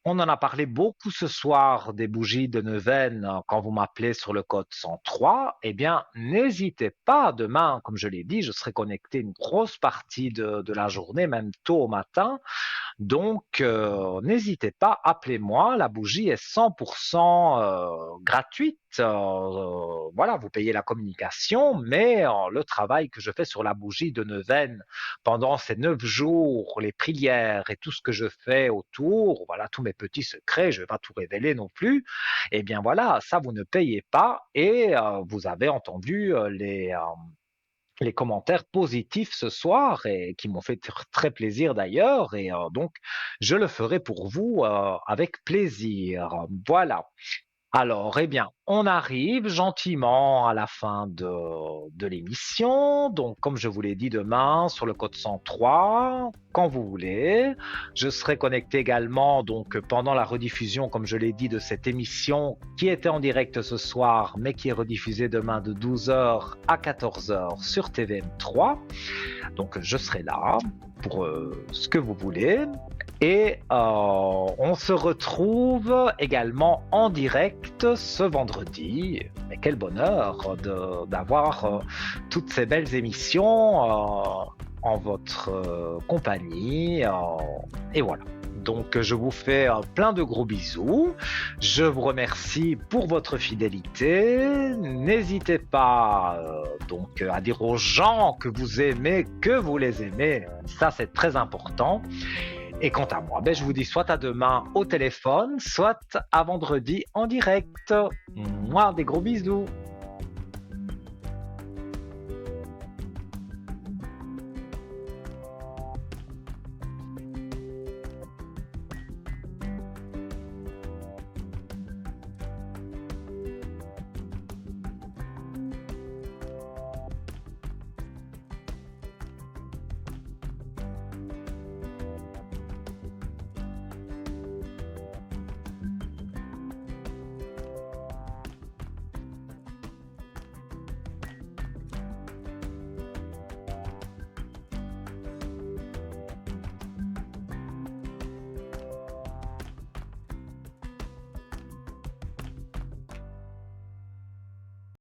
A: on en a parlé beaucoup ce soir des bougies de neuvaine quand vous m'appelez sur le code 103. Eh bien, n'hésitez pas demain, comme je l'ai dit, je serai connecté une grosse partie de la journée, même tôt au matin. Donc, n'hésitez pas, appelez-moi, la bougie est 100% gratuite. Voilà, vous payez la communication, mais le travail que je fais sur la bougie de neuvaine pendant ces 9 jours, les prières et tout ce que je fais autour, voilà, tous mes petits secrets, je ne vais pas tout révéler non plus, eh bien voilà, ça vous ne payez pas et vous avez entendu les commentaires positifs ce soir et qui m'ont fait très plaisir d'ailleurs et donc je le ferai pour vous avec plaisir. Voilà. Alors, eh bien, on arrive gentiment à la fin de l'émission. Donc, comme je vous l'ai dit, demain, sur le code 103, quand vous voulez. Je serai connecté également, donc, pendant la rediffusion, comme je l'ai dit, de cette émission qui était en direct ce soir, mais qui est rediffusée demain de 12 h à 14 h sur TVM3. Donc, je serai là pour ce que vous voulez. Et on se retrouve également en direct ce vendredi. Mais quel bonheur d'avoir toutes ces belles émissions en votre compagnie. Et voilà. Donc je vous fais plein de gros bisous. Je vous remercie pour votre fidélité. N'hésitez pas donc à dire aux gens que vous aimez, que vous les aimez. Ça c'est très important. Et quant à moi, je vous dis soit à demain au téléphone, soit à vendredi en direct. Moi, des gros bisous.